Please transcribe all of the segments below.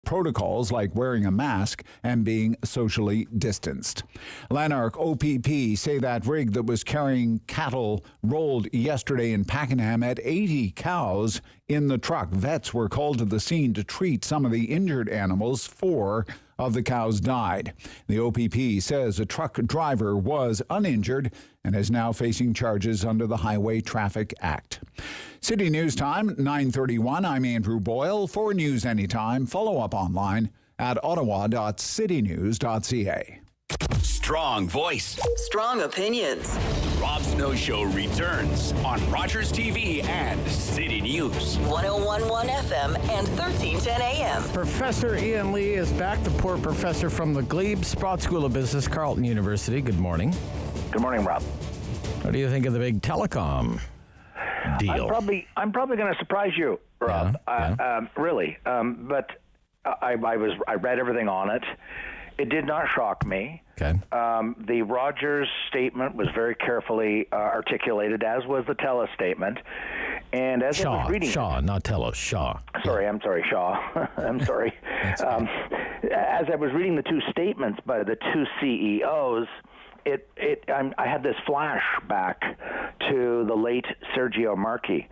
protocols like wearing a mask and being socially distanced. Lanark OPP say that rig that was carrying cattle rolled yesterday in Pakenham at 80 cows in the truck. Vets were called to the scene to treat some of the injured animals. 4 of the cows died. The OPP says a truck driver was uninjured and is now facing charges under the Highway Traffic Act. City News Time, 9:31. I'm Andrew Boyle. For News Anytime, follow up online at ottawa.citynews.ca. Strong voice. Strong opinions. Rob Snow Show returns on Rogers TV and City News. 101.1 FM and 1310 AM. Professor Ian Lee is back, the poor professor from the Glebe Sprott School of Business, Carleton University. Good morning. Good morning, Rob. What do you think of the big telecom deal? I'm probably going to surprise you, Rob. Really. But I read everything on it. It did not shock me. Okay. The Rogers statement was very carefully articulated, as was the TELUS statement. And as I was reading... Shaw, not TELUS, Shaw. I'm sorry, Shaw. I'm sorry. As I was reading the two statements by the two CEOs, I had this flashback to the late Sergio Marchi,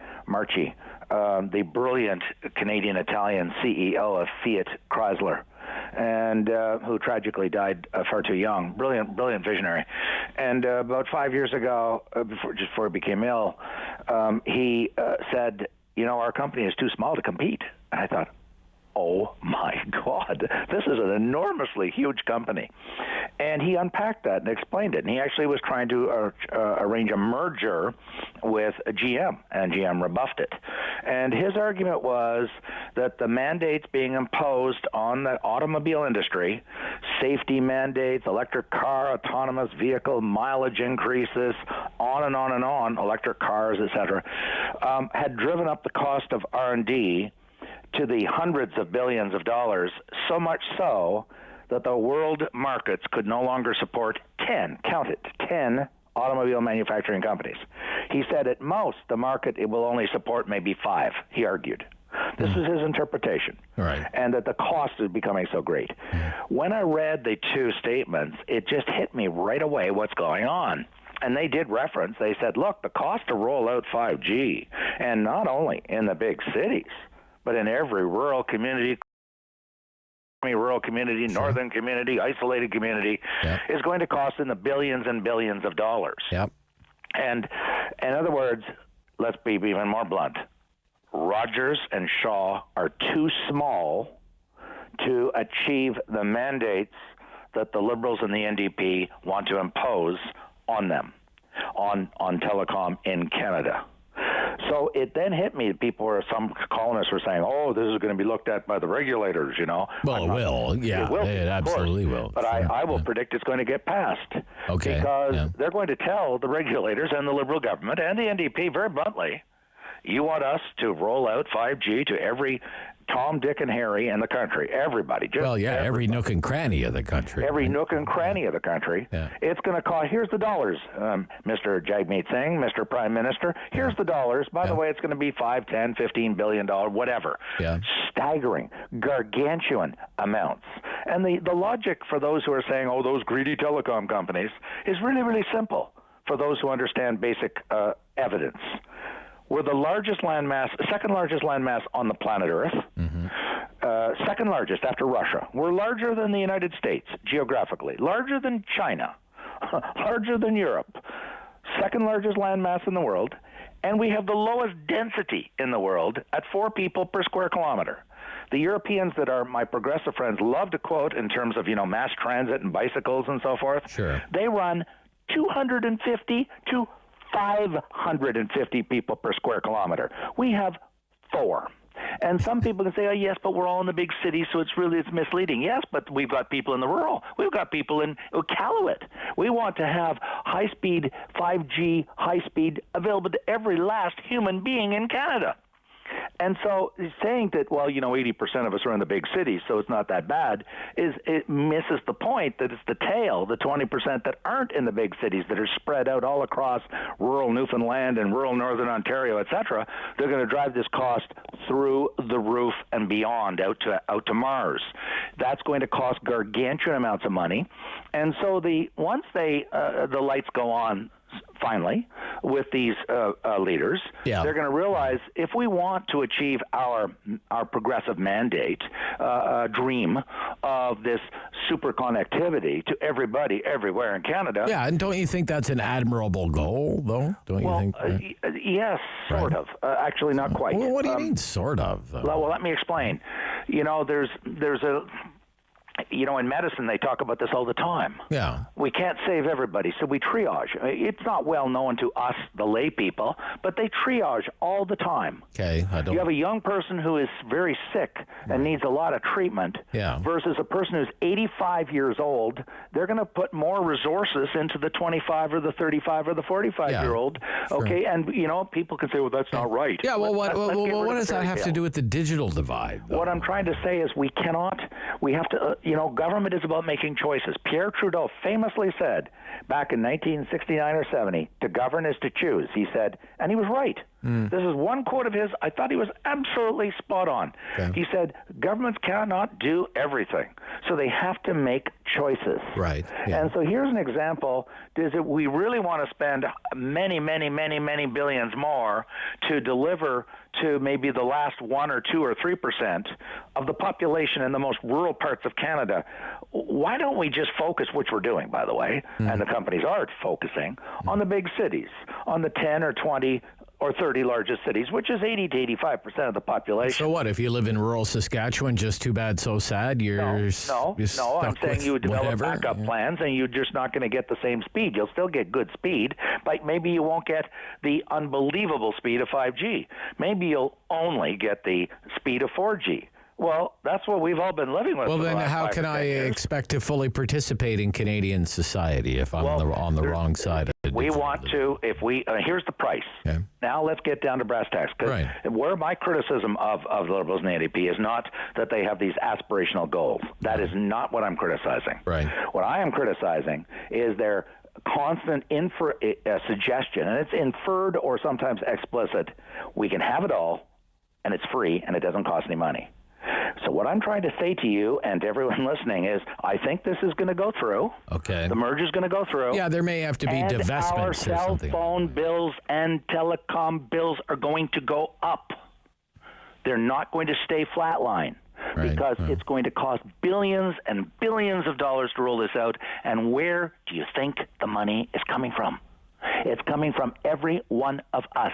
the brilliant Canadian-Italian CEO of Fiat Chrysler, and who tragically died far too young. Brilliant visionary. And about 5 years ago, before he became ill, he said, our company is too small to compete. And I thought, oh my God, this is an enormously huge company. And he unpacked that and explained it. And he actually was trying to arrange a merger with GM, and GM rebuffed it. And his argument was that the mandates being imposed on the automobile industry, safety mandates, electric car, autonomous vehicle, mileage increases, on and on and on, electric cars, et cetera, had driven up the cost of R&D to the hundreds of billions of dollars, so much so that the world markets could no longer support 10 automobile manufacturing companies. He said at most the market will only support maybe 5, he argued. This is his interpretation. Right. And that the cost is becoming so great. When I read the two statements, it just hit me right away what's going on. And they did reference, they said, look, the cost to roll out 5G, and not only in the big cities, but in every rural community, northern community, isolated community, is going to cost in the billions and billions of dollars. Yep. And in other words, let's be even more blunt. Rogers and Shaw are too small to achieve the mandates that the Liberals and the NDP want to impose on them, on telecom in Canada. So it then hit me. Some columnists were saying, "Oh, this is going to be looked at by the regulators." Well, it will. Yeah, it will. It absolutely will. But I will predict it's going to get passed. Okay. Because they're going to tell the regulators and the Liberal government and the NDP very bluntly, you want us to roll out 5G to every Tom, Dick, and Harry in the country. Everybody. Every nook and cranny of the country. Every nook and cranny of the country. Yeah. It's going to cost, here's the dollars, Mr. Jagmeet Singh, Mr. Prime Minister. Here's the dollars. By the way, it's going to be $5, $10, $15 billion, whatever. Yeah. Staggering, gargantuan amounts. And the logic for those who are saying, oh, those greedy telecom companies, is really, really simple for those who understand basic evidence. We're the second largest landmass on the planet Earth, second largest after Russia. We're larger than the United States geographically, larger than China, larger than Europe, second largest landmass in the world, and we have the lowest density in the world at 4 people per square kilometer. The Europeans that are my progressive friends love to quote in terms of, mass transit and bicycles and so forth. Sure. They run 250 to 550 people per square kilometer. We have 4. And some people can say, oh, yes, but we're all in the big cities, so it's misleading. Yes, but we've got people in the rural. We've got people in Iqaluit. We want to have high-speed 5G, high-speed available to every last human being in Canada. And so saying that, well, 80% of us are in the big cities, so it's not that bad, it misses the point that it's the tail, the 20% that aren't in the big cities, that are spread out all across rural Newfoundland and rural northern Ontario, et cetera. They're going to drive this cost through the roof and beyond, out to Mars. That's going to cost gargantuan amounts of money. And so once the lights go on, finally, with these leaders, they're going to realize if we want to achieve our progressive mandate, dream of this super connectivity to everybody everywhere in Canada. Yeah, and don't you think that's an admirable goal, though? Don't you think? Yes, sort of. Actually, not quite. Well, what do you mean, sort of? Well, let me explain. There's a... in medicine, they talk about this all the time. Yeah. We can't save everybody, so we triage. It's not well known to us, the lay people, but they triage all the time. Okay, I don't... You have a young person who is very sick and needs a lot of treatment versus a person who's 85 years old. They're going to put more resources into the 25 or the 35 or the 45-year-old. Sure. Okay, and, people can say, well, that's not right. Yeah, well, what does that have to do with the digital divide, though? What I'm trying to say is we have to... government is about making choices. Pierre Trudeau famously said back in 1969 or 70, to govern is to choose, he said, and he was right. This is one quote of his. I thought he was absolutely spot on. Okay. He said, governments cannot do everything, so they have to make choices. Right. Yeah. And so here's an example. Is that we really want to spend many, many, many, many billions more to deliver to maybe the last 1 or 2 or 3% of the population in the most rural parts of Canada. Why don't we just focus, which we're doing, by the way, and the companies are focusing, on the big cities, on the 10 or 20 or 30 largest cities, which is 80 to 85% of the population. So what, if you live in rural Saskatchewan, just too bad, so sad, No, I'm saying you would develop backup plans, and you're just not going to get the same speed. You'll still get good speed, but maybe you won't get the unbelievable speed of 5G. Maybe you'll only get the speed of 4G. Well, that's what we've all been living with. Well, then how can I expect to fully participate in Canadian society if I'm on the wrong side of it? We want to, here's the price. Okay. Now let's get down to brass tacks. Because where my criticism of the Liberals and the NDP is not that they have these aspirational goals. That is not what I'm criticizing. Right. What I am criticizing is their constant suggestion, and it's inferred or sometimes explicit, we can have it all, and it's free, and it doesn't cost any money. So what I'm trying to say to you and to everyone listening is I think this is going to go through. Okay. The merger is going to go through. Yeah, there may have to be divestments our or something. cell phone bills and telecom bills are going to go up. They're not going to stay flatline. Because it's going to cost billions and billions of dollars to roll this out. And where do you think the money is coming from? It's coming from every one of us.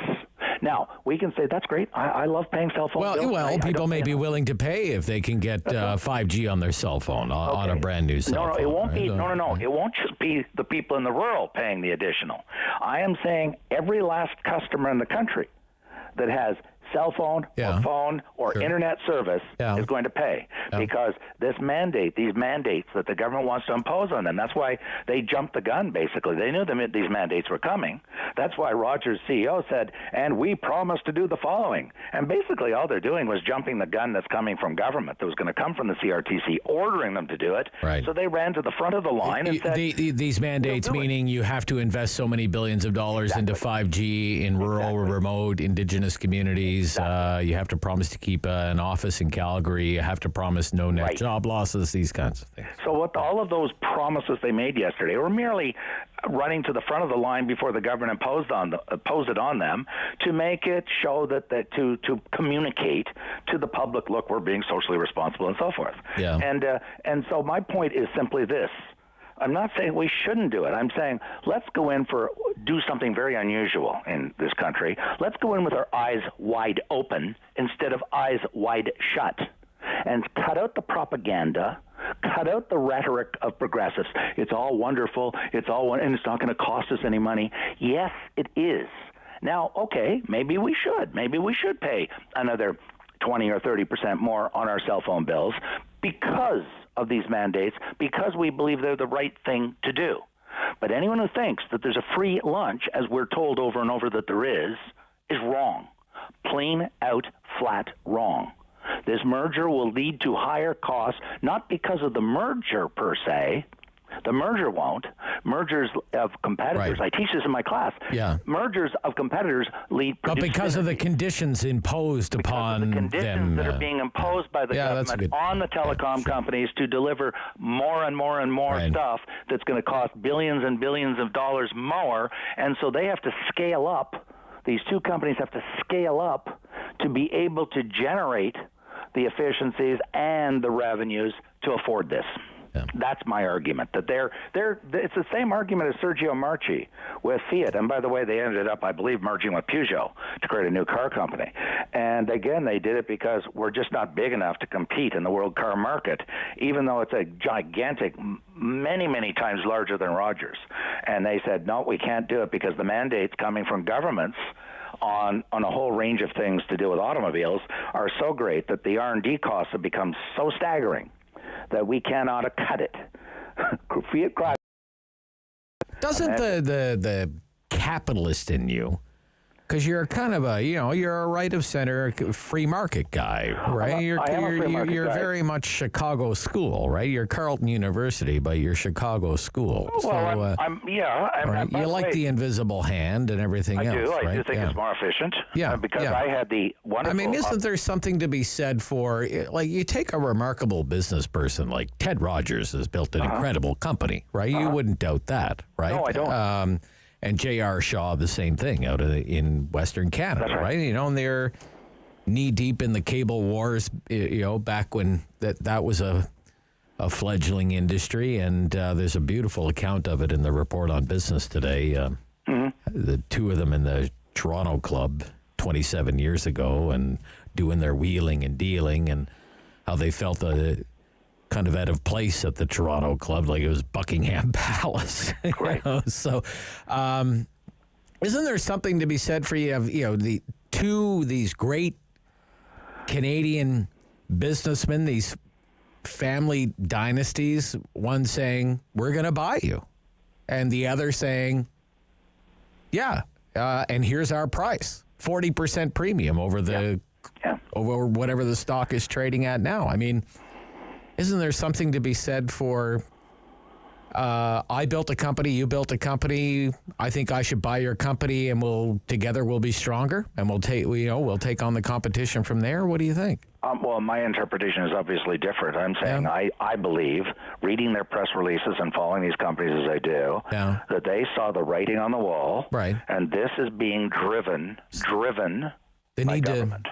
Now, we can say, that's great. I love paying cell phone bills. Well, people may be willing to pay if they can get 5G on their cell phone, on a brand new cell phone. It won't be. No. It won't just be the people in the rural paying the additional. I am saying every last customer in the country that has cell phone or phone or internet service is going to pay because these mandates that the government wants to impose on them, that's why they jumped the gun, basically. They knew these mandates were coming. That's why Rogers' CEO said, and we promised to do the following. And basically all they're doing was jumping the gun that's coming from government that was going to come from the CRTC, ordering them to do it. Right. So they ran to the front of the line and said... These mandates, meaning you have to invest so many billions of dollars into 5G in rural, remote, indigenous communities. You have to promise to keep an office in Calgary. You have to promise no net job losses, these kinds of things. So what all of those promises they made yesterday were merely running to the front of the line before the government imposed it on them to make it show that to communicate to the public, look, we're being socially responsible and so forth. Yeah. And so my point is simply this. I'm not saying we shouldn't do it. I'm saying let's go in do something very unusual in this country. Let's go in with our eyes wide open instead of eyes wide shut and cut out the propaganda, cut out the rhetoric of progressives. It's all wonderful. And it's not going to cost us any money. Yes, it is. Now, okay, maybe we should. Maybe we should pay another 20 or 30% more on our cell phone bills because of these mandates, because we believe they're the right thing to do. But anyone who thinks that there's a free lunch, as we're told over and over that there is wrong. Plain out, flat wrong. This merger will lead to higher costs, not because of the merger per se. The merger won't. Mergers of competitors. Right. I teach this in my class. Yeah. Mergers of competitors lead. But because of the synergy. conditions imposed upon The conditions them. that are being imposed by the that's a government good- on the telecom companies to deliver more and more and more Right. stuff that's going to cost billions and billions of dollars more. And so they have to scale up. These two companies have to scale up to be able to generate the efficiencies and the revenues to afford this. Yeah. That's my argument. That it's the same argument as Sergio Marchi with Fiat. And by the way, they ended up, I believe, merging with Peugeot to create a new car company. And again, they did it because we're just not big enough to compete in the world car market, even though it's a gigantic, many, many times larger than Rogers. And they said, no, we can't do it because the mandates coming from governments on a whole range of things to do with automobiles are so great that the R&D costs have become so staggering that we cannot cut it. Fiat Chrysler. Doesn't the capitalist in you, because you're kind of you're a right of center free market guy, right? I am a free market you're guy. very much Chicago school, right? You're Carleton University, but you're Chicago school. Well, right? You like the invisible hand and everything I else, do. right? I do think it's more efficient. Yeah, Because yeah. I had the wonderful. I mean, isn't there something to be said for, like, you take a remarkable business person like Ted Rogers has built an incredible company, right? You wouldn't doubt that, right? No, I don't. And J.R. Shaw, the same thing out in Western Canada, That's right. And they're knee deep in the cable wars, back when that was a fledgling industry, and there's a beautiful account of it in the report on business today. The two of them in the Toronto club 27 years ago and doing their wheeling and dealing, and how they felt kind of out of place at the Toronto club, like it was Buckingham Palace. Right. So isn't there something to be said for these great Canadian businessmen, these family dynasties, one saying, we're going to buy you, and the other saying, yeah, and here's our price, 40% premium over over whatever the stock is trading at now. I mean, isn't there something to be said for, I built a company, you built a company, I think I should buy your company, and together we'll be stronger, and we'll take on the competition from there? What do you think? Well, my interpretation is obviously different. I'm saying I believe, reading their press releases and following these companies as I do, that they saw the writing on the wall, right? And this is being driven They by need government.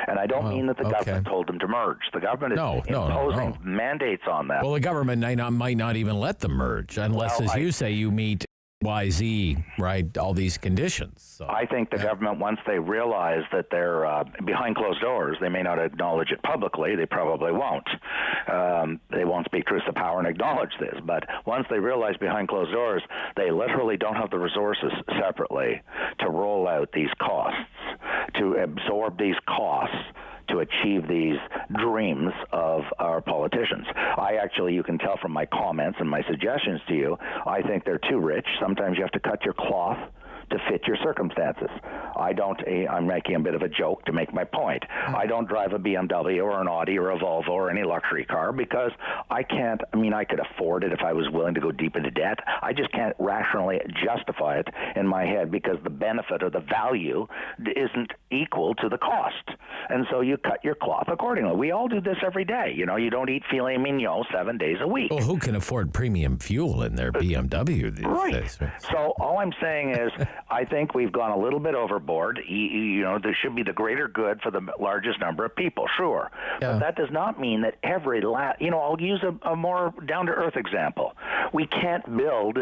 And I don't mean that the government told them to merge. The government is imposing mandates on them. Well, the government might not even let them merge unless, as you say, you meet YZ, right, all these conditions. So, I think the government, once they realize that they're behind closed doors, they may not acknowledge it publicly. They probably won't. They won't speak truth to power and acknowledge this. But once they realize behind closed doors, they literally don't have the resources separately to roll out these costs, to absorb these costs, to achieve these dreams of our politicians. You can tell from my comments and my suggestions to you, I think they're too rich. Sometimes you have to cut your cloth to fit your circumstances. I'm making a bit of a joke to make my point. I don't drive a BMW or an Audi or a Volvo or any luxury car because I could afford it if I was willing to go deep into debt. I just can't rationally justify it in my head because the benefit or the value isn't equal to the cost. And so you cut your cloth accordingly. We all do this every day. You don't eat filet mignon 7 days a week. Well, who can afford premium fuel in their BMW these days? So all I'm saying is I think we've gone a little bit overboard. There should be the greater good for the largest number of people, sure. Yeah. But that does not mean that I'll use a more down-to-earth example. We can't build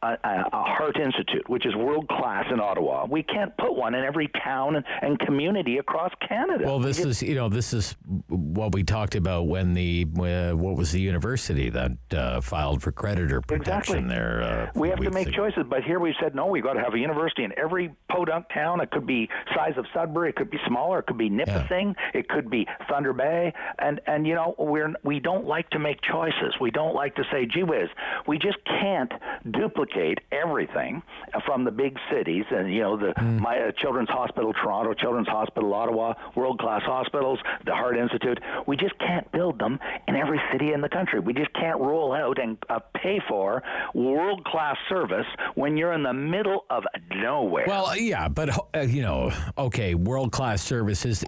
a Heart Institute, which is world-class in Ottawa. We can't put one in every town and community across Canada. Well, this is what we talked about when what was the university that filed for creditor protection there. We have to make choices, but here we've said, no, we've got to have a university in every podunk town. It could be size of Sudbury, it could be smaller, it could be Nipissing, it could be Thunder Bay, and we don't like to make choices. We don't like to say, gee whiz, we just can't duplicate duplicate everything from the big cities, and my Children's Hospital Toronto, Children's Hospital Ottawa, world-class hospitals, the Heart Institute. We just can't build them in every city in the country. We just can't roll out and pay for world-class service when you're in the middle of nowhere. Well, yeah, but okay, world-class service is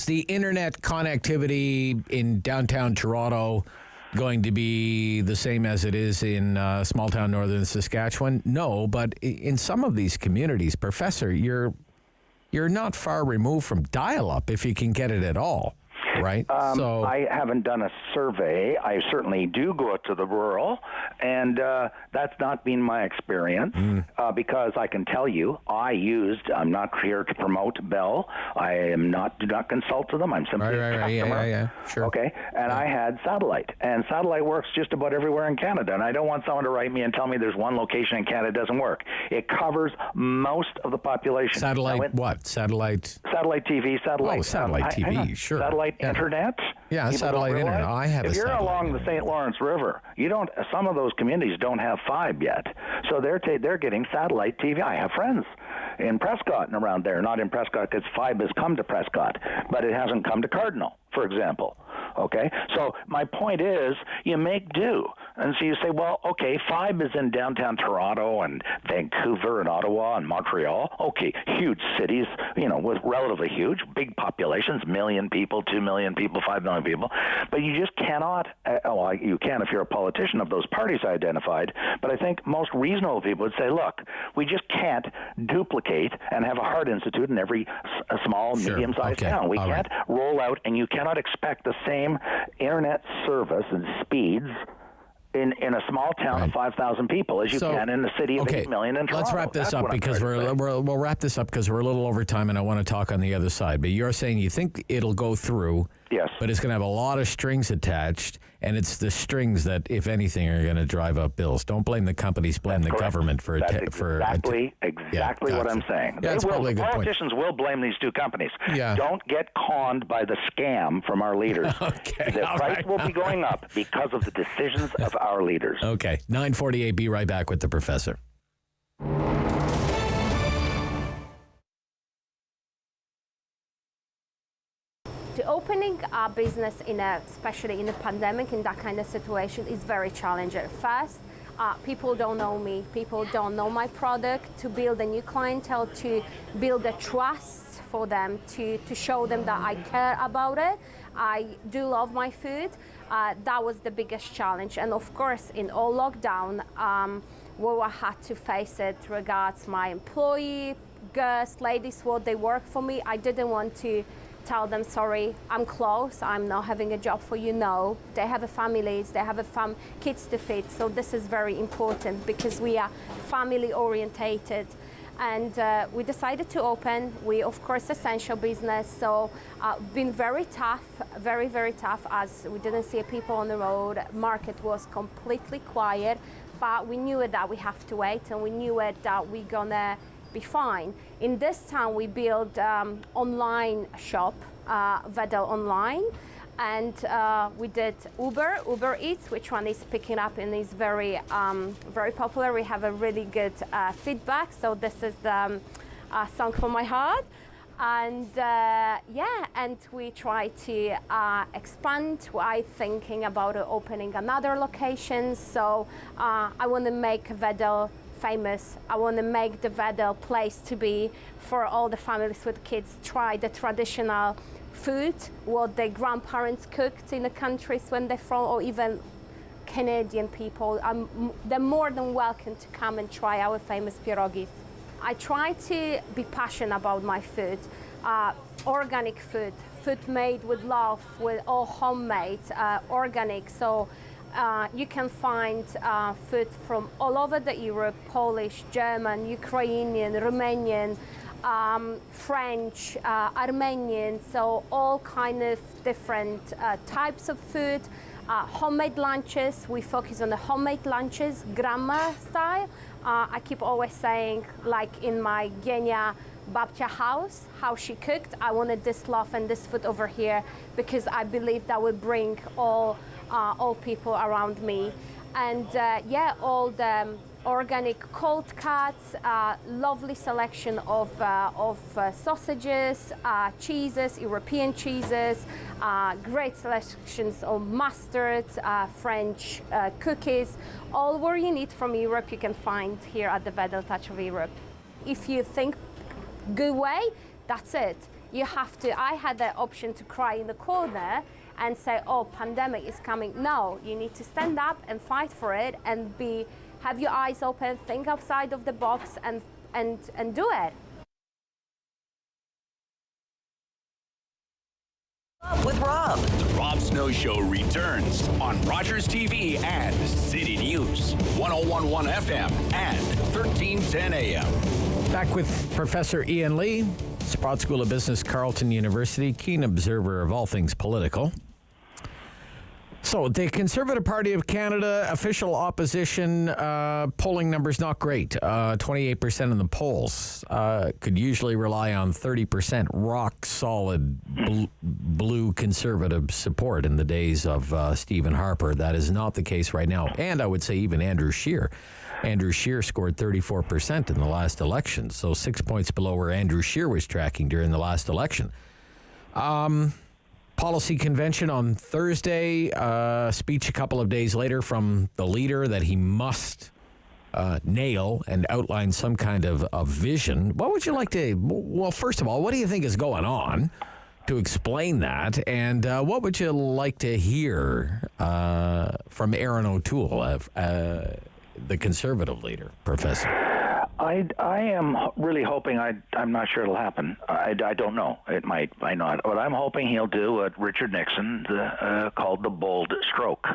the internet connectivity in downtown Toronto going to be the same as it is in small-town northern Saskatchewan? No, but in some of these communities, Professor, you're not far removed from dial-up if you can get it at all, right? So I haven't done a survey. I certainly do go out to the rural, and that's not been my experience because I can tell you I'm not here to promote Bell. I do not consult to them. I'm simply a customer. Yeah, sure. Okay, and I had satellite, and satellite works just about everywhere in Canada, and I don't want someone to write me and tell me there's one location in Canada that doesn't work. It covers most of the population. Satellite what? Satellite TV, satellite. Oh, satellite TV, sure. Satellite internet. Yeah, People satellite don't realize. internet. I have if a you're satellite along internet. the St. Lawrence River, some of those communities don't have fibe yet, so they're getting satellite TV. I have friends in Prescott and around there, not in Prescott because fibe has come to Prescott, but it hasn't come to Cardinal, for example. Okay, so my point is, you make do, and so you say, well, okay, fibe is in downtown Toronto and Vancouver and Ottawa and Montreal. Okay, huge cities, with relatively huge, big populations, 1 million people, 2 million people, 5 million people, but you just cannot. You can if you're a politician of those parties I identified, but I think most reasonable people would say, look, we just can't duplicate and have a Heart Institute in every small, medium-sized town. We can't roll out, and you cannot expect the same internet service and speeds in a small town of 5,000 people as you can in a city of 8 million in Toronto. Let's wrap this up because we'll wrap this up because we're a little over time and I want to talk on the other side. But you're saying you think it'll go through. Yes. But it's going to have a lot of strings attached, and it's the strings that, if anything, are going to drive up bills. Don't blame the companies, blame the government for exactly what I'm saying. Yeah, that's probably a good point. Politicians will blame these two companies. Yeah. Don't get conned by the scam from our leaders. Okay. The price will be going up because of the decisions of our leaders. Okay. 9:48. Be right back with the professor. Opening a business especially in a pandemic, in that kind of situation, is very challenging. First, people don't know me, people don't know my product. To build a new clientele, to build a trust for them, to show them that I care about it. I do love my food. That was the biggest challenge. And of course, in all lockdown, where I had to face it regards my employee, girls, ladies, what they work for me. I didn't want to tell them, sorry, I'm closed, I'm not having a job for you. No, they have families, they have kids to feed. So this is very important because we are family orientated. And we decided to open. We, of course, essential business. So been very tough, very, very tough, as we didn't see people on the road. Market was completely quiet, but we knew it that we have to wait, and we knew it that we're gonna be fine. In this town, we built online shop, Vedel Online, and we did Uber Eats, which one is picking up and is very, very popular. We have a really good feedback. So this is the song from my heart. And and we try to expand. I'm thinking about opening another location. So I want to make Vedel famous. I want to make the Vedel place to be for all the families with kids. Try the traditional food, what the grandparents cooked in the countries when they're from, or even Canadian people. They're more than welcome to come and try our famous pierogis. I try to be passionate about my food, organic food made with love, with all homemade, organic. So you can find food from all over the Europe: Polish, German, Ukrainian, Romanian, French, Armenian. So all kind of different types of food. Homemade lunches. We focus on the homemade lunches, grandma style. I keep always saying, like in my Genia Babcia house, how she cooked. I wanted this love and this food over here because I believe that will bring all people around me. And all the organic cold cuts, lovely selection of sausages, cheeses, European cheeses, great selections of mustards, French cookies. All what you need from Europe you can find here at the Vedel Touch of Europe. If you think good way, that's it. You have to. I had the option to cry in the corner and say, oh, pandemic is coming. No, you need to stand up and fight for it and have your eyes open, think outside of the box and do it. With Rob. The Rob Snow Show returns on Rogers TV and City News, 101.1 FM and 1310 AM. Back with Professor Ian Lee, Sprott School of Business, Carleton University, keen observer of all things political. So the Conservative Party of Canada, official opposition, polling numbers not great. 28% in the polls. Could usually rely on 30% rock solid blue Conservative support in the days of Stephen Harper. That is not the case right now. And I would say even Andrew Scheer. Andrew Scheer scored 34% in the last election, so 6 points below where Andrew Scheer was tracking during the last election. Policy convention on Thursday, speech a couple of days later from the leader that he must nail and outline some kind of vision. What would you like to, well, first of all, what do you think is going on to explain that? And what would you like to hear from Aaron O'Toole, the Conservative leader, Professor? I am really hoping, I'm not sure it'll happen. I don't know. It might not. But I'm hoping he'll do what Richard Nixon called the bold stroke.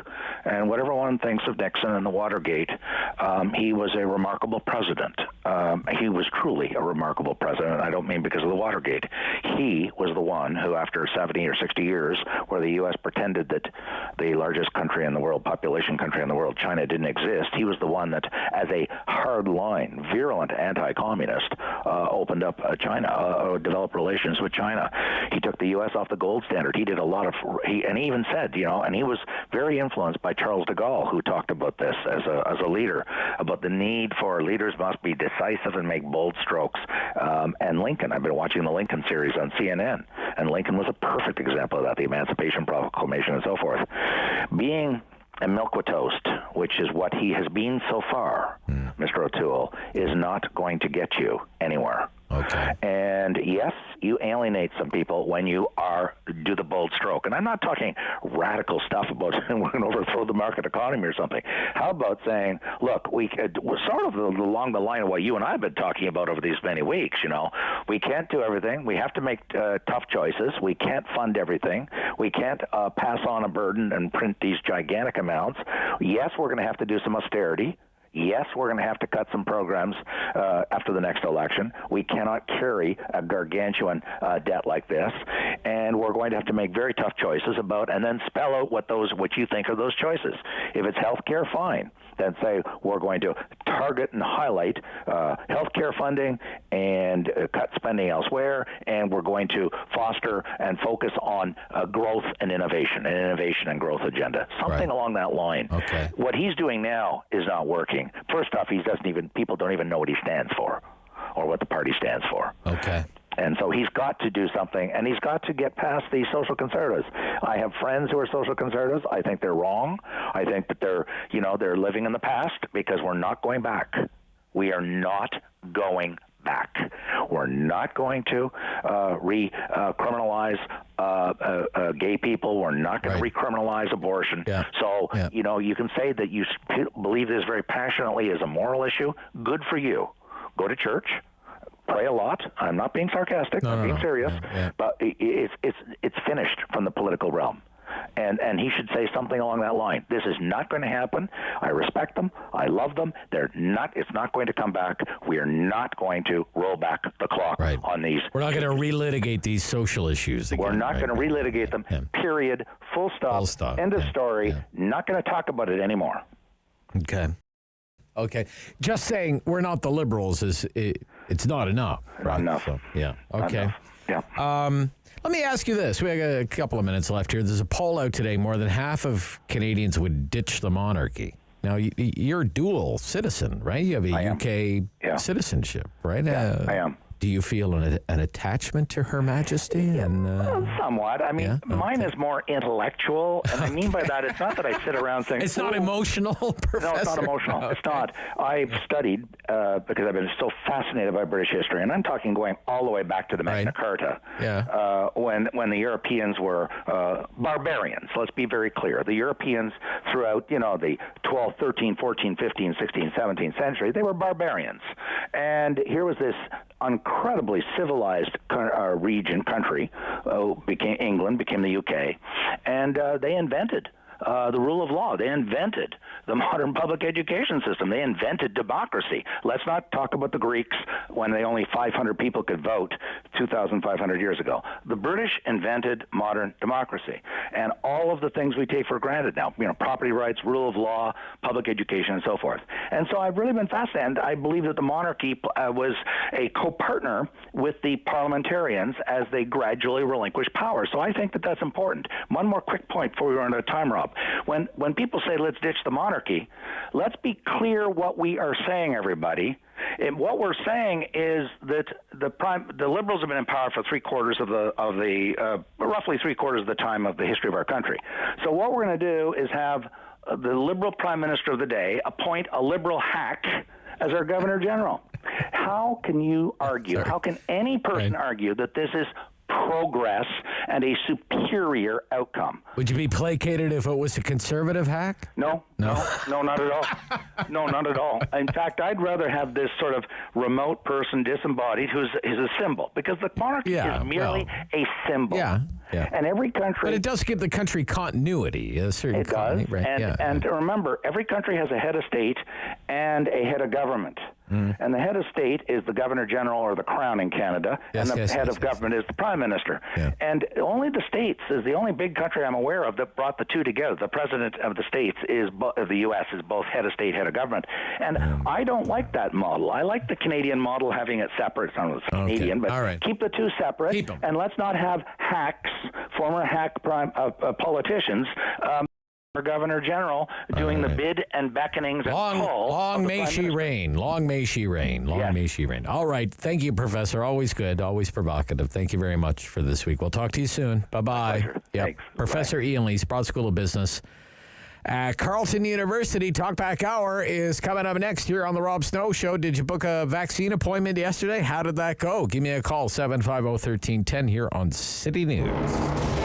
And whatever one thinks of Nixon and the Watergate, he was a remarkable president. He was truly a remarkable president. I don't mean because of the Watergate. He was the one who, after 70 or 60 years, where the U.S. pretended that the largest country in the world, population country in the world, China, didn't exist, he was the one that, as a hard-line, virulent anti-communist, opened up China, developed relations with China. He took the U.S. off the gold standard. He did a lot of, and he even said, and he was very influenced by Charles de Gaulle, who talked about this as a leader, about the need for leaders must be decisive and make bold strokes. And Lincoln, I've been watching the Lincoln series on CNN, and Lincoln was a perfect example of that, the Emancipation Proclamation and so forth. Being a milk with toast, which is what he has been so far, Mr. O'Toole, is not going to get you anywhere. Okay. And yes, you alienate some people when you do the bold stroke. And I'm not talking radical stuff about we're going to overthrow the market economy or something. How about saying, look, we're sort of along the line of what you and I have been talking about over these many weeks, We can't do everything. We have to make tough choices. We can't fund everything. We can't pass on a burden and print these gigantic amounts. Yes, we're going to have to do some austerity. Yes, we're going to have to cut some programs after the next election. We cannot carry a gargantuan debt like this, and we're going to have to make very tough choices about, and then spell out what you think are those choices. If it's health care, fine. Then say we're going to target and highlight health care funding and cut spending elsewhere, and we're going to foster and focus on growth and innovation, and growth agenda. Something along that line. Okay. What he's doing now is not working. First off, people don't even know what he stands for or what the party stands for. Okay. And so he's got to do something, and he's got to get past these social conservatives. I have friends who are social conservatives. I think they're wrong. I think that they're living in the past, because we're not going back. We are not going back. We're not going to recriminalize gay people. We're not going to recriminalize abortion. Yeah. So, you can say that you believe this very passionately as a moral issue. Good for you. Go to church. Pray a lot. I'm not being sarcastic. I'm being serious. Yeah. But it's finished from the political realm. And he should say something along that line. This is not going to happen. I respect them. I love them. It's not going to come back. We are not going to roll back the clock on these. We're not going to relitigate these social issues again. We're not going to relitigate them. Yeah. Period. Full stop. Full stop. End of story. Yeah. Not going to talk about it anymore. Okay. Just saying we're not the liberals it's not enough. Not enough. So, yeah. Okay. Yeah. Let me ask you this. We have a couple of minutes left here. There's a poll out today. More than half of Canadians would ditch the monarchy. Now, you're a dual citizen, right? You have a UK citizenship, right? Yeah, I am. Do you feel an attachment to Her Majesty? Somewhat. I mean, mine is more intellectual, and I mean by that, it's not that I sit around saying... It's not emotional, Professor? No, it's not emotional. Okay. It's not. I've studied, because I've been so fascinated by British history, and I'm talking going all the way back to the Magna Carta, when the Europeans were barbarians. Let's be very clear. The Europeans throughout, the 12th, 13th, 14th, 15th, 16th, 17th century, they were barbarians. And here was this incredibly civilized country, England became the UK, and they invented the rule of law. They invented the modern public education system. They invented democracy. Let's not talk about the Greeks when they only 500 people could vote 2,500 years ago. The British invented modern democracy, and all of the things we take for granted now, property rights, rule of law, public education, and so forth. And so I've really been fascinated. I believe that the monarchy was a co-partner with the parliamentarians as they gradually relinquish power. So I think that that's important. One more quick point before we run out of time, Rob. When people say let's ditch the monarchy, let's be clear what we are saying, everybody. And what we're saying is that the Liberals have been in power for roughly three quarters of the time of the history of our country. So what we're going to do is have the Liberal Prime Minister of the day appoint a Liberal hack as our Governor General. How can you argue? How can any person argue that this is progress and a superior outcome? Would you be placated if it was a conservative hack? No, not at all. No, not at all. In fact, I'd rather have this sort of remote person, disembodied, who's a symbol, because the monarchy is merely a symbol. Yeah. And every country... But it does give the country continuity. A certain it does. Right? And remember, every country has a head of state and a head of government. And the head of state is the Governor General or the Crown in Canada, and the head of government is the Prime Minister. Yeah. And only the States is the only big country I'm aware of that brought the two together. The President of the States of the U.S. is both head of state, head of government. And I don't like that model. I like the Canadian model, having it separate. It's not Canadian, but keep the two separate. And let's not have hacks, former hack politicians, Governor General doing the bid and beckonings and pull. Long may she reign. Long may she reign. Long may she reign. All right. Thank you, Professor. Always good. Always provocative. Thank you very much for this week. We'll talk to you soon. Bye-bye. Thanks. Professor Ian Lee, Sprott School of Business at Carleton University. Talkback Hour is coming up next here on the Rob Snow Show. Did you book a vaccine appointment yesterday? How did that go? Give me a call, 750-1310 here on City News.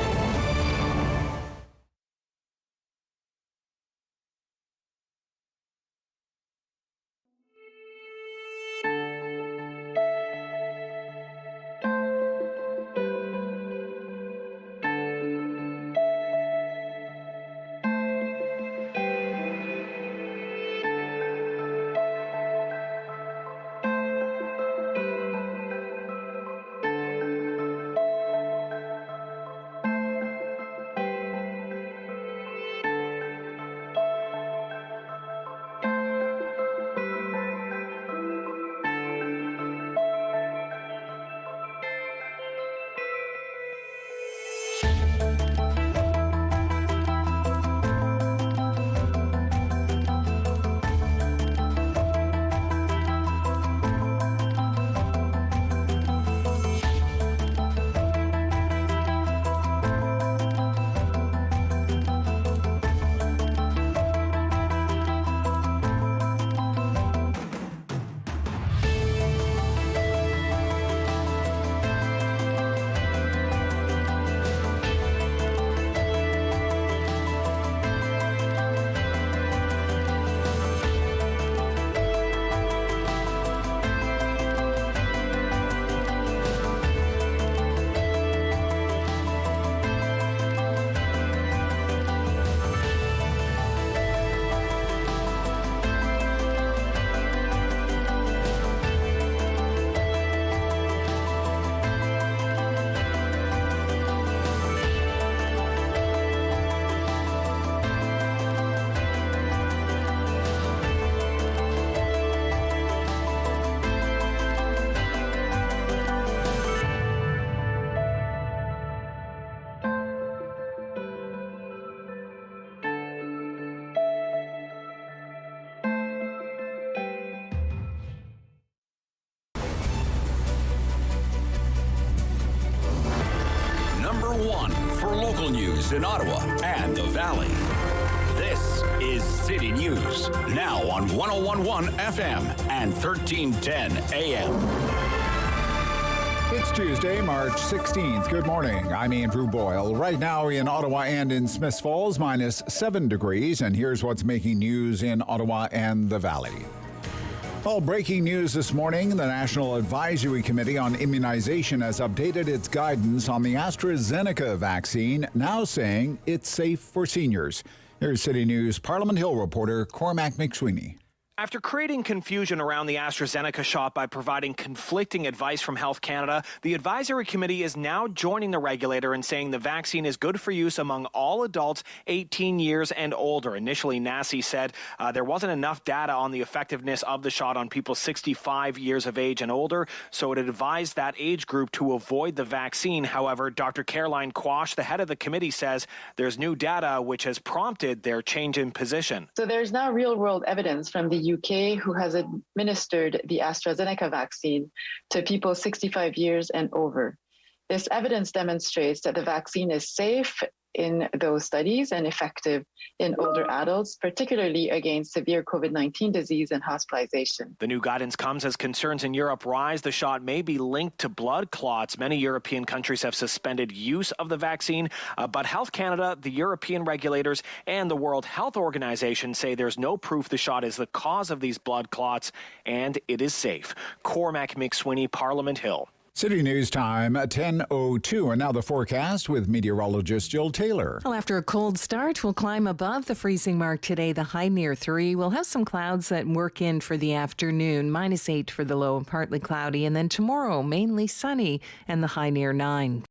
local news in Ottawa and the Valley. This is City News, now on 101.1 FM and 1310 AM. It's Tuesday, March 16th. Good morning. I'm Andrew Boyle. Right now in Ottawa and in Smiths Falls, minus 7 degrees. And here's what's making news in Ottawa and the Valley. Well, breaking news this morning, the National Advisory Committee on Immunization has updated its guidance on the AstraZeneca vaccine, now saying it's safe for seniors. Here's City News Parliament Hill reporter Cormac McSweeney. After creating confusion around the AstraZeneca shot by providing conflicting advice from Health Canada, the advisory committee is now joining the regulator and saying the vaccine is good for use among all adults 18 years and older. Initially, NACI said there wasn't enough data on the effectiveness of the shot on people 65 years of age and older, so it advised that age group to avoid the vaccine. However, Dr. Caroline Quash, the head of the committee, says there's new data which has prompted their change in position. So there's now real-world evidence from the UK who has administered the AstraZeneca vaccine to people 65 years and over. This evidence demonstrates that the vaccine is safe in those studies and effective in older adults, particularly against severe COVID-19 disease and hospitalization. The new guidance comes as concerns in Europe rise. The shot may be linked to blood clots. Many European countries have suspended use of the vaccine, but Health Canada, the European regulators, and the World Health Organization say there's no proof the shot is the cause of these blood clots, and it is safe. Cormac McSweeney, Parliament Hill. City News Time, 10:02. And now the forecast with meteorologist Jill Taylor. Well, after a cold start, we'll climb above the freezing mark today, the high near 3. We'll have some clouds that work in for the afternoon, -8 for the low and partly cloudy. And then tomorrow, mainly sunny and the high near 9.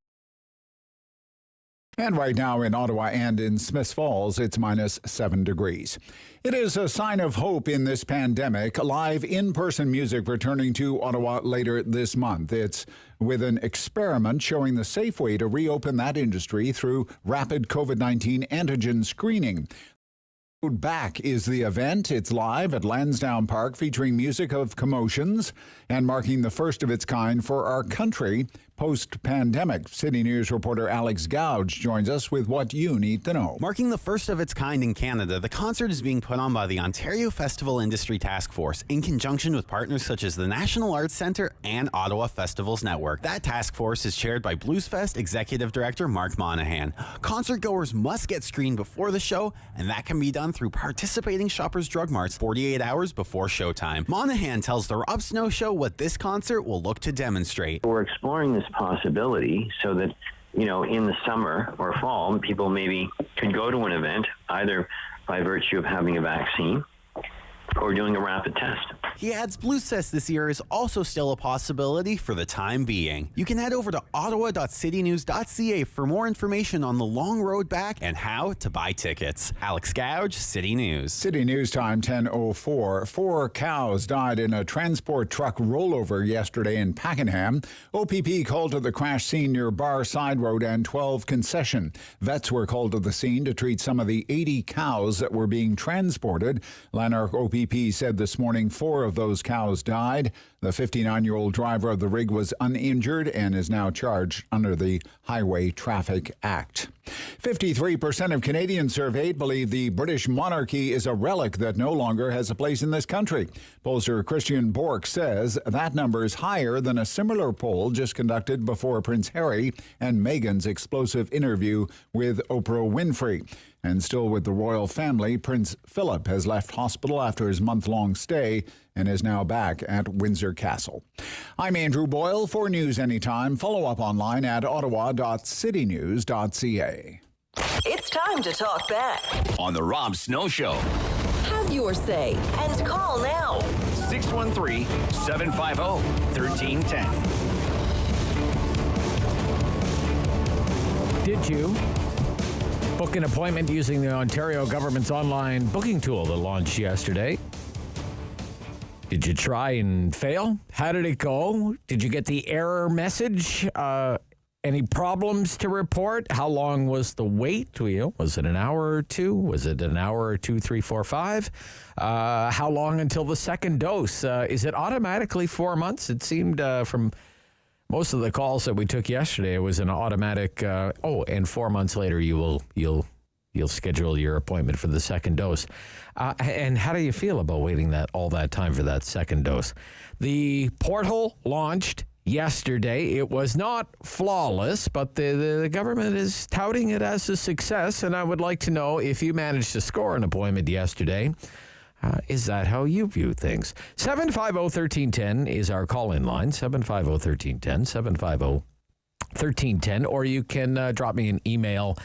And right now in Ottawa and in Smiths Falls, it's -7 degrees. It is a sign of hope in this pandemic. Live in-person music returning to Ottawa later this month. It's with an experiment showing the safe way to reopen that industry through rapid COVID-19 antigen screening. Back is the event. It's live at Lansdowne Park, featuring music of commotions and marking the first of its kind for our country post-pandemic. City News reporter Alex Gouge joins us with what you need to know. Marking the first of its kind in Canada, the concert is being put on by the Ontario Festival Industry Taskforce in conjunction with partners such as the National Arts Centre and Ottawa Festivals Network. That task force is chaired by Bluesfest Executive Director Mark Monahan. Concert goers must get screened before the show, and that can be done through participating Shoppers Drug Marts 48 hours before showtime. Monahan tells the Rob Snow Show what this concert will look to demonstrate. We're exploring this possibility so that, in the summer or fall, people maybe could go to an event either by virtue of having a vaccine or doing a rapid test. He adds Bluesfest this year is also still a possibility for the time being. You can head over to ottawa.citynews.ca for more information on the long road back and how to buy tickets. Alex Gouge, City News. City News Time, 10:04. 4 cows died in a transport truck rollover yesterday in Pakenham. OPP called to the crash scene near Bar Side Road and 12 Concession. Vets were called to the scene to treat some of the 80 cows that were being transported. Lanark OPP said this morning 4 of those cows died. The 59-year-old driver of the rig was uninjured and is now charged under the Highway Traffic Act. 53% of Canadians surveyed believe the British monarchy is a relic that no longer has a place in this country. Pollster Christian Bork says that number is higher than a similar poll just conducted before Prince Harry and Meghan's explosive interview with Oprah Winfrey. And still with the royal family, Prince Philip has left hospital after his month-long stay and is now back at Windsor Castle. I'm Andrew Boyle. For News Anytime, follow up online at ottawa.citynews.ca. It's time to talk back. On the Rob Snow Show. Have your say and call now. 613-750-1310. Did you book an appointment using the Ontario government's online booking tool that launched yesterday? Did you try and fail? How did it go? Did you get the error message? Any problems to report? How long was the wait? Was it an hour or two? Was it an hour or 2, 3, 4, 5? How long until the second dose? Is it automatically 4 months? It seemed from Most of the calls that we took yesterday was an automatic, and 4 months later you'll schedule your appointment for the second dose. And how do you feel about waiting all that time for that second dose? The portal launched yesterday. It was not flawless, but the government is touting it as a success, and I would like to know if you managed to score an appointment yesterday. Is that how you view things? 750-1310 is our call-in line, 750-1310, 750-1310, or you can drop me an email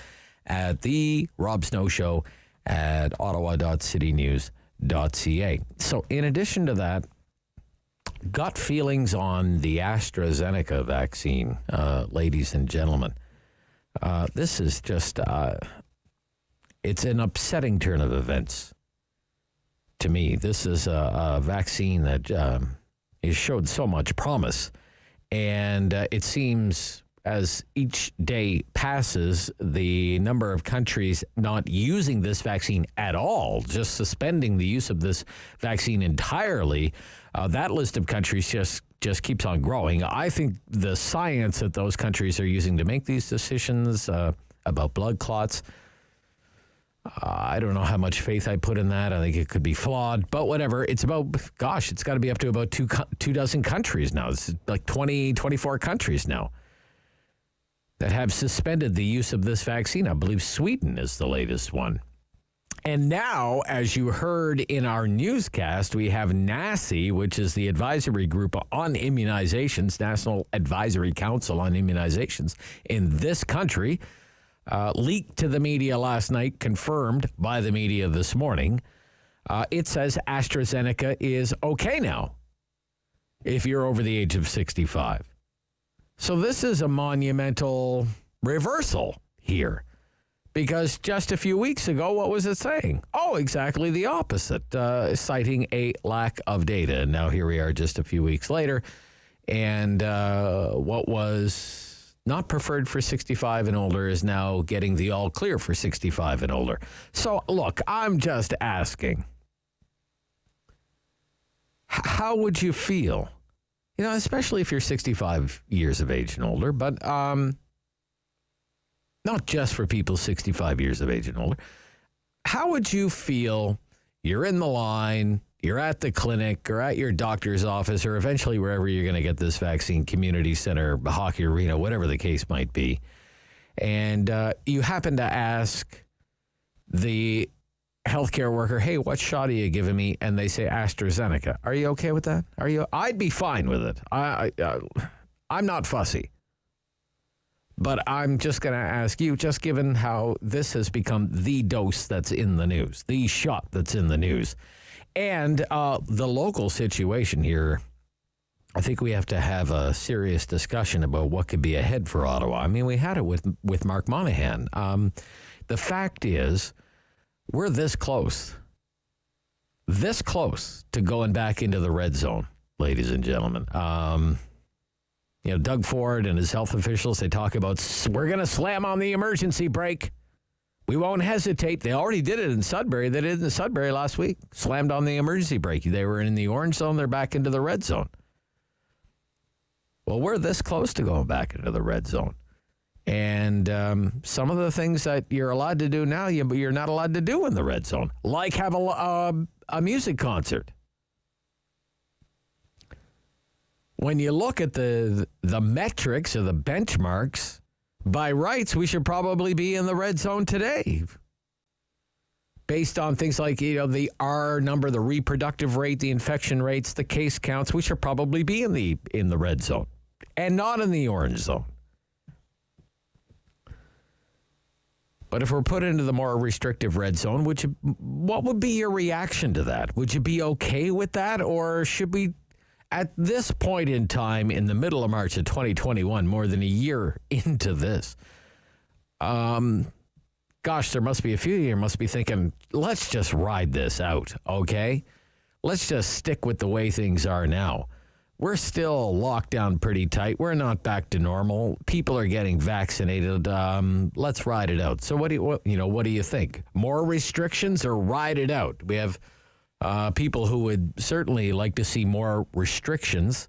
at the Rob Snow Show at ottawa.citynews.ca. So in addition to that, gut feelings on the AstraZeneca vaccine, ladies and gentlemen. This is just, it's an upsetting turn of events. To me, this is a vaccine that has showed so much promise. And it seems as each day passes, the number of countries not using this vaccine at all, just suspending the use of this vaccine entirely, that list of countries just keeps on growing. I think the science that those countries are using to make these decisions about blood clots, I don't know how much faith I put in that. I think it could be flawed, but whatever. It's about, it's got to be up to about two dozen countries now. It's like 24 countries now that have suspended the use of this vaccine. I believe Sweden is the latest one. And now, as you heard in our newscast, we have NACI, which is the Advisory Group on Immunizations, National Advisory Council on Immunizations in this country, leaked to the media last night, confirmed by the media this morning. It says AstraZeneca is okay now if you're over the age of 65. So this is a monumental reversal here, because just a few weeks ago, what was it saying? Oh, exactly the opposite, citing a lack of data. And now here we are just a few weeks later, and what was not preferred for 65 and older is now getting the all clear for 65 and older. So, look, I'm just asking, how would you feel? Especially if you're 65 years of age and older, but not just for people 65 years of age and older. How would you feel? You're in the line, you're at the clinic or at your doctor's office or eventually wherever you're going to get this vaccine, community center, hockey arena, whatever the case might be. And you happen to ask the healthcare worker, hey, what shot are you giving me? And they say AstraZeneca. Are you okay with that? I'd be fine with it. I'm not fussy. But I'm just going to ask you, just given how this has become the dose that's in the news, the shot that's in the news, and the local situation here, I think we have to have a serious discussion about what could be ahead for Ottawa. I mean, we had it with Mark Monahan. The fact is, we're this close to going back into the red zone, ladies and gentlemen. Doug Ford and his health officials, they talk about, we're going to slam on the emergency brake. We won't hesitate. They already did it in Sudbury. They did it in Sudbury last week. Slammed on the emergency brake. They were in the orange zone. They're back into the red zone. Well, we're this close to going back into the red zone. And some of the things that you're allowed to do now, you're not allowed to do in the red zone, like have a music concert. When you look at the metrics or the benchmarks, by rights, we should probably be in the red zone today. Based on things like, the R number, the reproductive rate, the infection rates, the case counts, we should probably be in the red zone and not in the orange zone. But if we're put into the more restrictive red zone, what would be your reaction to that? Would you be okay with that? Or should we, at this point in time, in the middle of March of 2021, more than a year into this, there must be a few here must be thinking, let's just ride this out, okay? Let's just stick with the way things are now. We're still locked down pretty tight. We're not back to normal. People are getting vaccinated. Let's ride it out. So what do you think? More restrictions or ride it out? We have people who would certainly like to see more restrictions.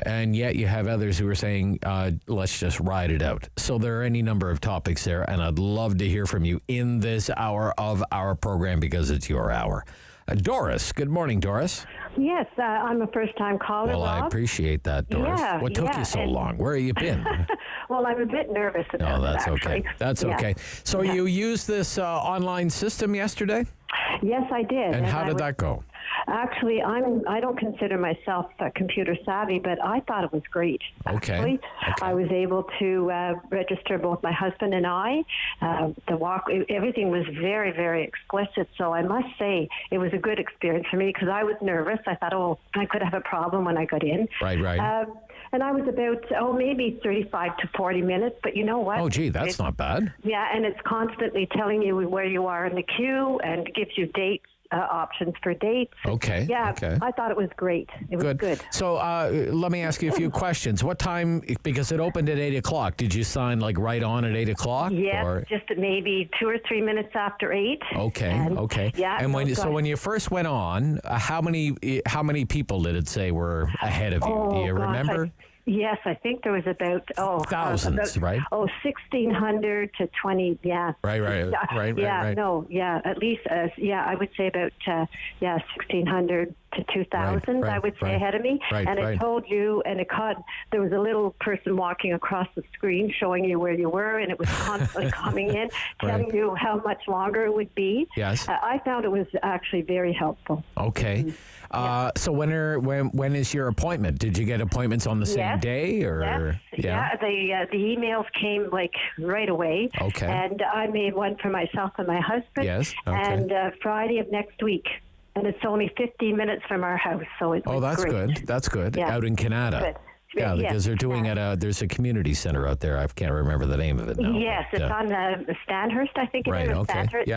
And yet you have others who are saying, let's just ride it out. So there are any number of topics there, and I'd love to hear from you in this hour of our program because it's your hour. Doris, good morning, Doris. Yes, I'm a first-time caller, Well, Rob. I appreciate that, Doris. Yeah, What took you so long? Where have you been? Well, I'm a bit nervous about that's it, actually. okay. That's okay. So you used this online system yesterday? Yes, I did. And how did that go? Actually, I don't consider myself computer savvy, but I thought it was great. Okay. Actually, I was able to register both my husband and I. Everything was very, very explicit. So I must say it was a good experience for me because I was nervous. I thought, I could have a problem when I got in. Right. And I was about, maybe 35 to 40 minutes. But you know what? Oh, gee, that's not bad. Yeah, and it's constantly telling you where you are in the queue and gives you dates. Options for dates. Okay. Yeah, okay. I thought it was great. It was good. So let me ask you a few questions. What time, because it opened at 8 o'clock, did you sign right on at 8 o'clock? Yes, just maybe 2 or 3 minutes after 8. Okay. Yeah. And when you first went on, how many people did it say were ahead of you? Do you remember? Yes, I think there was about thousands, right? 1,600 to 20. Yeah. Right. No, at least I would say about 1,600 to 2,000. I would say ahead of me, it told you, and there was a little person walking across the screen showing you where you were, and it was constantly coming in, telling you how much longer it would be. Yes. I found it was actually very helpful. Okay. So when is your appointment? Did you get appointments on the same day, or? Yes. Yeah. The emails came right away. Okay. And I made one for myself and my husband. Yes. Okay. And Friday of next week. And it's only 15 minutes from our house, so it's that's great. good. That's good. Yeah. Out in Canada. Good. Yeah, because they're doing there's a community center out there. I can't remember the name of it now. Yes, it's on Stanhurst, I think it is. Right, okay. Stanhurst.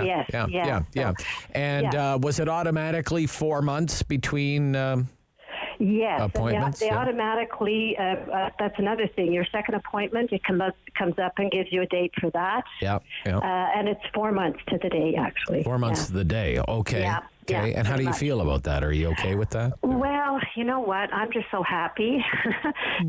Yeah. And was it automatically 4 months between Yes, appointments? they automatically, that's another thing. Your second appointment, it comes up and gives you a date for that. Yeah. And it's 4 months to the day, actually. 4 months to the day. Okay. Yeah. Okay. Yeah, and how do you feel about that? Are you okay with that? Well, you know what? I'm just so happy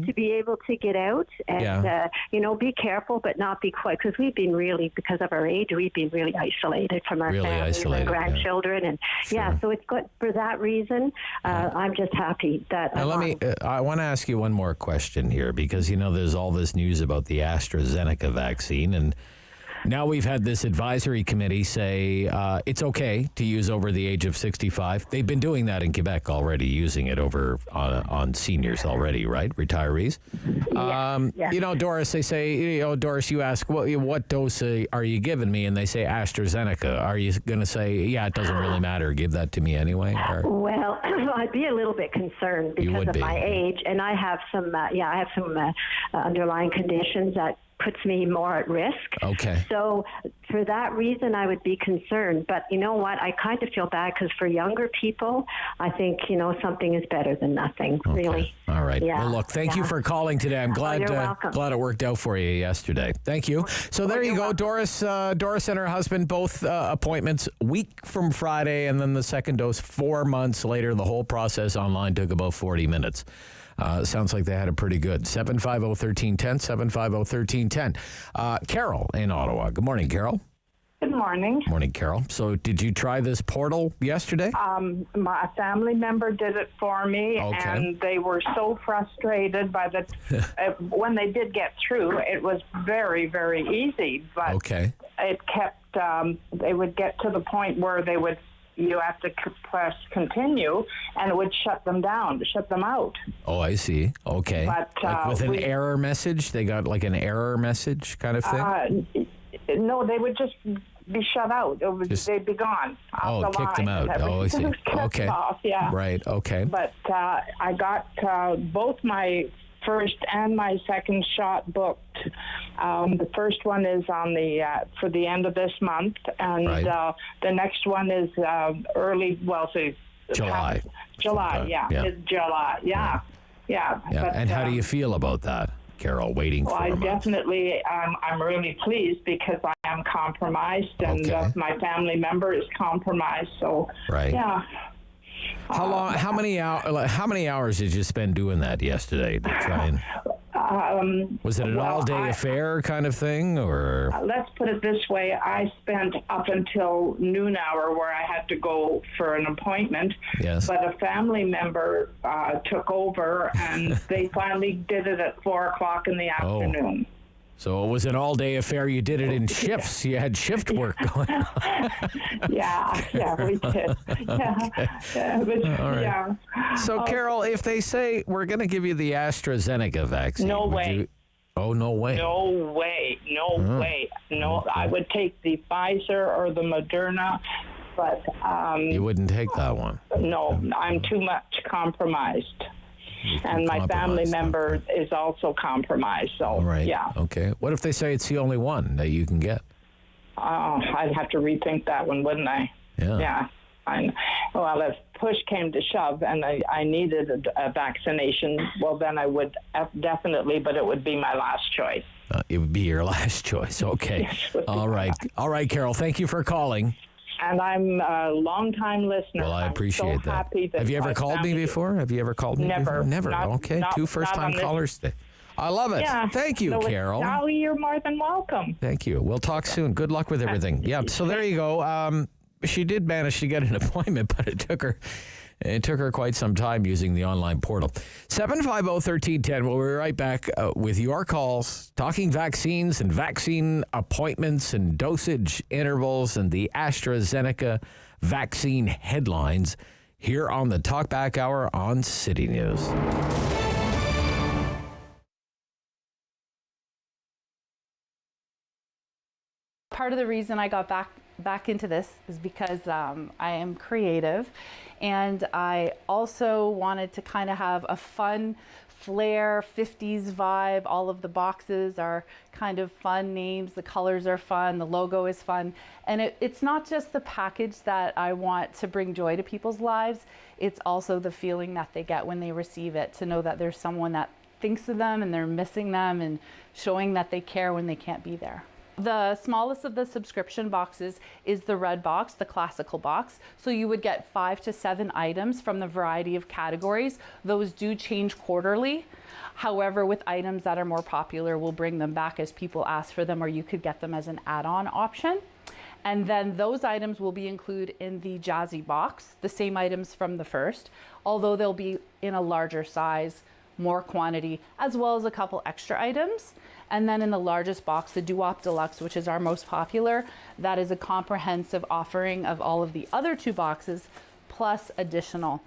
to be able to get out and, be careful, but not be quite, because we've been really, because of our age, we've been really isolated from our families and grandchildren. And so it's good for that reason. I'm just happy that now I want to ask you one more question here, because, there's all this news about the AstraZeneca vaccine, and now we've had this advisory committee say it's okay to use over the age of 65. They've been doing that in Quebec already, using it over on seniors already, right? Retirees. Doris, they say, Doris, you ask, what dose are you giving me? And they say AstraZeneca. Are you going to say, it doesn't really matter, give that to me anyway? Or? Well, I'd be a little bit concerned because of my age, and I have some, underlying conditions that puts me more at risk. Okay. So for that reason, I would be concerned. But you know what? I kind of feel bad because for younger people, I think, something is better than nothing, really. All right. Yeah. Well, look, thank you for calling today. I'm glad it worked out for you yesterday. Thank you. So there you go. Doris and her husband, both appointments week from Friday, and then the second dose 4 months later. The whole process online took about 40 minutes. Sounds like they had it pretty good. 750-1310, 750-1310. Carol in Ottawa. Good morning, Carol. Good morning. Morning, Carol. So did you try this portal yesterday? My family member did it for me, and they were so frustrated by when they did get through, it was very, very easy, but it kept, they would get to the point where you have to press continue, and it would shut them out. Oh, I see. Okay. But, with an error message? They got an error message kind of thing? No, they would just be shut out. They'd be gone. Kick them out. Oh, I see. Okay. Off, yeah. Right, okay. But I got both my first and my second shot booked. The first one is on for the end of this month, and the next one is July. July, it's July, yeah. But, and how do you feel about that, Carol, waiting for a month? Definitely, I'm really pleased because I am compromised, and my family member is compromised, so, yeah. How long? How many hours did you spend doing that yesterday to try and? Was it an all-day affair kind of thing, or? Let's put it this way. I spent up until noon hour where I had to go for an appointment. Yes. But a family member took over, and they finally did it at 4 o'clock in the afternoon. So it was an all-day affair. You did it in shifts. You had shift work going on. yeah, we did. Yeah. Okay. All right. So, Carol, if they say we're going to give you the AstraZeneca vaccine, no way. Oh, no way. No way. No way. No, okay. I would take the Pfizer or the Moderna, but you wouldn't take that one. No, I'm too much compromised. And my family member is also compromised. So, yeah. Okay. What if they say it's the only one that you can get? I'd have to rethink that one, wouldn't I? Yeah. Well, if push came to shove and I needed a vaccination, well, then I would definitely, but it would be my last choice. It would be your last choice. Okay. All right. All right, Carol. Thank you for calling. And I'm a long-time listener. Well, I appreciate that. Happy that. Have you ever called me before? Have you ever called me Never. before? Never. Okay. Two first-time callers today. I love it. Yeah. Thank you, Carol. No, you're more than welcome. Thank you. We'll talk soon. Good luck with everything. Yeah. So there you go. She did manage to get an appointment, but it took her quite some time using the online portal. 750-1310. We'll be right back with your calls, talking vaccines and vaccine appointments and dosage intervals and the AstraZeneca vaccine headlines here on the Talkback Hour on City News. Part of the reason I got back into this is because I am creative, and I also wanted to kind of have a fun flair, 50s vibe. All of the boxes are kind of fun names, the colors are fun, the logo is fun, and it's not just the package that I want to bring joy to people's lives, it's also the feeling that they get when they receive it, to know that there's someone that thinks of them and they're missing them and showing that they care when they can't be there. The smallest of the subscription boxes is the red box, the classical box. So you would get 5 to 7 items from the variety of categories. Those do change quarterly. However, with items that are more popular, we'll bring them back as people ask for them, or you could get them as an add-on option. And then those items will be included in the Jazzy box, the same items from the first, although they'll be in a larger size, more quantity, as well as a couple extra items. And then in the largest box, the Doo-Wop Deluxe, which is our most popular, that is a comprehensive offering of all of the other 2 boxes, plus additional.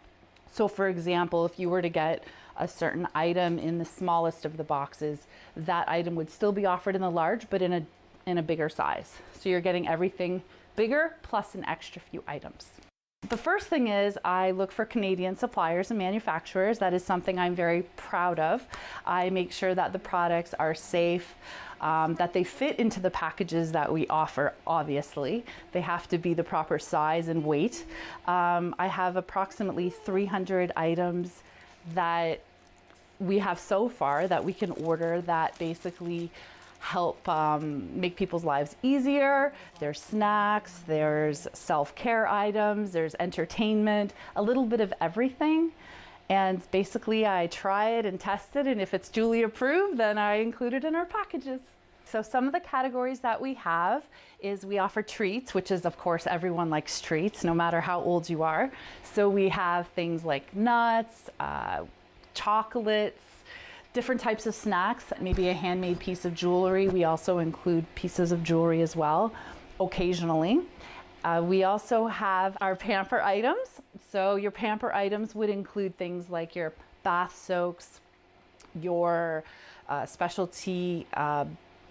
So for example, if you were to get a certain item in the smallest of the boxes, that item would still be offered in the large, but in a bigger size. So you're getting everything bigger, plus an extra few items. The first thing is I look for Canadian suppliers and manufacturers. That is something I'm very proud of. I make sure that the products are safe, that they fit into the packages that we offer, obviously. They have to be the proper size and weight. I have approximately 300 items that we have so far that we can order that basically help make people's lives easier. There's snacks, there's self-care items, there's entertainment, a little bit of everything. And basically I try it and test it, and if it's duly approved, then I include it in our packages. So some of the categories that we have is we offer treats, which is of course everyone likes treats, no matter how old you are. So we have things like nuts, chocolates, different types of snacks, maybe a handmade piece of jewelry. We also include pieces of jewelry as well, occasionally. We also have our Pamper Items. So your Pamper Items would include things like your bath soaks, your specialty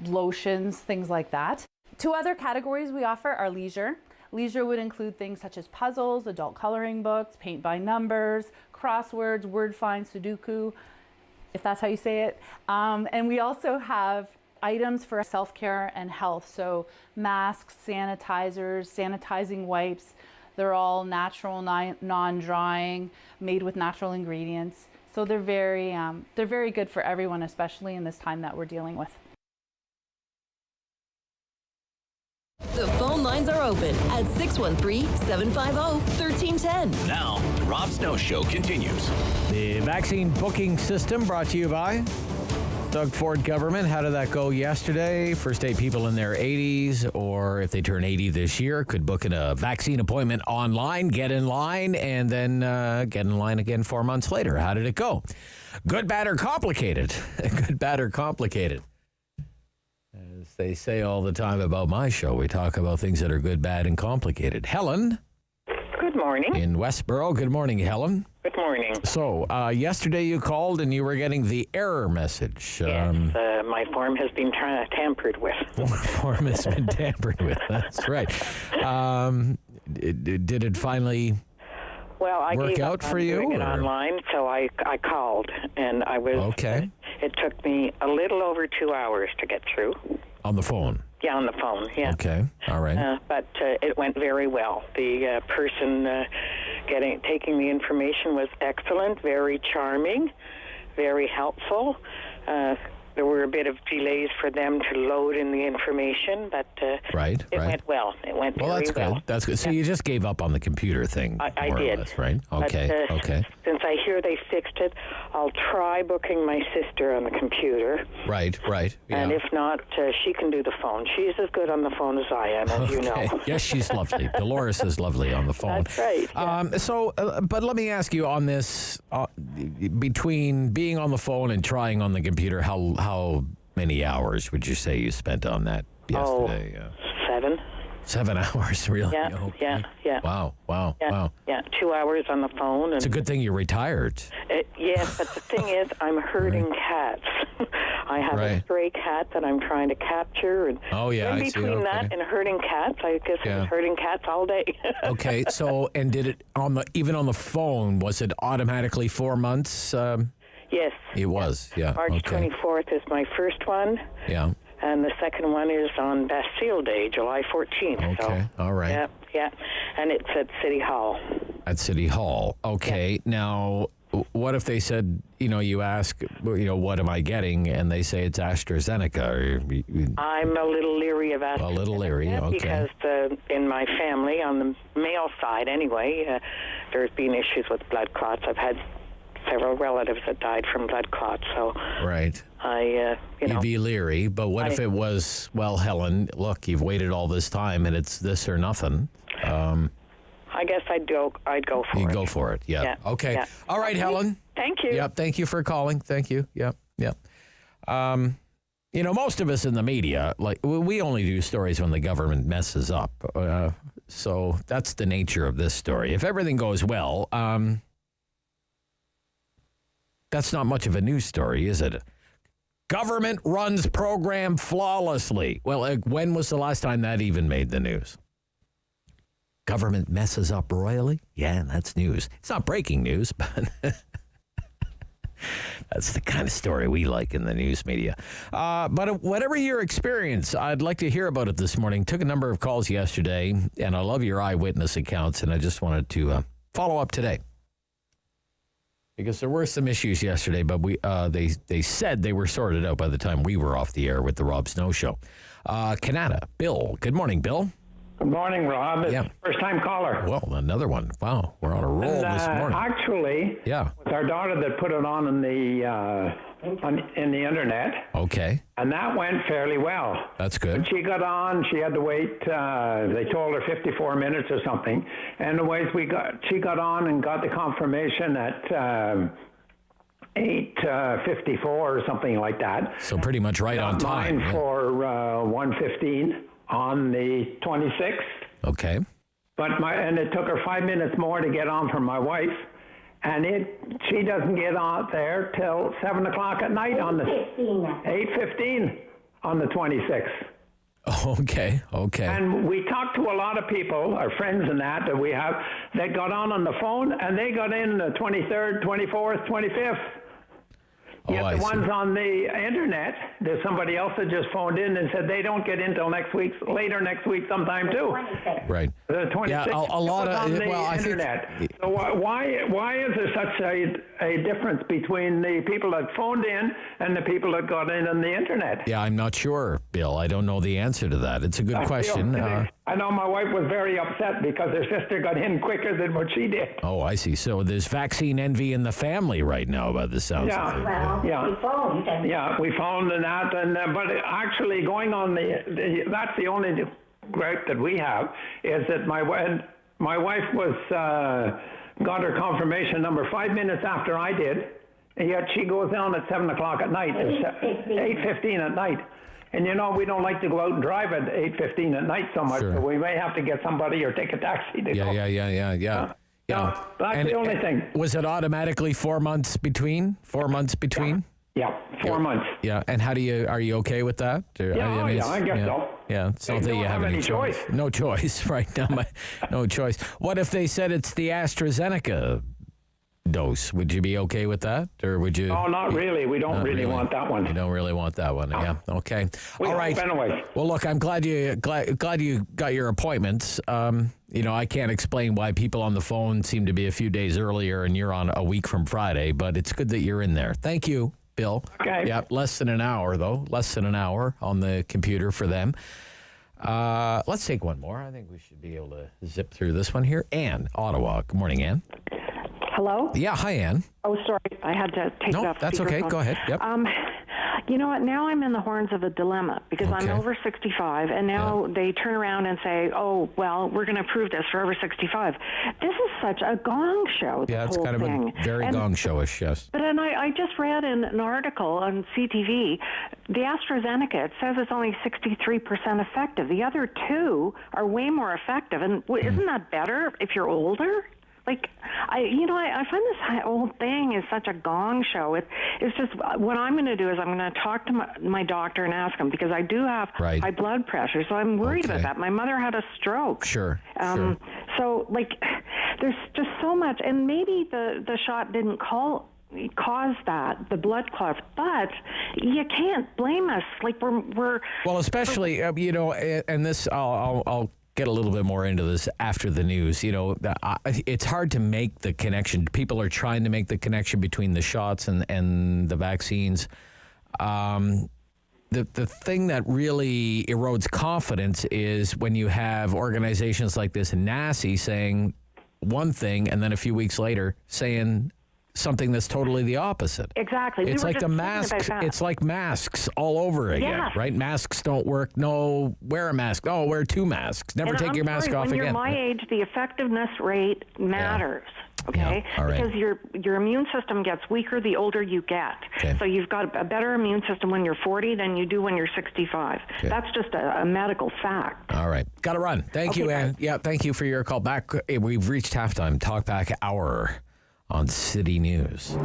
lotions, things like that. 2 other categories we offer are leisure. Leisure would include things such as puzzles, adult coloring books, paint by numbers, crosswords, word find, Sudoku, if that's how you say it. And we also have items for self-care and health. So masks, sanitizers, sanitizing wipes, they're all natural, non-drying, made with natural ingredients. So they're very good for everyone, especially in this time that we're dealing with. The phone lines are open at 613-750-1310. Now, the Rob Snow Show continues. The vaccine booking system brought to you by Doug Ford Government. How did that go yesterday? First 8 people in their 80s, or if they turn 80 this year, could book a vaccine appointment online, get in line, and then get in line again 4 months later. How did it go? Good, bad, or complicated? Good, bad, or complicated? As they say all the time about my show, we talk about things that are good, bad, and complicated. Helen. Good morning. In Westboro. Good morning, Helen. Good morning. So, yesterday you called and you were getting the error message. Yes, my form has been tampered with. Form has been tampered with. That's right. Did it finally work out for you? Doing it online, so I called, and I was okay. It took me a little over 2 hours to get through. On the phone? Yeah, on the phone, yeah. Okay, all right. But it went very well. The person taking the information was excellent, very charming, very helpful. There were a bit of delays for them to load in the information, but it went well. It went very well. That's good. That's good. So you just gave up on the computer thing, I more did. or less, right? Okay, but, okay. Since I hear they fixed it, I'll try booking my sister on the computer. Right. Yeah. And if not, she can do the phone. She's as good on the phone as I am, as you know. Yes, she's lovely. Dolores is lovely on the phone. That's right. Yeah. But let me ask you on this, between being on the phone and trying on the computer, how many hours would you say you spent on that yesterday? 7. 7 hours, really? Yeah, okay. yeah. Wow. Yeah, 2 hours on the phone. It's a good thing you're retired. Yes, but the thing is, I'm herding cats. I have a stray cat that I'm trying to capture. And in between that and herding cats, I guess I was herding cats all day. Okay, so, and did it, even on the phone, was it automatically 4 months? Yes. It was, yeah. March 24th is my first one. Yeah. And the second one is on Bastille Day, July 14th. Okay, all right. Yeah. And it's at City Hall. At City Hall. Okay. Yeah. Now, what if they said, you ask, what am I getting? And they say it's AstraZeneca. I'm a little leery of AstraZeneca. A little leery, okay. Because in my family, on the male side anyway, there's been issues with blood clots. I've had several relatives that died from blood clots, so right. You'd be leery, but what if it was, well, Helen, look, you've waited all this time and it's this or nothing. I guess I'd go for it. You'd go for it, yeah. Okay. Yeah. All right, Helen. Thank you. Yep, thank you for calling. Thank you. Yep. Most of us in the media, we only do stories when the government messes up. So that's the nature of this story. If everything goes well, that's not much of a news story, is it? Government runs program flawlessly. Well, when was the last time that even made the news? Government messes up royally? Yeah, that's news. It's not breaking news, but that's the kind of story we like in the news media. But whatever your experience, I'd like to hear about it this morning. Took a number of calls yesterday, and I love your eyewitness accounts, and I just wanted to follow up today. Because there were some issues yesterday, but they said they were sorted out by the time we were off the air with the Rob Snow Show. Canada, Bill. Good morning, Bill. Good morning, Rob. It's first-time caller. Well, another one. Wow, we're on a roll this morning. Actually, it's our daughter that put it on in the internet. Okay. And that went fairly well. That's good. When she got on, she had to wait. They told her 54 minutes or something. And the ways she got on and got the confirmation at 8:54 or something like that. So pretty much right on time. Mine for 1:15 on the 26th. Okay. And it took her 5 minutes more to get on from my wife. And she doesn't get out there till 7 o'clock at night on the 8:15 on the 26th. Okay. And we talked to a lot of people, our friends and that we have, that got on the phone, and they got in the 23rd, 24th, 25th. Yet the ones on the internet, there's somebody else that just phoned in and said they don't get in till later next week sometime too. Right. The 26th. Yeah, a lot of, on the internet. So why is there such a difference between the people that phoned in and the people that got in on the internet? Yeah, I'm not sure, Bill. I don't know the answer to that. It's a good question. I know my wife was very upset because her sister got in quicker than what she did. Oh, I see. So there's vaccine envy in the family right now, by the sounds of it. We phoned. Yeah, we phoned and that, but actually going on that's the only gripe that we have is that my wife was got her confirmation number 5 minutes after I did, and yet she goes down at 7 o'clock at night, 8:15 at night. And we don't like to go out and drive at 8:15 at night so much, so we may have to get somebody or take a taxi to go. Yeah. That's the only thing. Was it automatically 4 months between? 4 months between? Yeah, 4 months. Yeah, and are you okay with that? I guess so. Yeah, it's not that you have any choice. No choice right now. No choice. What if they said it's the AstraZeneca dose? Would you be okay with that, or would you? Oh, not really. We don't really want that one. You don't really want that one. No. Yeah. Okay. All right. Anyway. Well, look, I'm glad you got your appointments. I can't explain why people on the phone seem to be a few days earlier, and you're on a week from Friday. But it's good that you're in there. Thank you, Bill. Okay. Yeah. Less than an hour though. Less than an hour on the computer for them. Let's take one more. I think we should be able to zip through this one here. Ann, Ottawa. Good morning, Ann. Hello? Yeah, hi, Ann. Oh, sorry. I had to take it off. That's okay. Go ahead. Yep. You know what? Now I'm in the horns of a dilemma because I'm over 65, and now they turn around and say, oh, well, we're going to approve this for over 65. This is such a gong show, this it's whole kind thing. of a very gong showish, yes. But then I just read in an article on CTV, the AstraZeneca, it says it's only 63% effective. The other two are way more effective. And isn't that better if you're older? Like, I find this whole thing is such a gong show. It's just, what I'm going to do is I'm going to talk to my doctor and ask him, because I do have high blood pressure, so I'm worried about that. My mother had a stroke. Sure. So, there's just so much, and maybe the shot didn't cause that, the blood clot, but you can't blame us. Like, we're well, especially, and this, I'll get a little bit more into this after the news. It's hard to make the connection. People are trying to make the connection between the shots and the vaccines. The thing that really erodes confidence is when you have organizations like this, NACI, saying one thing and then a few weeks later saying something that's totally the opposite. Exactly. It's like the mask. It's like masks all over again, right? Masks don't work. No, wear a mask. Oh, wear two masks. Never take your mask off again. When you're my age, the effectiveness rate matters. Okay, because your immune system gets weaker the older you get. So you've got a better immune system when you're 40 than you do when you're 65. That's just a medical fact. All right, got to run. Thank you, Ann. Yeah, thank you for your call back. We've reached halftime. Talk back hour on City News.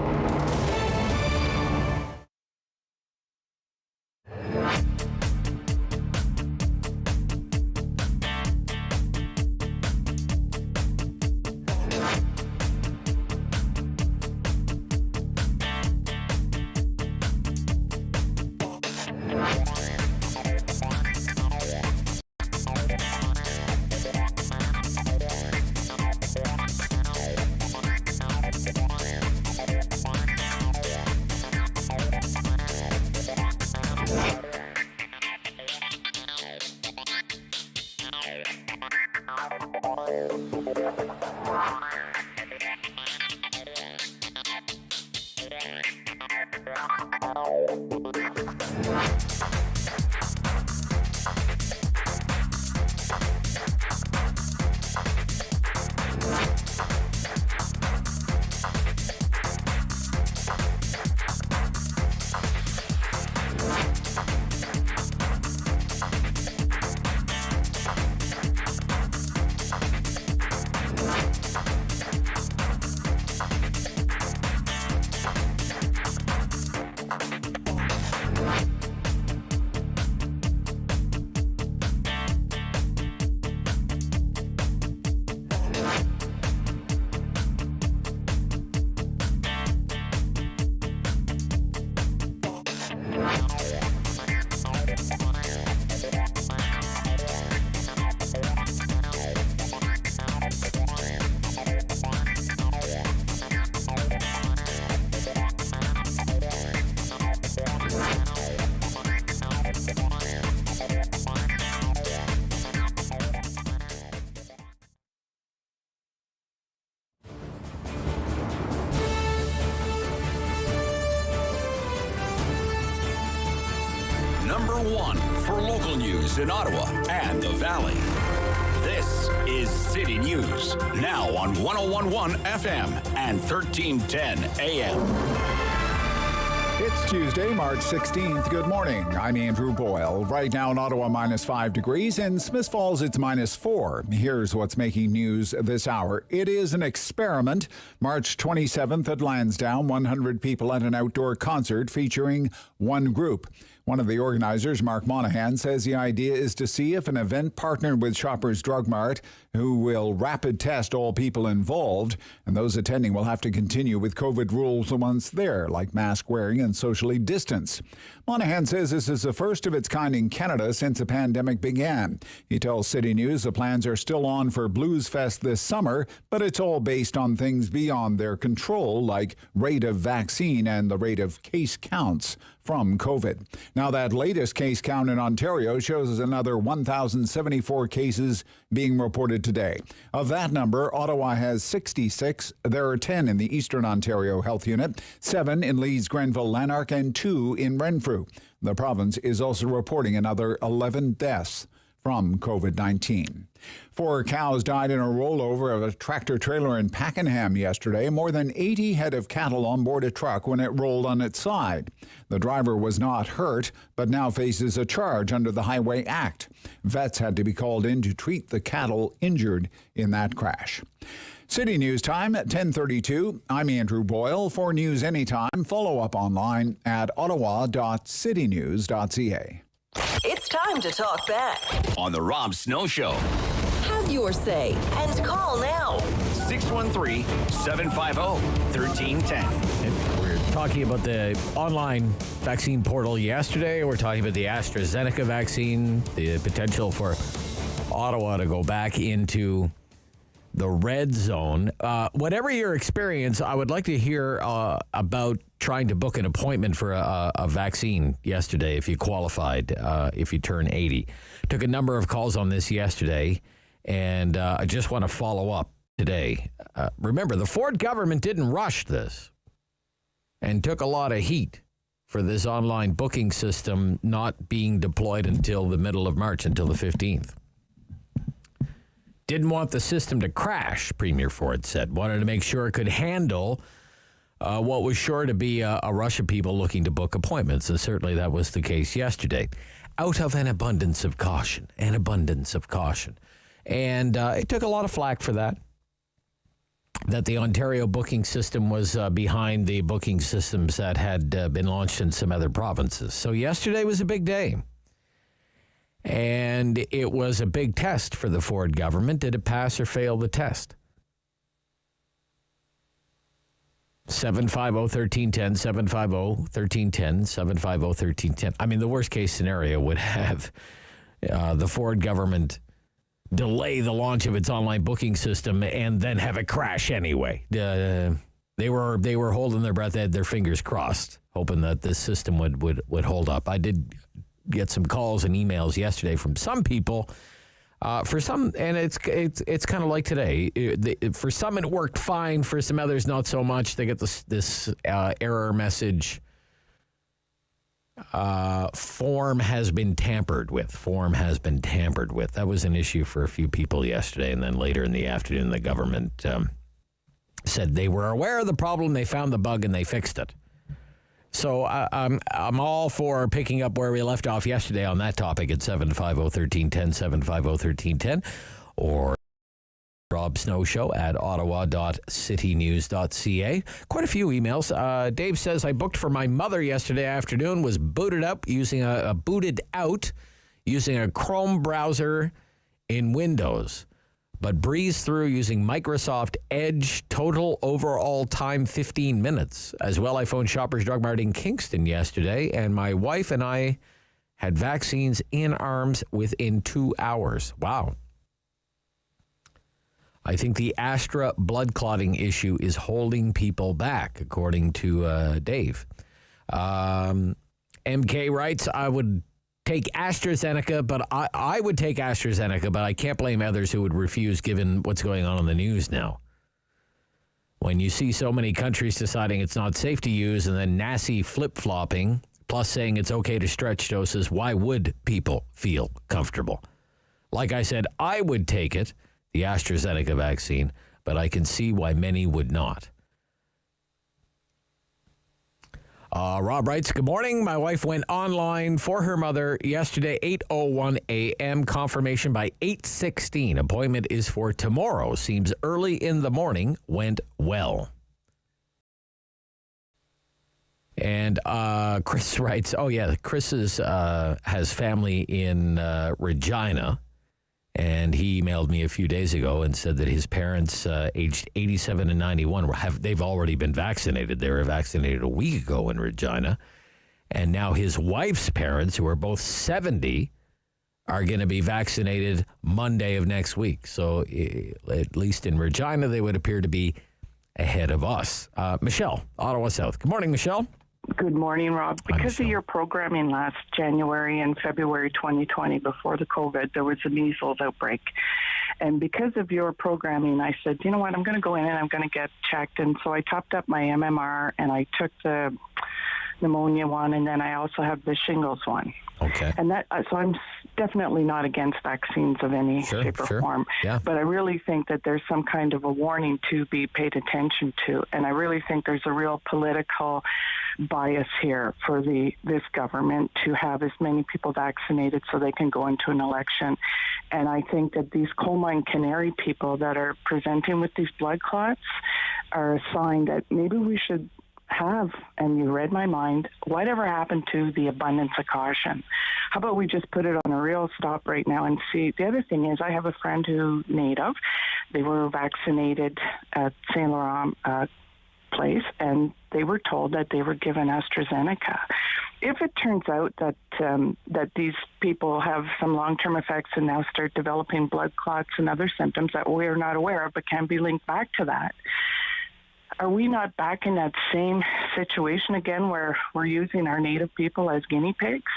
one for local news in Ottawa and the Valley. This is City News, now on 101.1 FM and 1310 AM. It's Tuesday, March 16th. Good morning. I'm Andrew Boyle. Right now in Ottawa, -5 degrees. In Smiths Falls, it's -4. Here's what's making news this hour. It is an experiment. March 27th at Lansdowne, 100 people at an outdoor concert featuring one group. One of the organizers, Mark Monahan, says the idea is to see if an event partnered with Shoppers Drug Mart, who will rapid test all people involved, and those attending will have to continue with COVID rules once there, like mask wearing and socially distance. Monahan says this is the first of its kind in Canada since the pandemic began. He tells City News the plans are still on for Bluesfest this summer, but it's all based on things beyond their control, like rate of vaccine and the rate of case counts from COVID. Now, that latest case count in Ontario shows another 1,074 cases being reported today. Of that number, Ottawa has 66. There are 10 in the Eastern Ontario Health Unit, 7 in Leeds, Grenville, Lanark, and 2 in Renfrew. The province is also reporting another 11 deaths from COVID-19. 4 cows died in a rollover of a tractor-trailer in Pakenham yesterday. More than 80 head of cattle on board a truck when it rolled on its side. The driver was not hurt, but now faces a charge under the Highway Act. Vets had to be called in to treat the cattle injured in that crash. City News Time at 10:32. I'm Andrew Boyle. For news anytime, follow up online at ottawa.citynews.ca. It's time to talk back on the Rob Snow Show. Have your say and call now. 613-750-1310. We're talking about the online vaccine portal yesterday. We're talking about the AstraZeneca vaccine, the potential for Ottawa to go back into the red zone. Whatever your experience, I would like to hear about trying to book an appointment for a vaccine yesterday if you qualified, if you turn 80. Took a number of calls on this yesterday, and I just want to follow up today. Remember, the Ford government didn't rush this and took a lot of heat for this online booking system not being deployed until the middle of March, until the 15th. Didn't want the system to crash, Premier Ford said. Wanted to make sure it could handle what was sure to be a rush of people looking to book appointments. And certainly that was the case yesterday. Out of an abundance of caution. And it took a lot of flack for that. That the Ontario booking system was behind the booking systems that had been launched in some other provinces. So yesterday was a big day. And it was a big test for the Ford government. Did it pass or fail the test? 750-1310, 750-1310, 750-1310. I mean, the worst case scenario would have the Ford government delay the launch of its online booking system and then have it crash anyway. They were holding their breath, they had their fingers crossed, hoping that this system would hold up. I did get some calls and emails yesterday from some people. For some, and it's kind of like today. For some, it worked fine. For some others, not so much. They get this error message. Form has been tampered with. That was an issue for a few people yesterday, and then later in the afternoon, the government said they were aware of the problem. They found the bug and they fixed it. So I'm all for picking up where we left off yesterday on that topic at 750-1310, 750-1310, or Rob Snow Show at ottawa.citynews.ca. Quite a few emails. Dave says, I booked for my mother yesterday afternoon, was booted out using a Chrome browser in Windows, but breezed through using Microsoft Edge. Total overall time 15 minutes. As well, I phoned Shoppers Drug Mart in Kingston yesterday, and my wife and I had vaccines in arms within 2 hours. Wow. I think the Astra blood clotting issue is holding people back, according to Dave. MK writes, I would take AstraZeneca, but I would take AstraZeneca, but I can't blame others who would refuse given what's going on in the news now. When you see so many countries deciding it's not safe to use and then NACI flip-flopping, plus saying it's okay to stretch doses. Why would people feel comfortable? Like I said, I would take it, the AstraZeneca vaccine, but I can see why many would not. Rob writes, good morning. My wife went online for her mother yesterday, 8:01 a.m. Confirmation by 8:16. Appointment is for tomorrow. Seems early in the morning. Went well. And Chris writes, Chris has family in Regina. And he emailed me a few days ago and said that his parents, aged 87 and 91, they've already been vaccinated. They were vaccinated a week ago in Regina. And now his wife's parents, who are both 70, are going to be vaccinated Monday of next week. So at least in Regina, they would appear to be ahead of us. Michelle, Ottawa South. Good morning, Michelle. Good morning, Rob. Because of your programming last January and February 2020, before the COVID, there was a measles outbreak. And because of your programming, I said, you know what, I'm going to go in and I'm going to get checked. And so I topped up my MMR and I took the pneumonia one, and then I also have the shingles one. Okay. And so I'm definitely not against vaccines of any shape or form. Yeah. But I really think that there's some kind of a warning to be paid attention to. And I really think there's a real political bias here for this government to have as many people vaccinated so they can go into an election. And I think that these coal mine canary people that are presenting with these blood clots are a sign that maybe we should have, and you read my mind, whatever happened to the abundance of caution? How about we just put it on a real stop right now and see? The other thing is, I have a friend who native. They were vaccinated at St. Laurent place, and they were told that they were given AstraZeneca. If it turns out that that these people have some long-term effects and now start developing blood clots and other symptoms that we're not aware of but can be linked back to that, are we not back in that same situation again where we're using our native people as guinea pigs?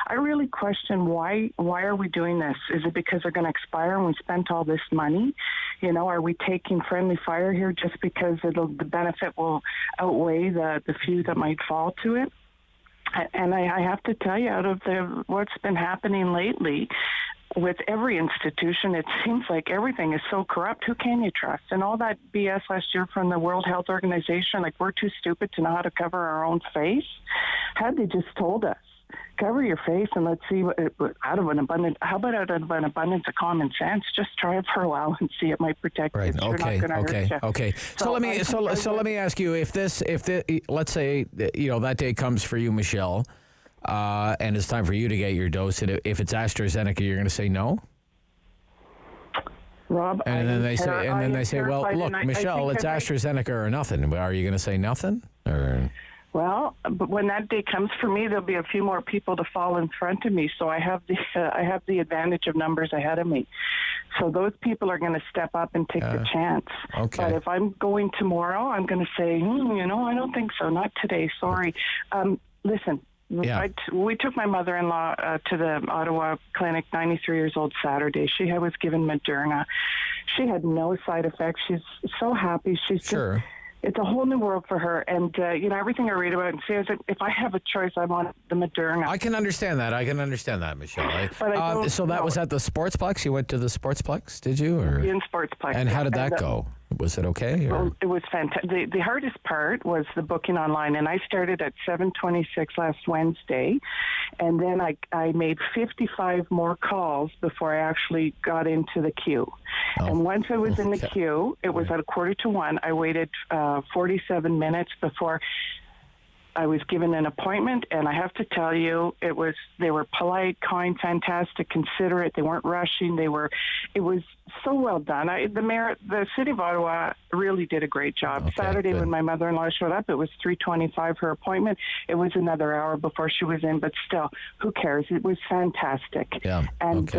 I really question why are we doing this? Is it because they're going to expire and we spent all this money? You know, are we taking friendly fire here just because the benefit will outweigh the few that might fall to it? And I have to tell you, out of what's been happening lately, with every institution, it seems like everything is so corrupt. Who can you trust? And all that BS last year from the World Health Organization, like we're too stupid to know how to cover our own face. Had they just told us, cover your face and let's see out of an abundance of common sense, just try it for a while and see, it might protect you. Okay. So let me ask you, if let's say that day comes for you, Michelle, and it's time for you to get your dose, and if it's AstraZeneca, you're going to say no? Rob, and then they say, well, look, Michelle, it's AstraZeneca or nothing. Are you going to say nothing? Or? Well, but when that day comes for me, there'll be a few more people to fall in front of me. So I have the advantage of numbers ahead of me. So those people are going to step up and take the chance. Okay. But if I'm going tomorrow, I'm going to say, I don't think so. Not today. Sorry. Listen. Yeah. We took my mother-in-law to the Ottawa clinic, 93 years old, Saturday. She was given Moderna. She had no side effects. She's so happy. She's sure. It's a whole new world for her. And, everything I read about and see is that if I have a choice, I want the Moderna. I can understand that, Michelle. So that was at the Sportsplex? You went to the Sportsplex, did you? Or? In Sportsplex. And how did that go? Was it okay? Or? Well, it was fantastic. The hardest part was the booking online, and I started at 7:26 last Wednesday, and then I made 55 more calls before I actually got into the queue. And once I was in the queue, it was at 1:45. I waited 47 minutes before I was given an appointment, and I have to tell you, they were polite, kind, fantastic, considerate. They weren't rushing. It was so well done. The city of Ottawa really did a great job. Okay, Saturday, good. when my mother-in-law showed up, it was 3:25 her appointment. It was another hour before she was in, but still, who cares? It was fantastic. Yeah. And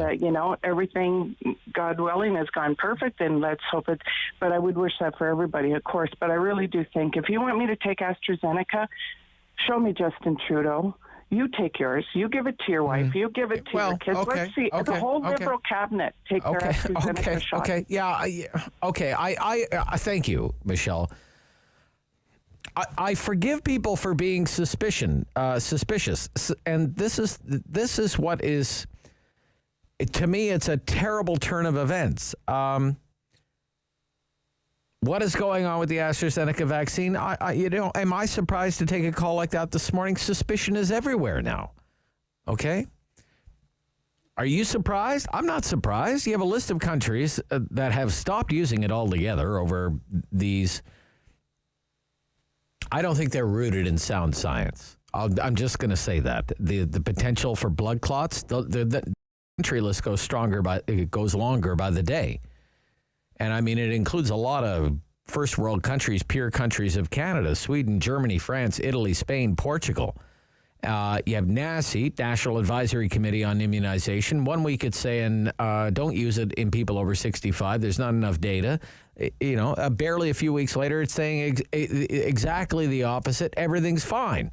everything, God willing, has gone perfect, and let's hope it. But I would wish that for everybody, of course. But I really do think if you want me to take AstraZeneca, show me Justin Trudeau. You take yours. You give it to your wife. You give it to your kids. Let's see. The whole Liberal cabinet take their AstraZeneca shot. Okay. Yeah. Okay. I thank you, Michelle. I forgive people for being suspicious, and this is what is, to me, it's a terrible turn of events. What is going on with the AstraZeneca vaccine? Am I surprised to take a call like that this morning? Suspicion is everywhere now. Okay? Are you surprised? I'm not surprised. You have a list of countries that have stopped using it altogether over these. I don't think they're rooted in sound science. I'm just going to say that. The potential for blood clots, the country list goes longer by the day. And I mean, it includes a lot of first world countries, peer countries of Canada, Sweden, Germany, France, Italy, Spain, Portugal. You have NACI, National Advisory Committee on Immunization. 1 week it's saying don't use it in people over 65. There's not enough data. Barely a few weeks later, it's saying exactly the opposite. Everything's fine.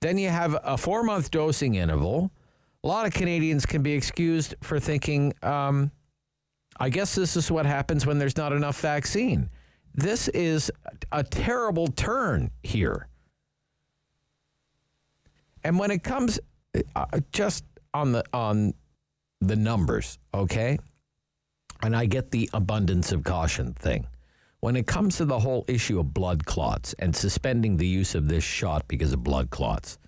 Then you have a 4-month dosing interval. A lot of Canadians can be excused for thinking, I guess this is what happens when there's not enough vaccine. This is a terrible turn here. And when it comes just on the numbers, okay? And I get the abundance of caution thing. When it comes to the whole issue of blood clots and suspending the use of this shot because of blood clots,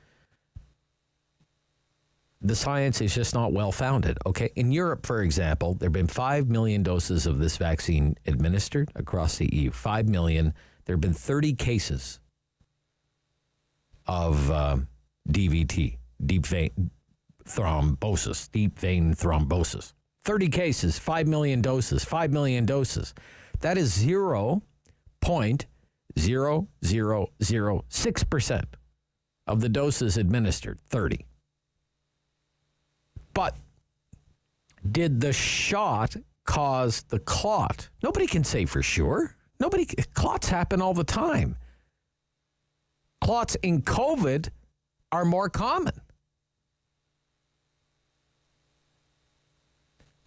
the science is just not well-founded, okay? In Europe, for example, there have been 5 million doses of this vaccine administered across the EU. 5 million. There have been 30 cases of DVT, deep vein thrombosis. 30 cases, 5 million doses, 5 million doses. That is 0.0006% of the doses administered, 30. But did the shot cause the clot? Nobody can say for sure. Clots happen all the time. Clots in COVID are more common.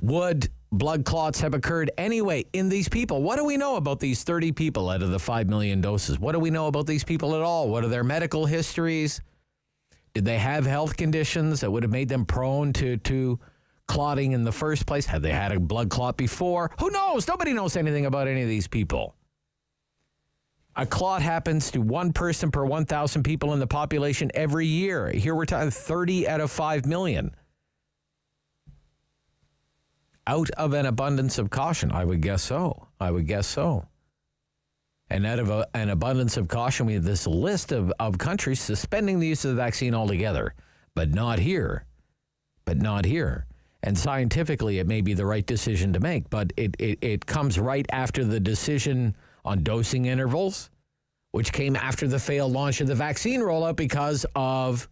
Would blood clots have occurred anyway in these people? What do we know about these 30 people out of the 5 million doses? What do we know about these people at all? What are their medical histories? Did they have health conditions that would have made them prone to clotting in the first place? Had they had a blood clot before? Who knows? Nobody knows anything about any of these people. A clot happens to one person per 1,000 people in the population every year. Here we're talking 30 out of 5 million. Out of an abundance of caution, I would guess so. And out of an abundance of caution, we have this list of countries suspending the use of the vaccine altogether, but not here. And scientifically, it may be the right decision to make, but it comes right after the decision on dosing intervals, which came after the failed launch of the vaccine rollout because of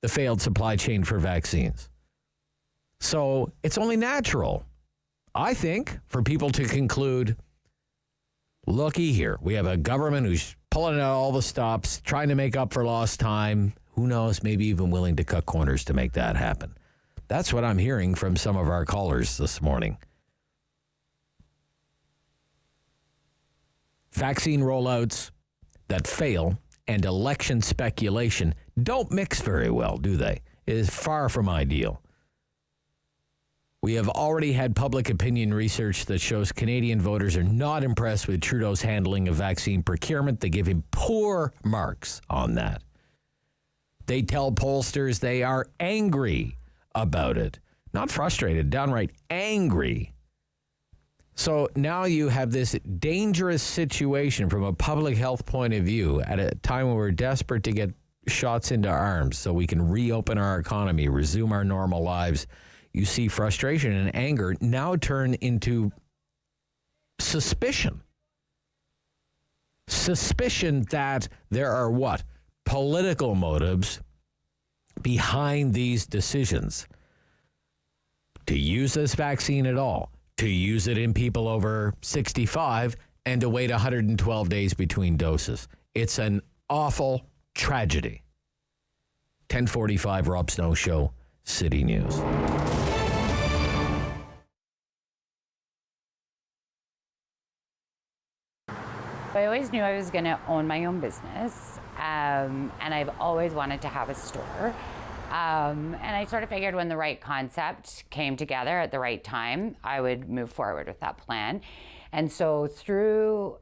the failed supply chain for vaccines. So it's only natural, I think, for people to conclude, looky here, we have a government who's pulling out all the stops, trying to make up for lost time. Who knows, maybe even willing to cut corners to make that happen. That's what I'm hearing from some of our callers this morning. Vaccine rollouts that fail and election speculation don't mix very well, do they? It is far from ideal. We have already had public opinion research that shows Canadian voters are not impressed with Trudeau's handling of vaccine procurement. They give him poor marks on that. They tell pollsters they are angry about it. Not frustrated, downright angry. So now you have this dangerous situation from a public health point of view at a time when we're desperate to get shots into arms so we can reopen our economy, resume our normal lives. You see frustration and anger now turn into suspicion. Suspicion that there are what? Political motives behind these decisions. To use this vaccine at all, to use it in people over 65, and to wait 112 days between doses. It's an awful tragedy. 10:45 Rob Snow Show, City News. I always knew I was going to own my own business, and I've always wanted to have a store. And I sort of figured when the right concept came together at the right time, I would move forward with that plan. And so through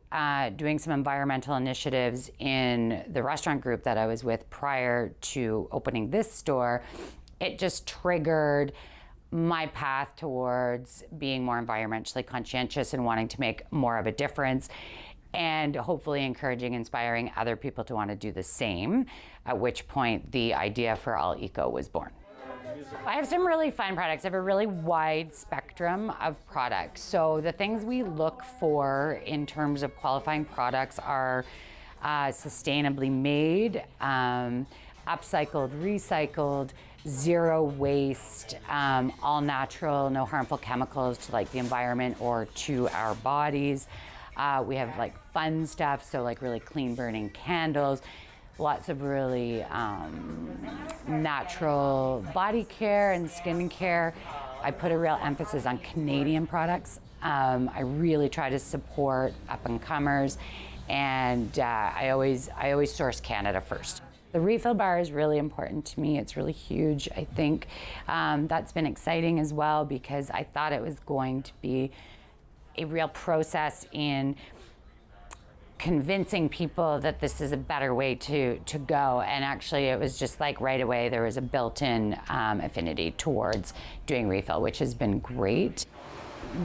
doing some environmental initiatives in the restaurant group that I was with prior to opening this store, it just triggered my path towards being more environmentally conscientious and wanting to make more of a difference, and hopefully encouraging, inspiring other people to want to do the same, at which point the idea for All Eco was born. I have some really fun products. I have a really wide spectrum of products. So the things we look for in terms of qualifying products are sustainably made, upcycled, recycled, zero waste, all natural, no harmful chemicals to like the environment or to our bodies. We have like fun stuff, so like really clean burning candles, lots of really natural body care and skin care. I put a real emphasis on Canadian products. I really try to support up and comers, and I always source Canada first. The refill bar is really important to me. It's really huge. I think that's been exciting as well, because I thought it was going to be a real process in convincing people that this is a better way to go. And actually it was just like right away there was a built-in affinity towards doing refill, which has been great.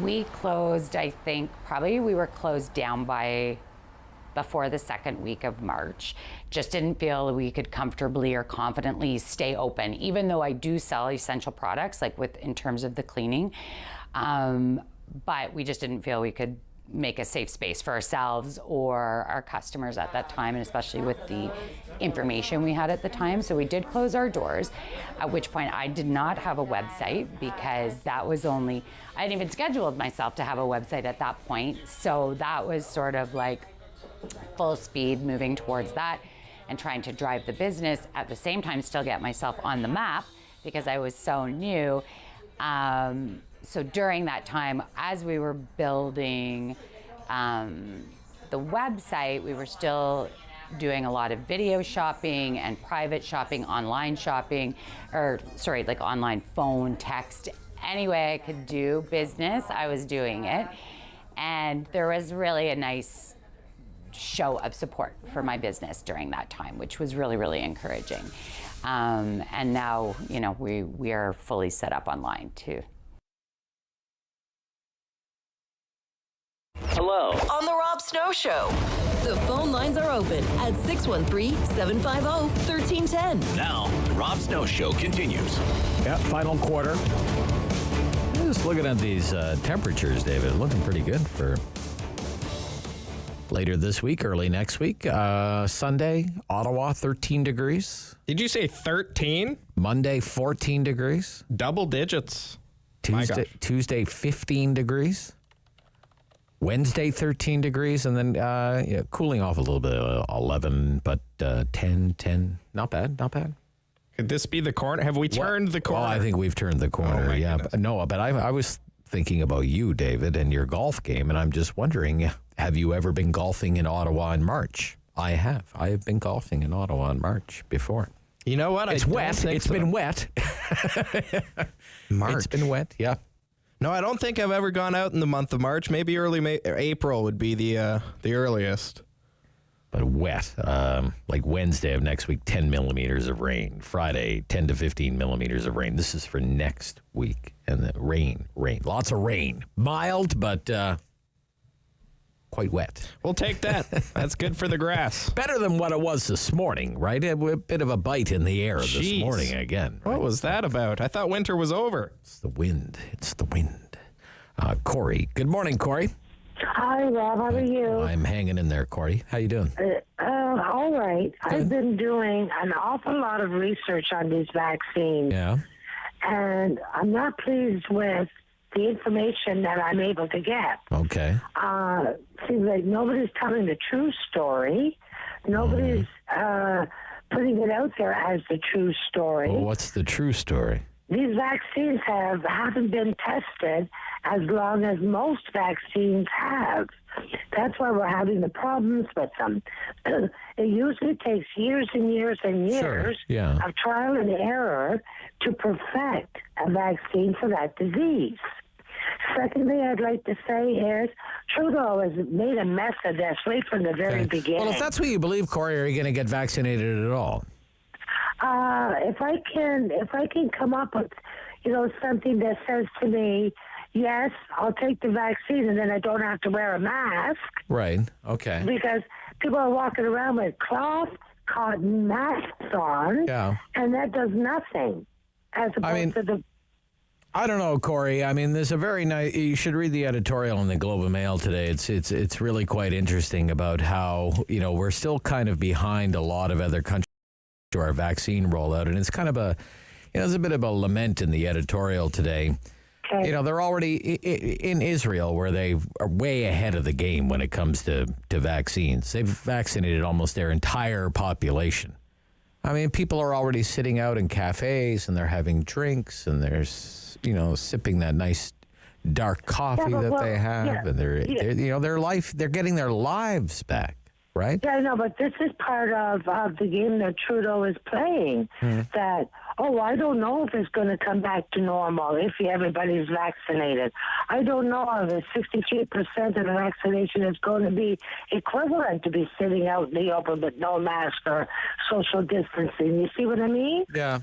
We closed, I think, probably we were closed down by before the second week of March. Just didn't feel we could comfortably or confidently stay open, even though I do sell essential products, like in terms of the cleaning. But we just didn't feel we could make a safe space for ourselves or our customers at that time, and especially with the information we had at the time. So we did close our doors, at which point I did not have a website, because that was I hadn't even scheduled myself to have a website at that point. So that was sort of like full speed moving towards that and trying to drive the business at the same time, still get myself on the map because I was so new. So during that time, as we were building the website, we were still doing a lot of video shopping and private shopping, online shopping, like online phone, text. Any way I could do business, I was doing it. And there was really a nice show of support for my business during that time, which was really, really encouraging. And now, we are fully set up online too. Hello. On the Rob Snow Show. The phone lines are open at 613-750-1310. Now, the Rob Snow Show continues. Yeah, final quarter. Just looking at these temperatures, David, looking pretty good for later this week, early next week. Sunday, Ottawa, 13 degrees. Did you say 13? Monday, 14 degrees. Double digits. Tuesday, 15 degrees. Wednesday, 13 degrees, and then cooling off a little bit, 11, but 10. Not bad. Could this be the corner? Have we turned the corner? Well, I think we've turned the corner, yeah. But I was thinking about you, David, and your golf game, and I'm just wondering, have you ever been golfing in Ottawa in March? I have. I have been golfing in Ottawa in March before. You know what? It's wet. It's been wet. March. It's been wet, yeah. No, I don't think I've ever gone out in the month of March. Maybe early April would be the earliest. But wet. Like Wednesday of next week, 10 millimeters of rain. Friday, 10 to 15 millimeters of rain. This is for next week. And the rain. Lots of rain. Mild, but quite wet. We'll take that. That's good for the grass. Better than what it was this morning, right? A bit of a bite in the air this morning again. Right? What was that about? I thought winter was over. It's the wind. Corey. Good morning, Corey. Hi, Rob. How are you? I'm hanging in there, Corey. How you doing? All right. Good. I've been doing an awful lot of research on these vaccines. Yeah. And I'm not pleased with the information that I'm able to get. Okay. Seems like nobody's telling the true story. Nobody's putting it out there as the true story. Well, what's the true story? These vaccines haven't been tested as long as most vaccines have. That's why we're having the problems with them. It usually takes years and years and years of trial and error to perfect a vaccine for that disease. Secondly, I'd like to say is Trudeau has made a mess of this right from the very beginning. Well, if that's what you believe, Corey, are you going to get vaccinated at all? If I can come up with, something that says to me, yes, I'll take the vaccine and then I don't have to wear a mask. Right. Okay. Because people are walking around with cloth, cotton masks on, and that does nothing as opposed to the... I don't know, Corey. I mean, there's a very nice... You should read the editorial in the Globe and Mail today. It's really quite interesting about how, we're still kind of behind a lot of other countries to our vaccine rollout. And it's kind of there's a bit of a lament in the editorial today. Okay. They're already in Israel, where they are way ahead of the game when it comes to vaccines. They've vaccinated almost their entire population. I mean, people are already sitting out in cafes and they're having drinks and they're, sipping that nice dark coffee they have, and they're getting their lives back, right? Yeah, I know, but this is part of the game that Trudeau is playing. That I don't know if it's going to come back to normal if everybody's vaccinated. I don't know if 63% of the vaccination is going to be equivalent to be sitting out in the open with no mask or social distancing. You see what I mean? Yeah.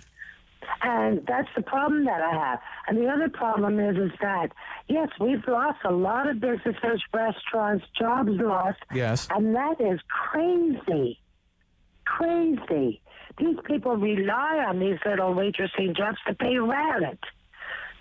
And that's the problem that I have. And the other problem is that, yes, we've lost a lot of businesses, restaurants, jobs lost. Yes. And that is crazy. Crazy. These people rely on these little waitressing jobs to pay rent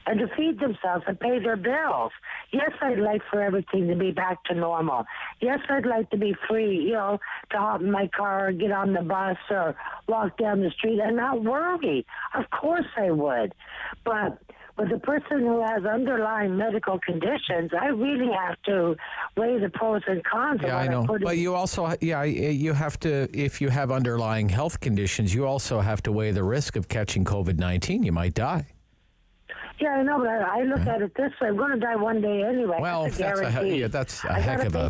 and to feed themselves and pay their bills. Yes, I'd like for everything to be back to normal. Yes, I'd like to be free, to hop in my car or get on the bus or walk down the street and not worry. Of course I would. But with a person who has underlying medical conditions, I really have to weigh the pros and cons. Yeah, I know. But you also, you have to, if you have underlying health conditions, you also have to weigh the risk of catching COVID-19. You might die. Yeah, I know, but I look at it this way. I'm going to die one day anyway. Well, that's a heck of a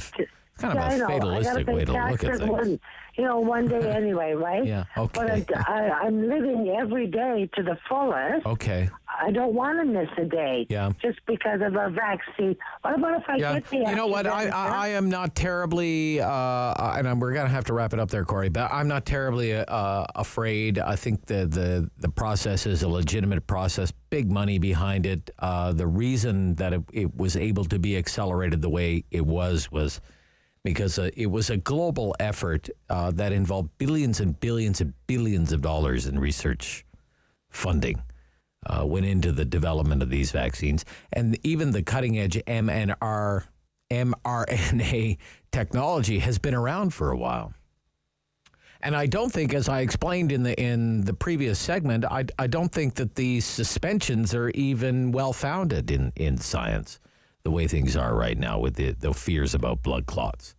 fatalistic way to look at things. One day anyway, right? Yeah, okay. But I'm living every day to the fullest. Okay. I don't want to miss a day. Yeah. Just because of a vaccine. What about if I get the... You know what? I am not terribly, and we're going to have to wrap it up there, Corey, but I'm not terribly afraid. I think the process is a legitimate process, big money behind it. The reason that it was able to be accelerated the way it was because it was a global effort that involved billions and billions and billions of dollars in research funding. Went into the development of these vaccines, and even the cutting-edge mRNA technology has been around for a while. And I don't think, as I explained in the previous segment, I don't think that these suspensions are even well-founded in science, the way things are right now with the fears about blood clots.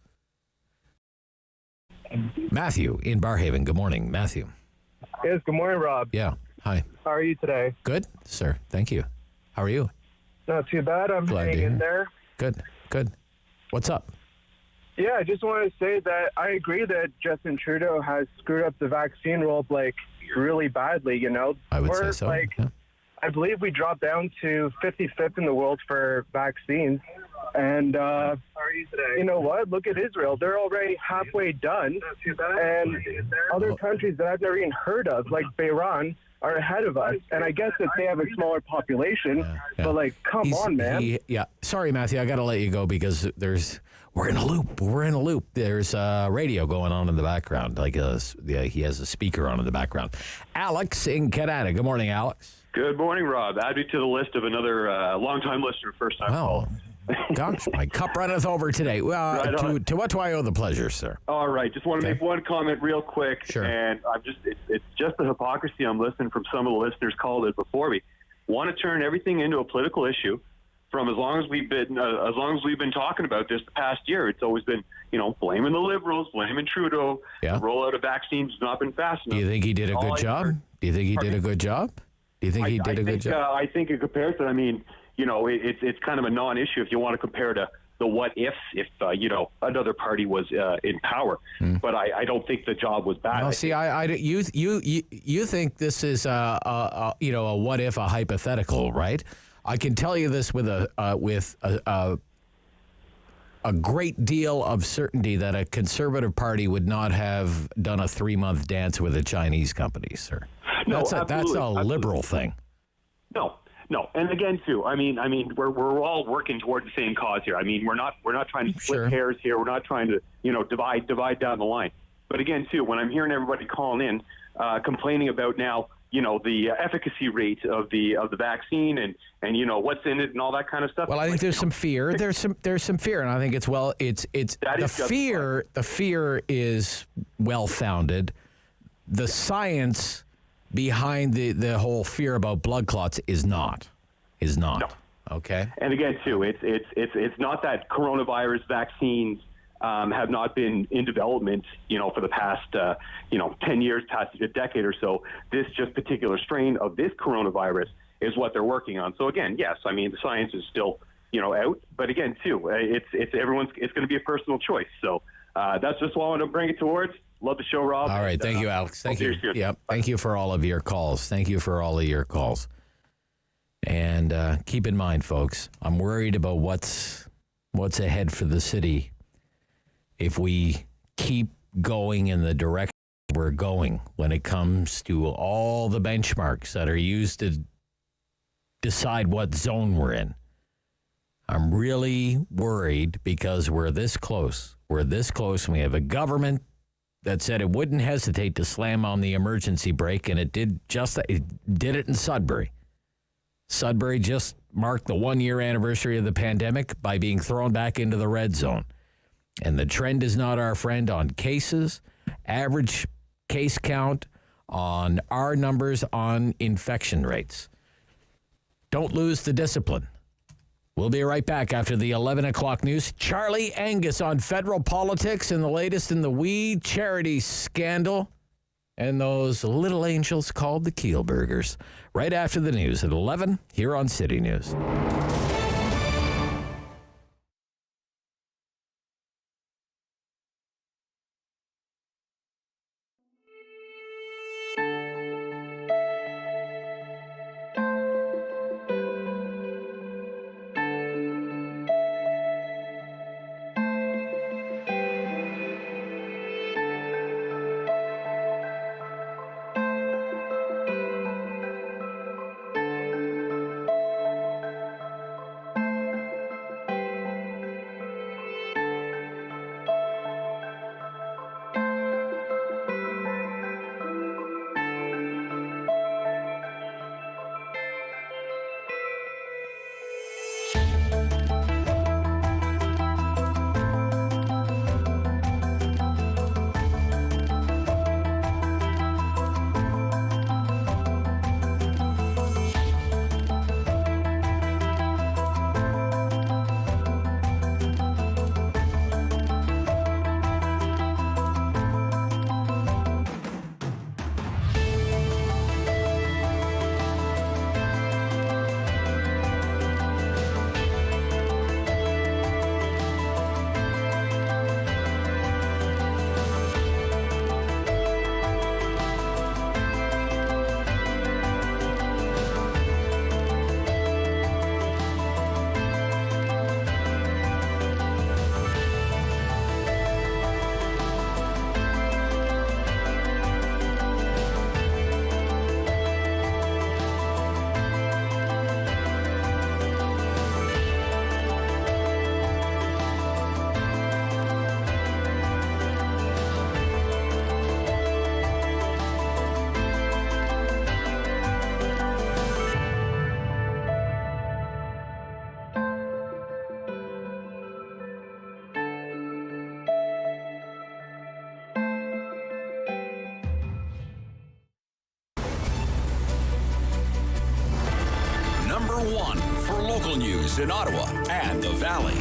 Matthew in Barhaven. Good morning, Matthew. Yes, good morning, Rob. Yeah. Hi. How are you today? Good, sir. Thank you. How are you? Not too bad. I'm hanging in there. Good. What's up? Yeah, I just wanted to say that I agree that Justin Trudeau has screwed up the vaccine rollout really badly. I would say so. I believe we dropped down to 55th in the world for vaccines. And how are you today? You know what? Look at Israel. They're already halfway done. Not too bad. And other countries that I've never even heard of, like Bahrain, are ahead of us. And I guess that they have a smaller population, but come on, man. Sorry, Matthew, I got to let you go because we're in a loop. There's radio going on in the background. He has a speaker on in the background. Alex in Canada. Good morning, Alex. Good morning, Rob. Add me to the list of another long-time listener, first-time call. Gosh, my cup runneth over today. To what do I owe the pleasure, sir? All right, just want to make one comment real quick. Sure. And it's just the hypocrisy I'm listening from some of the listeners called it before me. Want to turn everything into a political issue from as long as we've been talking about this the past year. It's always been, blaming the Liberals, blaming Trudeau. The rollout of vaccines has not been fast enough. Do you think he did a good job? Do you think he did a good job? I think in comparison, it's kind of a non-issue if you want to compare to the what ifs if another party was in power. But I don't think the job was bad. Well, see, you think this is a what if, a hypothetical, right? I can tell you this with a great deal of certainty that a Conservative Party would not have done a 3-month dance with a Chinese company, sir. No, that's a liberal thing. No, and again too. I mean, we're all working toward the same cause here. I mean, we're not trying to split hairs here. We're not trying to divide down the line. But again too, when I'm hearing everybody calling in, complaining about now, the efficacy rate of the vaccine and what's in it and all that kind of stuff. Well, I think there's some fear. There's some fear, and I think it's the fear is well founded. The science behind the whole fear about blood clots is not. No. Okay. And again, too, it's not that coronavirus vaccines have not been in development, for the past 10 years, past a decade or so. This just particular strain of this coronavirus is what they're working on. So again, yes, I mean the science is still out, but again, too, it's going to be a personal choice. So that's just what I want to bring it towards. Love the show, Rob. All right. Thank you, Alex. Thank you. Yep. Thank you for all of your calls. And keep in mind, folks, I'm worried about what's ahead for the city if we keep going in the direction we're going when it comes to all the benchmarks that are used to decide what zone we're in. I'm really worried because we're this close. And we have a government that said it wouldn't hesitate to slam on the emergency brake, and it did it in Sudbury. Sudbury just marked the 1-year anniversary of the pandemic by being thrown back into the red zone. And the trend is not our friend on cases, average case count, on our numbers, on infection rates. Don't lose the discipline. We'll be right back after the 11 o'clock news. Charlie Angus on federal politics and the latest in the weed charity scandal and those little angels called the Kielburgers. Right after the news at 11 here on City News. One for local news in Ottawa and the Valley.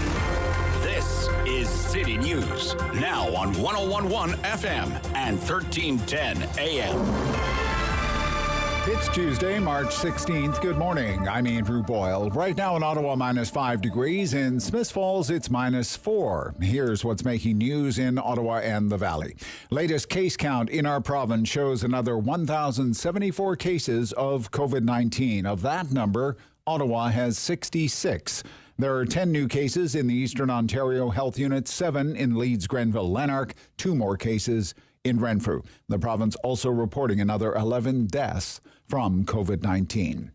This is City News, now on 101.1 FM and 1310 AM. It's Tuesday, March 16th. Good morning. I'm Andrew Boyle. Right now in Ottawa, -5 degrees. In Smiths Falls, it's -4. Here's what's making news in Ottawa and the Valley. Latest case count in our province shows another 1,074 cases of COVID-19. Of that number, Ottawa has 66. There are 10 new cases in the Eastern Ontario Health Unit, 7 in Leeds, Grenville, Lanark, 2 more cases in Renfrew. The province also reporting another 11 deaths from COVID-19.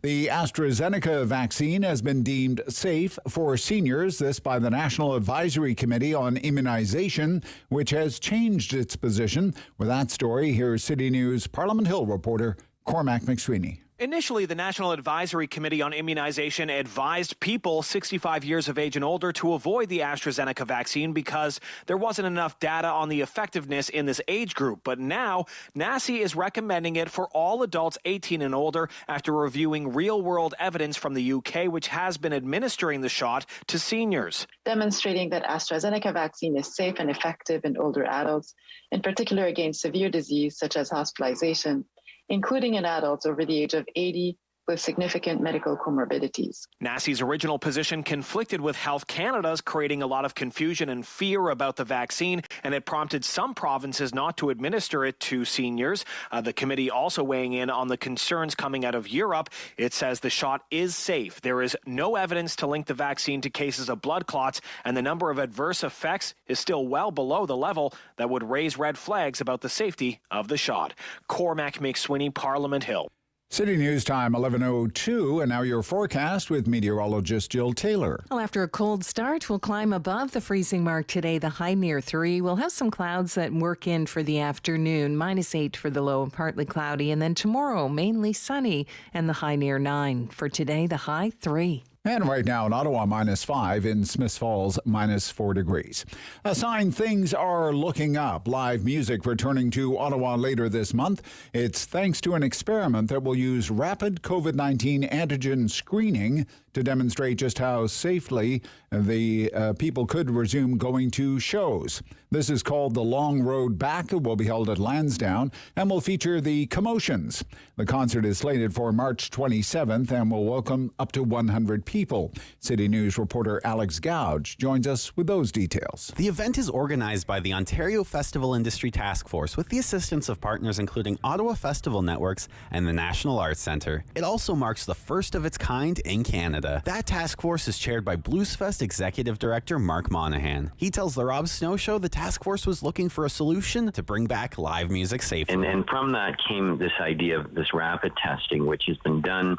The AstraZeneca vaccine has been deemed safe for seniors, this by the National Advisory Committee on Immunization, which has changed its position. With that story, here's City News Parliament Hill reporter Cormac McSweeney. Initially, the National Advisory Committee on Immunization advised people 65 years of age and older to avoid the AstraZeneca vaccine because there wasn't enough data on the effectiveness in this age group. But now, NACI is recommending it for all adults 18 and older after reviewing real-world evidence from the UK, which has been administering the shot to seniors. Demonstrating that AstraZeneca vaccine is safe and effective in older adults, in particular against severe disease such as hospitalization, including in adults over the age of 80 with significant medical comorbidities. NACI's original position conflicted with Health Canada's, creating a lot of confusion and fear about the vaccine, and it prompted some provinces not to administer it to seniors. The committee also weighing in on the concerns coming out of Europe. It says the shot is safe. There is no evidence to link the vaccine to cases of blood clots, and the number of adverse effects is still well below the level that would raise red flags about the safety of the shot. Cormac McSweeney, Parliament Hill. City News Time 11:02, and now your forecast with meteorologist Jill Taylor. Well, after a cold start, we'll climb above the freezing mark today, the high near 3. We'll have some clouds that work in for the afternoon, -8 for the low and partly cloudy. And then tomorrow, mainly sunny and the high near 9. For today, the high 3. And right now in Ottawa, -5. In Smiths Falls, -4 degrees. A sign things are looking up. Live music returning to Ottawa later this month. It's thanks to an experiment that will use rapid COVID-19 antigen screening to demonstrate just how safely the people could resume going to shows. This is called the Long Road Back. It will be held at Lansdowne and will feature the Commotions. The concert is slated for March 27th and will welcome up to 100 people. City News reporter Alex Gouge joins us with those details. The event is organized by the Ontario Festival Industry Taskforce with the assistance of partners including Ottawa Festival Networks and the National Arts Centre. It also marks the first of its kind in Canada. That task force is chaired by Bluesfest Executive Director Mark Monahan. He tells the Rob Snow Show the task force was looking for a solution to bring back live music safely. And from that came this idea of this rapid testing, which has been done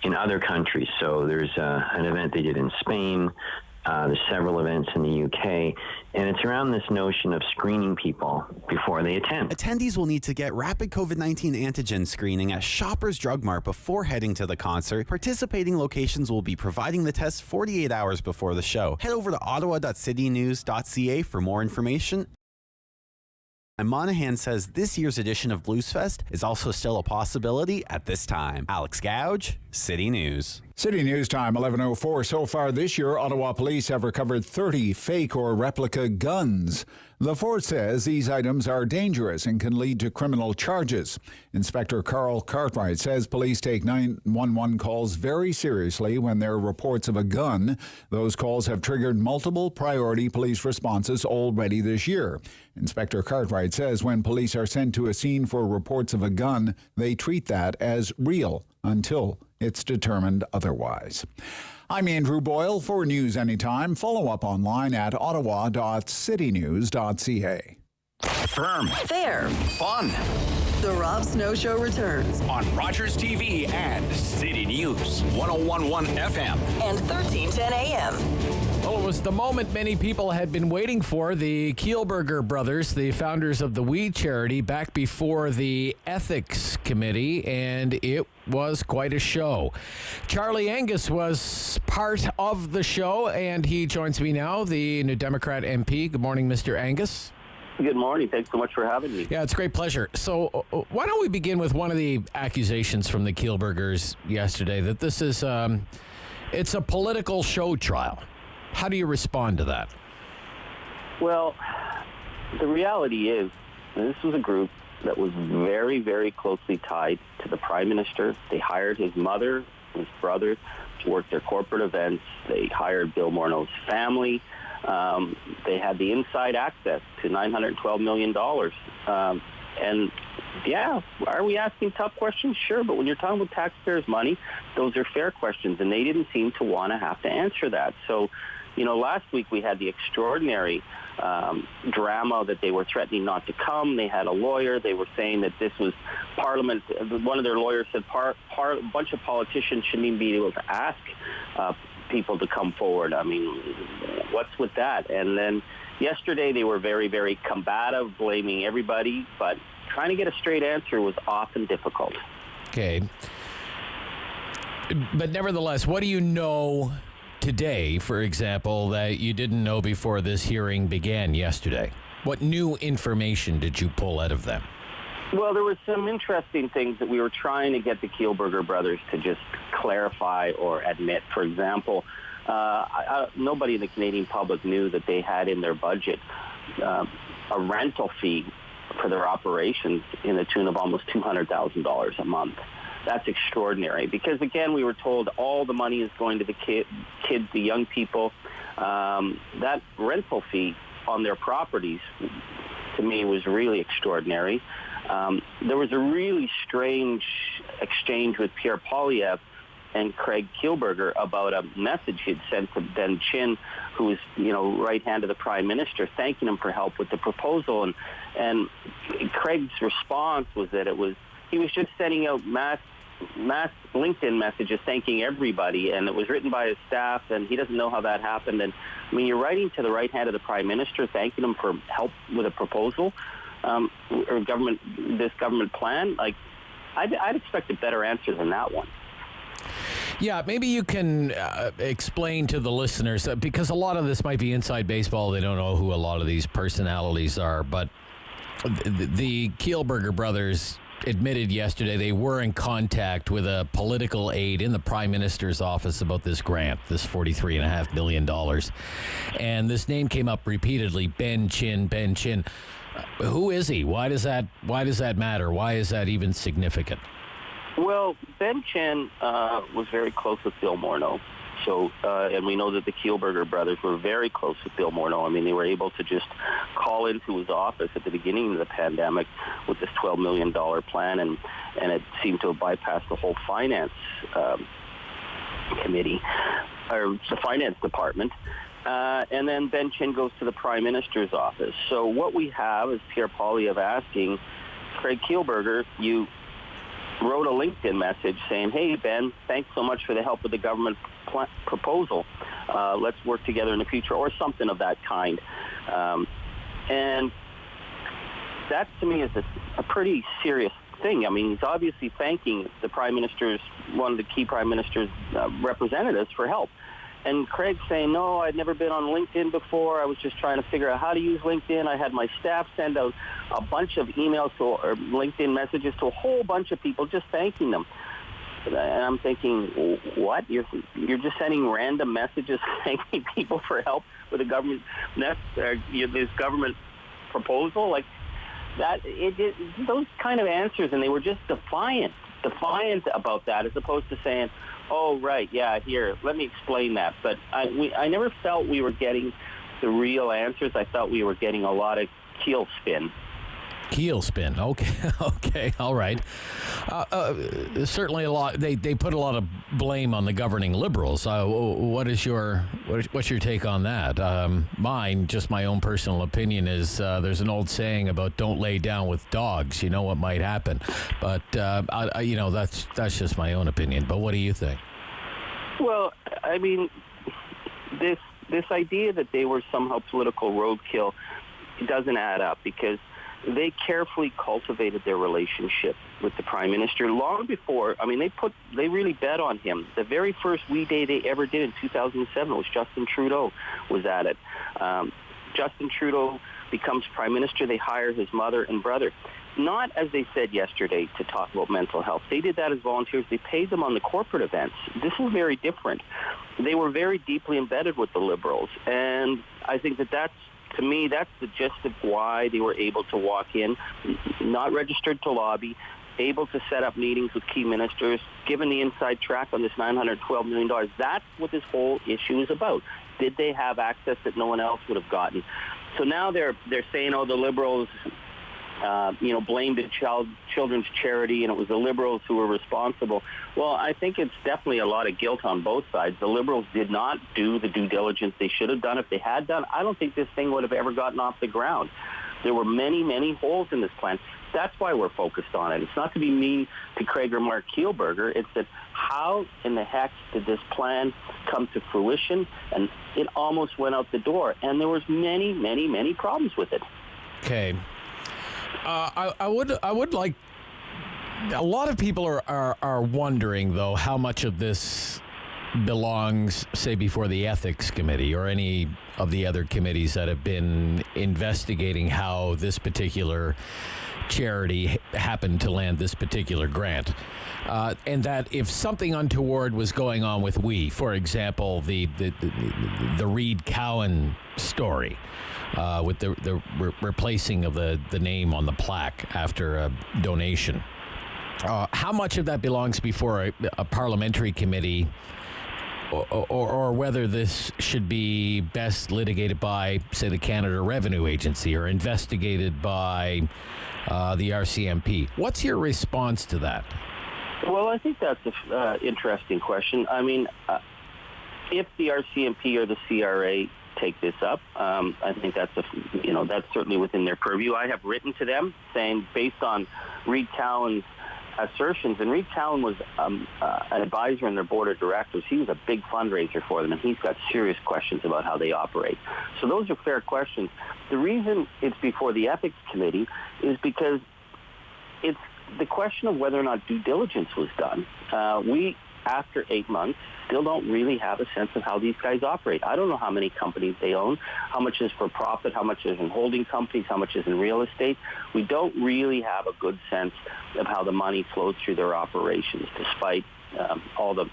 in other countries. So there's an event they did in Spain. There's several events in the UK, and it's around this notion of screening people before they attend. Attendees will need to get rapid COVID-19 antigen screening at Shoppers Drug Mart before heading to the concert. Participating locations will be providing the tests 48 hours before the show. Head over to ottawa.citynews.ca for more information. And Monahan says this year's edition of Bluesfest is also still a possibility at this time. Alex Gouge, City News. City News Time 11:04. So far this year, Ottawa police have recovered 30 fake or replica guns. The force says these items are dangerous and can lead to criminal charges. Inspector Carl Cartwright says police take 911 calls very seriously when there are reports of a gun. Those calls have triggered multiple priority police responses already this year. Inspector Cartwright says when police are sent to a scene for reports of a gun, they treat that as real until it's determined otherwise. I'm Andrew Boyle. For News Anytime, follow up online at ottawa.citynews.ca. Firm. Fair. Fun. The Rob Snow Show returns On Rogers TV and City News 101.1 FM. and 1310 AM. Well, it was the moment many people had been waiting for. The Kielburger brothers, the founders of the We charity, back before the Ethics Committee, and it was quite a show. Charlie Angus was part of the show, and he joins me now, the New Democrat MP. Good morning, Mr. Angus. Good morning. Thanks so much for having me. Yeah, it's a great pleasure. So why don't we begin with one of the accusations from the Kielburgers yesterday, that this is it's a political show trial. How do you respond to that? Well, the reality is, this was a group that was very, very closely tied to the Prime Minister. They hired his mother, his brother, to work their corporate events. They hired Bill Morneau's family. They had the inside access to $912 million. And, yeah, are we asking tough questions? Sure, but when you're talking about taxpayers' money, those are fair questions, and they didn't seem to want to have to answer that. So, last week we had the extraordinary drama that they were threatening not to come. They had a lawyer. They were saying that this was Parliament. One of their lawyers said a bunch of politicians shouldn't even be able to ask people to come forward. I mean, what's with that? And then yesterday they were very, very combative, blaming everybody, but trying to get a straight answer was often difficult. Okay. But nevertheless, what do you know today, for example, that you didn't know before this hearing began yesterday? What new information did you pull out of them? Well, there were some interesting things that we were trying to get the Kielburger brothers to just clarify or admit. For example, nobody in the Canadian public knew that they had in their budget a rental fee for their operations in the tune of almost $200,000 a month. That's extraordinary because, again, we were told all the money is going to the kids, the young people. That rental fee on their properties, to me, was really extraordinary. There was a really strange exchange with Pierre Poilievre and Craig Kielburger about a message he'd sent to Ben Chin, who was, right hand of the Prime Minister, thanking him for help with the proposal. And Craig's response was that he was just sending out mass LinkedIn messages thanking everybody, and it was written by his staff, and he doesn't know how that happened. And I mean, you're writing to the right hand of the Prime Minister, thanking him for help with a proposal or this government plan. Like, I'd expect a better answer than that one. Yeah, maybe you can explain to the listeners, because a lot of this might be inside baseball. They don't know who a lot of these personalities are, but the Kielburger brothers admitted yesterday they were in contact with a political aide in the Prime Minister's office about this grant, this $43.5 million. And this name came up repeatedly, Ben Chin, Ben Chin. Who is he? Why does that matter? Why is that even significant? Well, Ben Chin was very close with Bill Morneau. So, and we know that the Kielburger brothers were very close with Bill Morneau. I mean, they were able to just call into his office at the beginning of the pandemic with this $12 million plan, and it seemed to have bypassed the whole finance committee, or the finance department. And then Ben Chin goes to the Prime Minister's office. So what we have is Pierre Poilievre asking Craig Kielburger, you wrote a LinkedIn message saying, hey, Ben, thanks so much for the help with the government proposal. Let's work together in the future, or something of that kind. And that, to me, is a pretty serious thing. I mean, he's obviously thanking the Prime Minister's, one of the key Prime Minister's representatives for help. And Craig's saying, no, I'd never been on LinkedIn before. I was just trying to figure out how to use LinkedIn. I had my staff send out a bunch of emails or LinkedIn messages to a whole bunch of people just thanking them. And I'm thinking, what? You're just sending random messages thanking people for help with a government this government proposal? Like that, those kind of answers, and they were just defiant about that, as opposed to saying, oh, right, yeah, here, let me explain that. But I never felt we were getting the real answers. I felt we were getting a lot of keel spin. Keel spin. Okay, all right. Certainly a lot. They put a lot of blame on the governing Liberals. What's your take on that? Mine, just my own personal opinion, is there's an old saying about don't lay down with dogs. You know what might happen. But that's just my own opinion. But what do you think? Well, I mean, this idea that they were somehow political roadkill doesn't add up, because they carefully cultivated their relationship with the Prime Minister long before. I mean, they really bet on him. The very first We Day they ever did in 2007 was Justin Trudeau was at it. Justin Trudeau becomes Prime Minister. They hire his mother and brother, not, as they said yesterday, to talk about mental health. They did that as volunteers. They paid them on the corporate events. This is very different. They were very deeply embedded with the Liberals, and I think that's to me, that's the gist of why they were able to walk in, not registered to lobby, able to set up meetings with key ministers, given the inside track on this $912 million. That's what this whole issue is about. Did they have access that no one else would have gotten? So now they're saying, oh, the Liberals, blamed a children's charity, and it was the Liberals who were responsible. Well, I think it's definitely a lot of guilt on both sides. The Liberals did not do the due diligence they should have done. If they had done, I don't think this thing would have ever gotten off the ground. There were many, many holes in this plan. That's why we're focused on it. It's not to be mean to Craig or Mark Kielburger. It's that how in the heck did this plan come to fruition? And it almost went out the door. And there was many, many, many problems with it. Okay. I would like. A lot of people are wondering, though, how much of this belongs, say, before the Ethics Committee or any of the other committees that have been investigating how this particular charity happened to land this particular grant. And that if something untoward was going on with for example, the Reed Cowan story, with the replacing of the name on the plaque after a donation. How much of that belongs before a parliamentary committee, or whether this should be best litigated by, say, the Canada Revenue Agency or investigated by the RCMP? What's your response to that? Well, I think that's an interesting question. I mean, if the RCMP or the CRA take this up, I think that's that's certainly within their purview. I have written to them saying, based on Reed Cowan's assertions, and Reed Cowan was an advisor in their board of directors. He was a big fundraiser for them, and he's got serious questions about how they operate. So those are fair questions. The reason it's before the Ethics Committee is because it's the question of whether or not due diligence was done. We, after 8 months, still don't really have a sense of how these guys operate. I don't know how many companies they own, how much is for profit, how much is in holding companies, how much is in real estate. We don't really have a good sense of how the money flows through their operations, despite all the,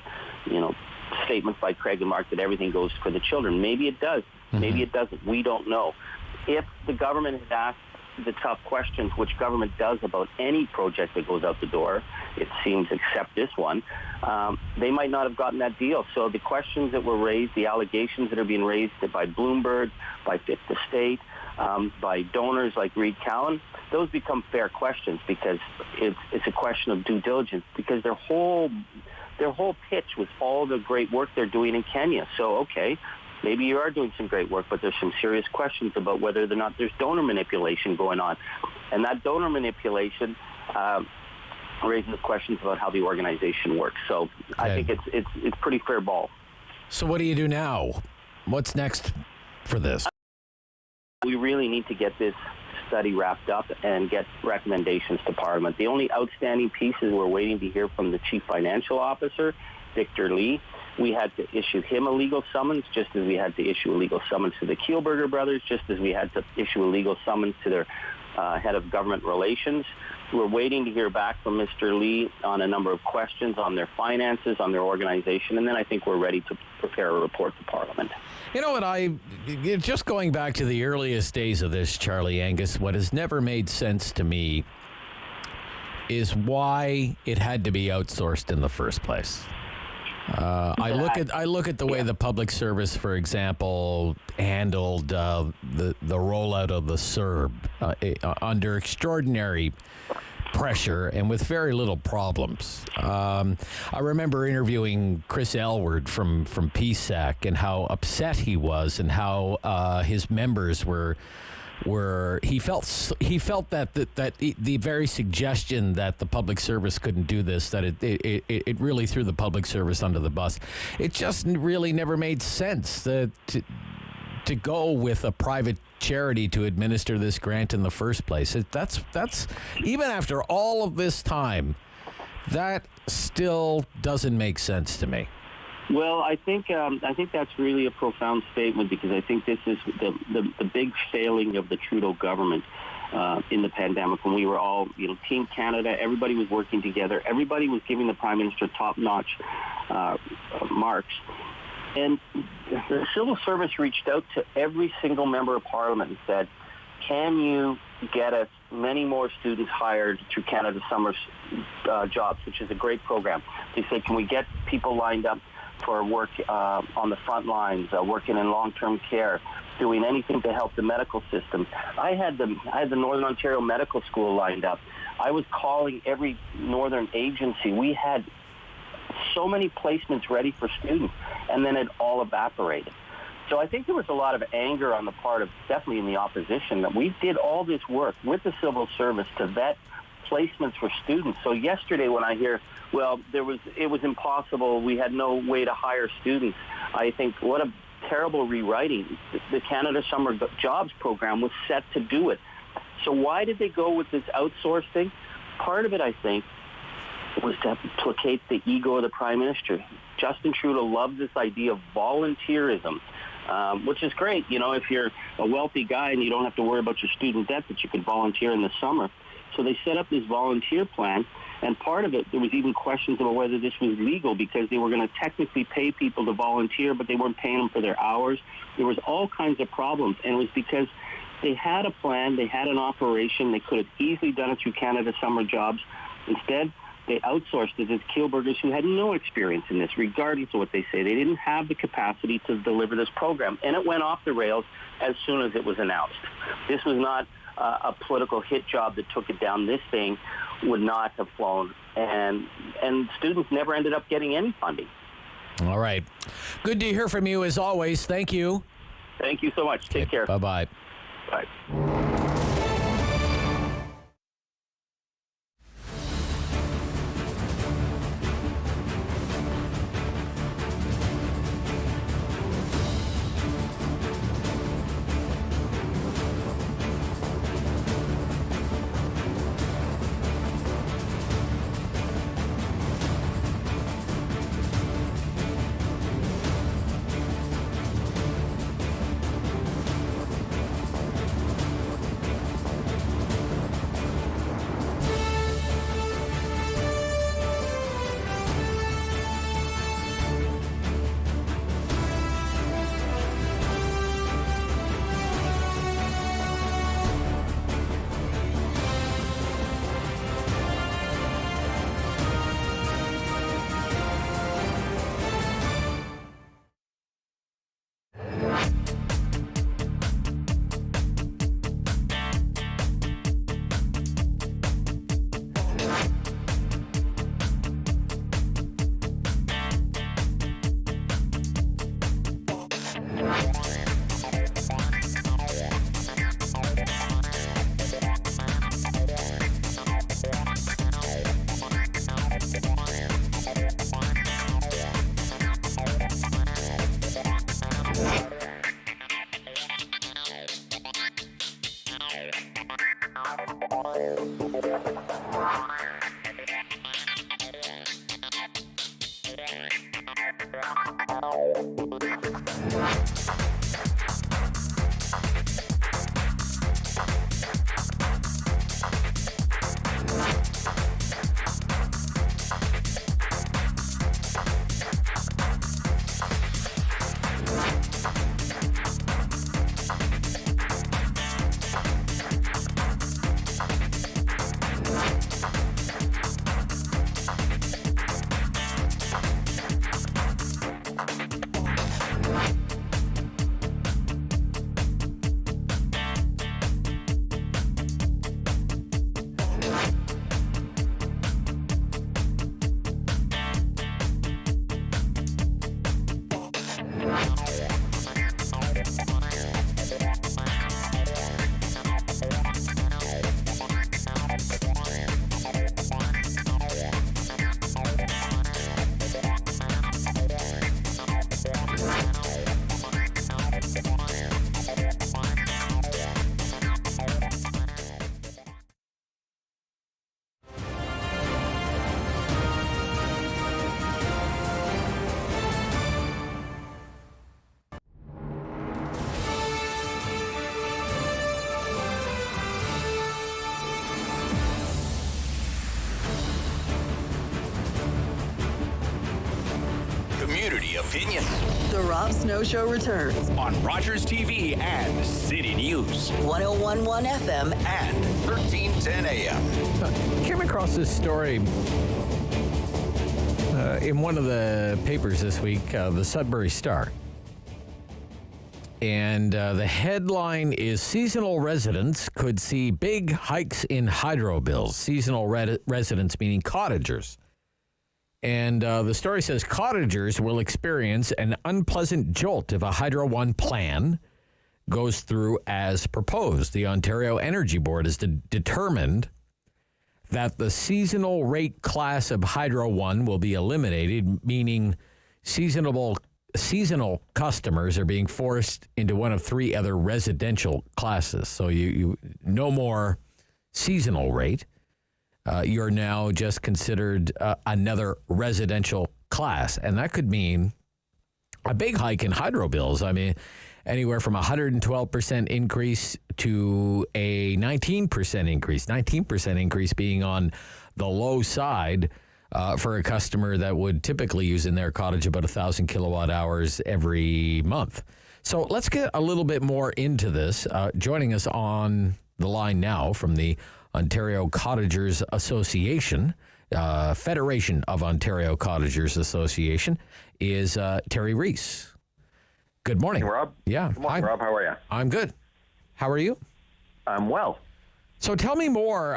statements by Craig and Mark that everything goes for the children. Maybe it does. Maybe it doesn't. We don't know. If the government had asked the tough questions, which government does about any project that goes out the door, it seems, except this one, they might not have gotten that deal. So the questions that were raised, the allegations that are being raised by Bloomberg, by Fifth Estate, by donors like Reed Cowan, those become fair questions because it's a question of due diligence, because their whole pitch was all the great work they're doing in Kenya. So, okay, maybe you are doing some great work, but there's some serious questions about whether or not there's donor manipulation going on. And that donor manipulation raises questions about how the organization works. So I think it's pretty fair ball. So what do you do now? What's next for this? We really need to get this study wrapped up and get recommendations to Parliament. The only outstanding piece is we're waiting to hear from the Chief Financial Officer, Victor Lee. We had to issue him a legal summons, just as we had to issue a legal summons to the Kielburger brothers, just as we had to issue a legal summons to their head of government relations. We're waiting to hear back from Mr. Lee on a number of questions on their finances, on their organization, and then I think we're ready to prepare a report to Parliament. You know what, just going back to the earliest days of this, Charlie Angus, what has never made sense to me is why it had to be outsourced in the first place. I look at the way the public service, for example, handled the rollout of the CERB under extraordinary pressure and with very little problems. I remember interviewing Chris Elward from PSAC and how upset he was and how his members were he felt that the very suggestion that the public service couldn't do this, that it really threw the public service under the bus. It just really never made sense to go with a private charity to administer this grant in the first place. That's even after all of this time, that still doesn't make sense to me. Well, I think that's really a profound statement, because I think this is the big failing of the Trudeau government in the pandemic, when we were all, Team Canada, everybody was working together, everybody was giving the Prime Minister top-notch marks. And the civil service reached out to every single member of Parliament and said, can you get us many more students hired through Canada Summer Jobs, which is a great program. They said, can we get people lined up for work on the front lines, working in long-term care, doing anything to help the medical system. I had the Northern Ontario Medical School lined up. I was calling every northern agency. We had so many placements ready for students, and then it all evaporated. So I think there was a lot of anger on the part of, definitely in the opposition, that we did all this work with the civil service to vet placements for students. So yesterday when I hear, well, it was impossible, we had no way to hire students, I think, what a terrible rewriting. The Canada Summer Jobs program was set to do it. So why did they go with this outsource thing? Part of it, I think, was to placate the ego of the Prime Minister. Justin Trudeau loves this idea of volunteerism, which is great. You know, if you're a wealthy guy and you don't have to worry about your student debt, that you could volunteer in the summer. So they set up this volunteer plan, and part of it, there was even questions about whether this was legal because they were going to technically pay people to volunteer, but they weren't paying them for their hours. There was all kinds of problems, and it was because they had a plan, they had an operation, they could have easily done it through Canada Summer Jobs. Instead, they outsourced it to Kielburgers who had no experience in this, regardless of what they say. They didn't have the capacity to deliver this program, and it went off the rails as soon as it was announced. This was not a political hit job that took it down. This thing would not have flown, and students never ended up getting any funding. All right. Good to hear from you as always. Thank you. Thank you so much. Take care. Bye-bye. Bye. Opinion. The The Rob Snow Show returns on Rogers TV and City News. 101.1 FM and 1310 AM. Came across this story in one of the papers this week, the Sudbury Star. And the headline is seasonal residents could see big hikes in hydro bills. Seasonal residents meaning cottagers. And the story says cottagers will experience an unpleasant jolt if a Hydro One plan goes through as proposed. The Ontario Energy Board has determined that the seasonal rate class of Hydro One will be eliminated, meaning seasonal customers are being forced into one of three other residential classes. So you no more seasonal rate. You're now just considered another residential class. And that could mean a big hike in hydro bills. I mean, anywhere from 112% increase to a 19% increase. 19% increase being on the low side for a customer that would typically use in their cottage about 1,000 kilowatt hours every month. So let's get a little bit more into this. Joining us on the line now from the Ontario Cottagers Association, Federation of Ontario Cottagers Association, is Terry Rees. Good morning. Hey, Rob. Yeah. Good morning, Rob. How are you? I'm good. How are you? I'm well. So tell me more,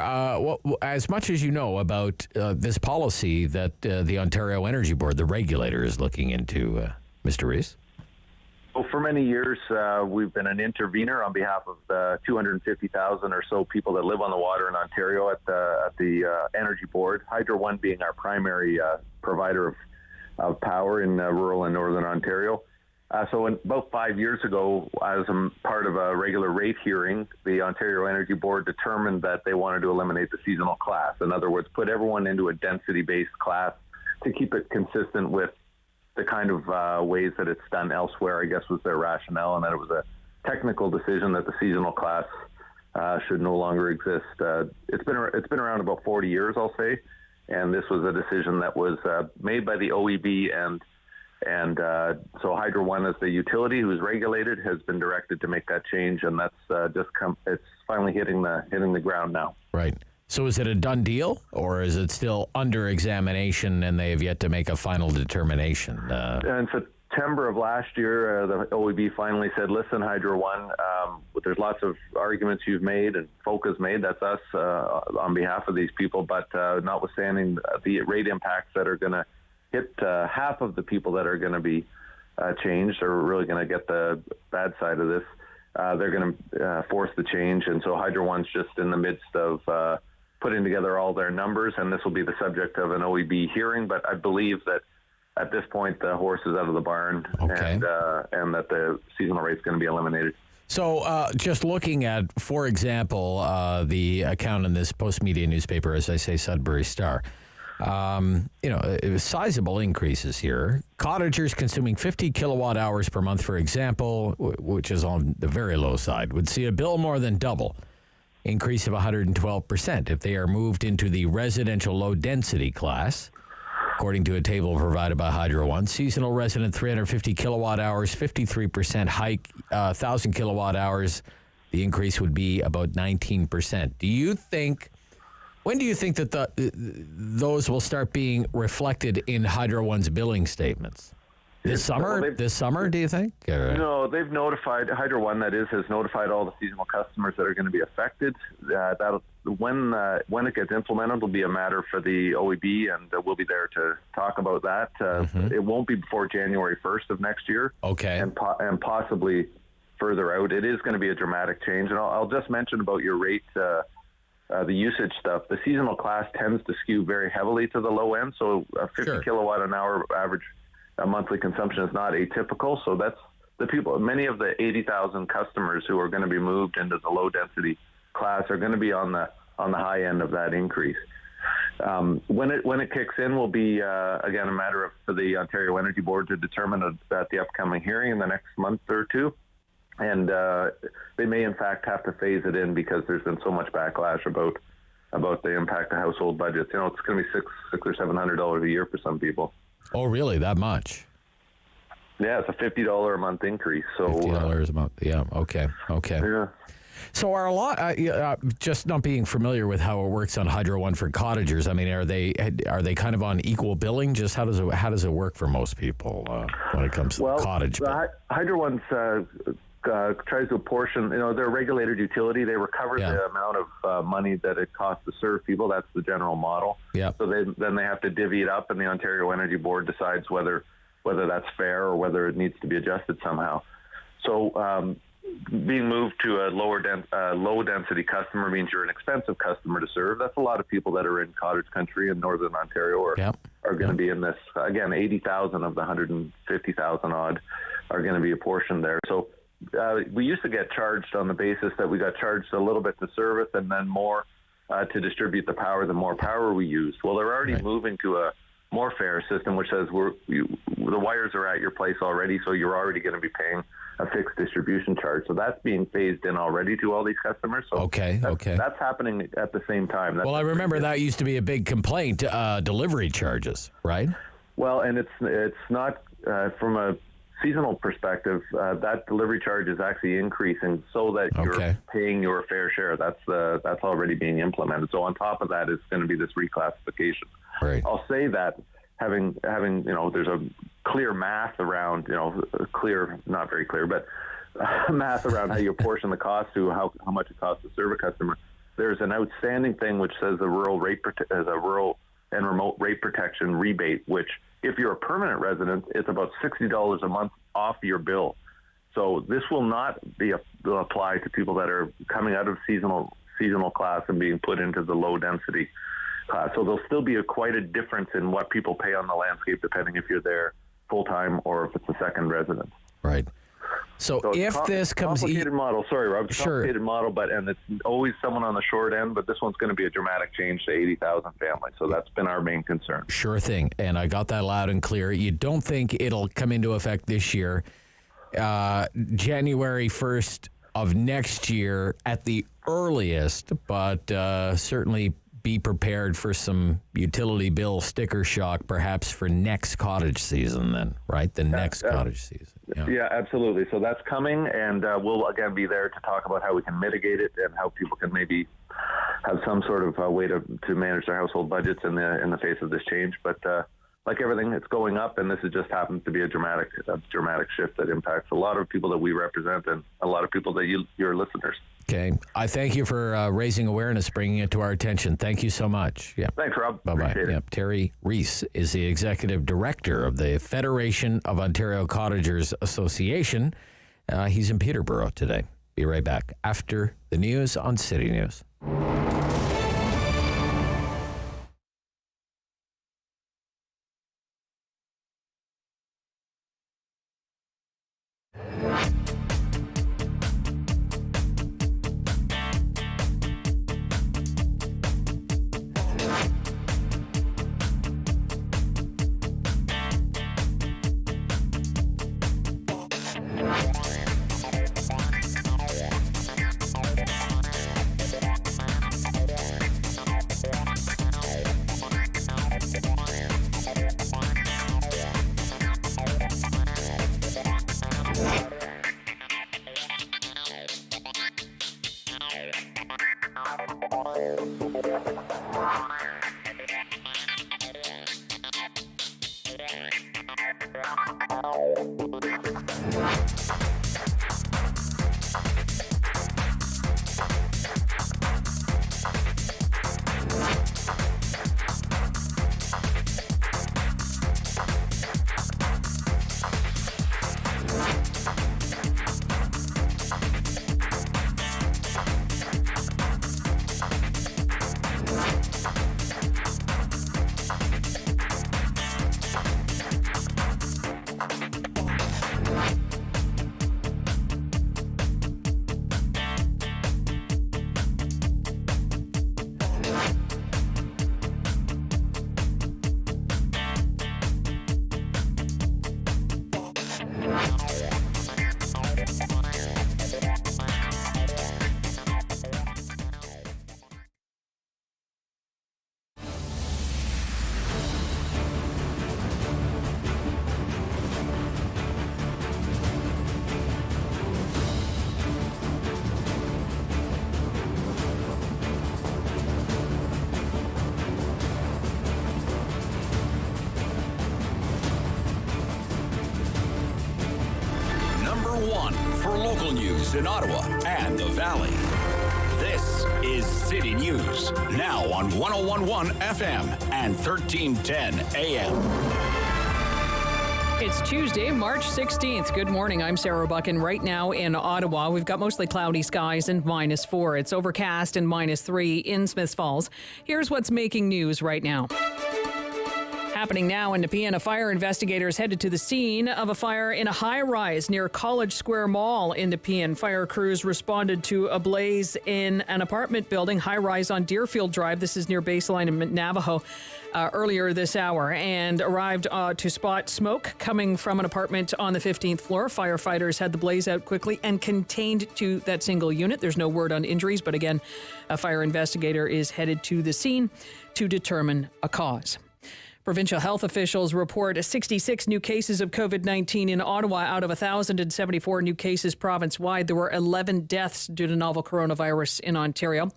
as much as you know, about this policy that the Ontario Energy Board, the regulator, is looking into, Mr. Rees. Well, for many years, we've been an intervener on behalf of the 250,000 or so people that live on the water in Ontario at the Energy Board, Hydro One being our primary provider of power in rural and northern Ontario. So about 5 years ago, as a part of a regular rate hearing, the Ontario Energy Board determined that they wanted to eliminate the seasonal class. In other words, put everyone into a density-based class to keep it consistent with the kind of ways that it's done elsewhere, I guess, was their rationale, and that it was a technical decision that the seasonal class should no longer exist. It's been around about 40 years, I'll say, and this was a decision that was made by the OEB and so Hydro One, as the utility who's regulated, has been directed to make that change, and that's it's finally hitting the ground now. Right. So is it a done deal, or is it still under examination and they have yet to make a final determination? In September of last year, the OEB finally said, listen, Hydro One, there's lots of arguments you've made and folk has made, that's us on behalf of these people, but notwithstanding the rate impacts that are going to hit half of the people that are going to be changed, are really going to get the bad side of this. They're going to force the change, and so Hydro One's just in the midst of putting together all their numbers, and this will be the subject of an OEB hearing, but I believe that at this point the horse is out of the barn, and that the seasonal rate's going to be eliminated. So just looking at, for example, the account in this Post-Media newspaper, as I say, Sudbury Star, sizable increases here. Cottagers consuming 50 kilowatt hours per month, for example, which is on the very low side, would see a bill more than double, increase of 112% if they are moved into the residential low density class, according to a table provided by Hydro One. Seasonal resident 350 kilowatt hours, 53% hike, 1,000 kilowatt hours, the increase would be about 19%. When do you think that those will start being reflected in Hydro One's billing statements? This summer? This summer, do you think? No, they've notified, Hydro One, that is, has notified all the seasonal customers that are going to be affected. When it gets implemented, it'll be a matter for the OEB, and we'll be there to talk about that. It won't be before January 1st of next year. Okay. And possibly further out. It is going to be a dramatic change. And I'll just mention about your rate, the usage stuff. The seasonal class tends to skew very heavily to the low end, so a 50 kilowatt an hour average monthly consumption is not atypical. So that's the people. Many of the 80,000 customers who are going to be moved into the low density class are going to be on the high end of that increase. When it kicks in will be again a matter for the Ontario Energy Board to determine at the upcoming hearing in the next month or two. And they may, in fact, have to phase it in because there's been so much backlash about the impact of household budgets. It's going to be $600 or $700 a year for some people. Oh, really? That much? Yeah, it's a $50 a month increase. So $50 a month. Yeah. Okay. Yeah. So are a lot just not being familiar with how it works on Hydro One for Cottagers? I mean, are they kind of on equal billing? Just how does it work for most people when it comes to the cottage? Hydro One's tries to apportion. They're a regulated utility. They recover the amount of money that it costs to serve people. That's the general model. Yeah. So then they have to divvy it up, and the Ontario Energy Board decides whether that's fair or whether it needs to be adjusted somehow. So being moved to a low density customer means you're an expensive customer to serve. That's a lot of people that are in cottage country in Northern Ontario are going to be in this. Again, 80,000 of the 150,000 odd are going to be apportioned there. So we used to get charged on the basis that we got charged a little bit to service and then more to distribute the power, the more power we use. Well, they're already moving to a more fair system, which says the wires are at your place already, so you're already going to be paying a fixed distribution charge. So that's being phased in already to all these customers. So that's happening at the same time. I remember that used to be a big complaint, delivery charges, right? Well, and it's not from a seasonal perspective, that delivery charge is actually increasing so that you're paying your fair share. That's already being implemented. So on top of that is going to be this reclassification. Right. I'll say that having there's a clear math around not very clear, but math around how you apportion the cost to how much it costs to serve a customer. There's an outstanding thing which says the rural and remote rate protection rebate, which if you're a permanent resident, it's about $60 a month off your bill. So this will not be applied to people that are coming out of seasonal class and being put into the low density class. So there'll still be quite a difference in what people pay on the landscape, depending if you're there full time or if it's a second residence. Right. So if this comes complicated model, sorry, Rob, it's a complicated model, and it's always someone on the short end, but this one's going to be a dramatic change to 80,000 families. So that's been our main concern. Sure thing. And I got that loud and clear. You don't think it'll come into effect this year, January 1st of next year at the earliest, but certainly be prepared for some utility bill sticker shock, perhaps for next cottage season then, right? The next cottage season. Yeah, absolutely. So that's coming, and we'll, again, be there to talk about how we can mitigate it and how people can maybe have some sort of way to manage their household budgets in the face of this change. But like everything, it's going up, and this just happens to be a dramatic shift that impacts a lot of people that we represent and a lot of people that your listeners. Okay. I thank you for raising awareness, bringing it to our attention. Thank you so much. Yeah. Thanks, Rob. Bye-bye. Yep. Terry Rees is the executive director of the Federation of Ontario Cottagers Association. He's in Peterborough today. Be right back after the news on City News. your local news in Ottawa and the Valley. This is City News, now on 101.1 FM and 1310 AM. It's Tuesday, March 16th. Good morning. I'm Sarah Buchan. Right now in Ottawa, we've got mostly cloudy skies and -4. It's overcast and -3 in Smiths Falls. Here's what's making news right now. Happening now in Nepean, a fire investigator is headed to the scene of a fire in a high-rise near College Square Mall in Nepean. Fire crews responded to a blaze in an apartment building, high-rise on Deerfield Drive. This is near Baseline in Navajo. Earlier this hour, and arrived to spot smoke coming from an apartment on the 15th floor. Firefighters had the blaze out quickly and contained to that single unit. There's no word on injuries, but again, a fire investigator is headed to the scene to determine a cause. Provincial health officials report 66 new cases of COVID-19 in Ottawa out of 1,074 new cases province-wide. There were 11 deaths due to novel coronavirus in Ontario.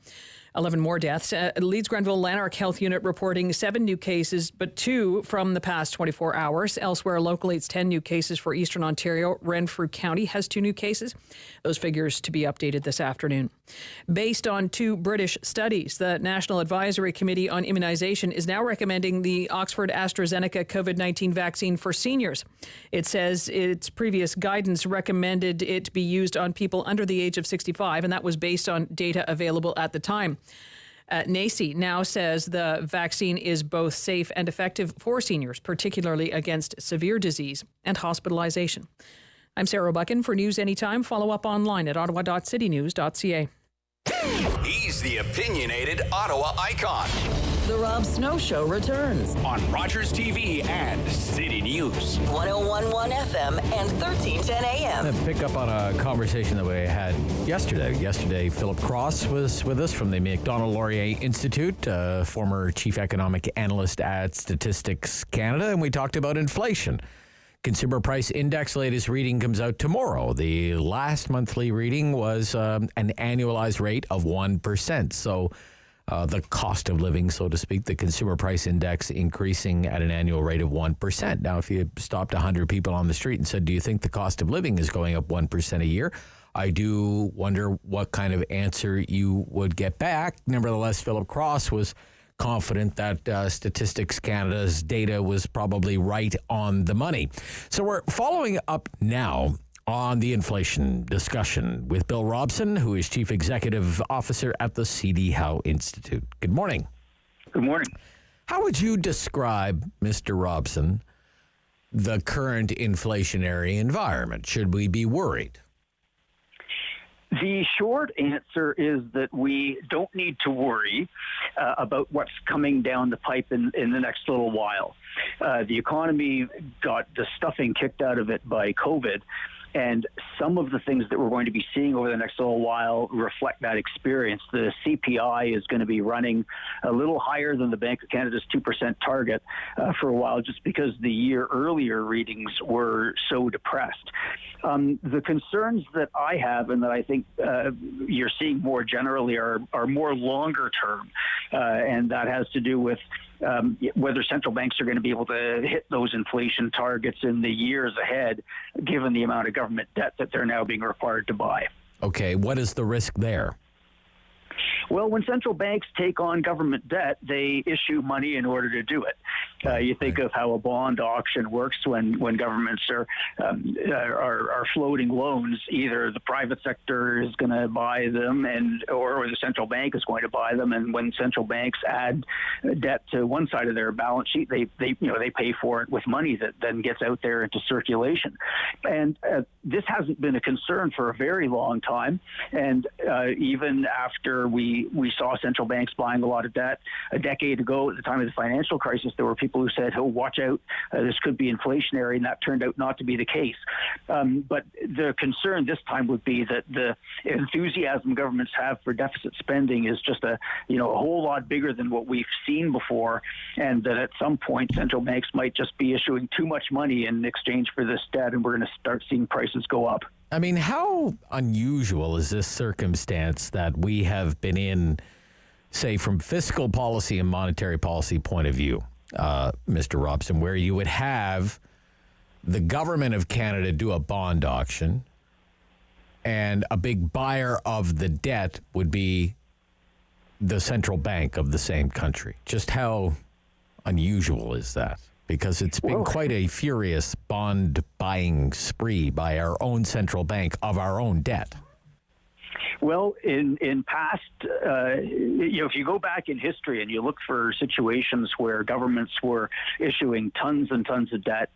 11 more deaths. Leeds Grenville Lanark Health Unit reporting 7 new cases, but 2 from the past 24 hours. Elsewhere locally, it's 10 new cases for Eastern Ontario. Renfrew County has 2 new cases. Those figures to be updated this afternoon. Based on 2 British studies, the National Advisory Committee on Immunization is now recommending the Oxford AstraZeneca COVID-19 vaccine for seniors. It says its previous guidance recommended it be used on people under the age of 65, and that was based on data available at the time. NACI now says the vaccine is both safe and effective for seniors, particularly against severe disease and hospitalization. I'm Sarah Buchan. For News Anytime, follow up online at ottawa.citynews.ca. He's the opinionated Ottawa icon. The Rob Snow Show returns on Rogers TV and City News. 101.1 FM and 1310 AM. I'm going to pick up on a conversation that we had yesterday. Yesterday, Philip Cross was with us from the Macdonald-Laurier Institute, former chief economic analyst at Statistics Canada, and we talked about inflation. Consumer Price Index latest reading comes out tomorrow. The last monthly reading was an annualized rate of 1%. So the cost of living, so to speak, the Consumer Price Index increasing at an annual rate of 1%. Now, if you stopped 100 people on the street and said, do you think the cost of living is going up 1% a year? I do wonder what kind of answer you would get back. Nevertheless, Philip Cross was confident that Statistics Canada's data was probably right on the money. So we're following up now on the inflation discussion with Bill Robson, who is Chief Executive Officer at the C.D. Howe Institute. Good morning. Good morning. How would you describe, Mr. Robson, the current inflationary environment? Should we be worried? The short answer is that we don't need to worry about what's coming down the pipe in the next little while. The economy got the stuffing kicked out of it by COVID, and some of the things that we're going to be seeing over the next little while reflect that experience. The CPI is going to be running a little higher than the Bank of Canada's 2% target for a while, just because the year earlier readings were so depressed. The concerns that I have, and that I think you're seeing more generally, are more longer term, and that has to do with whether central banks are going to be able to hit those inflation targets in the years ahead, given the amount of government debt that they're now being required to buy. Okay, what is the risk there? Well, when central banks take on government debt, they issue money in order to do it. You think of how a bond auction works when governments are floating loans. Either the private sector is going to buy them, or the central bank is going to buy them. And when central banks add debt to one side of their balance sheet, they pay for it with money that then gets out there into circulation. And this hasn't been a concern for a very long time. And even after we saw central banks buying a lot of debt a decade ago, at the time of the financial crisis, there were people who said, oh, watch out, this could be inflationary, and that turned out not to be the case. But the concern this time would be that the enthusiasm governments have for deficit spending is just a whole lot bigger than what we've seen before, and that at some point central banks might just be issuing too much money in exchange for this debt, and we're going to start seeing prices go up. I mean, how unusual is this circumstance that we have been in, say, from fiscal policy and monetary policy point of view, Mr. Robson, where you would have the government of Canada do a bond auction, and a big buyer of the debt would be the central bank of the same country. Just how unusual is that? Because it's been quite a furious bond buying spree by our own central bank of our own debt. Well, in past, if you go back in history and you look for situations where governments were issuing tons and tons of debt,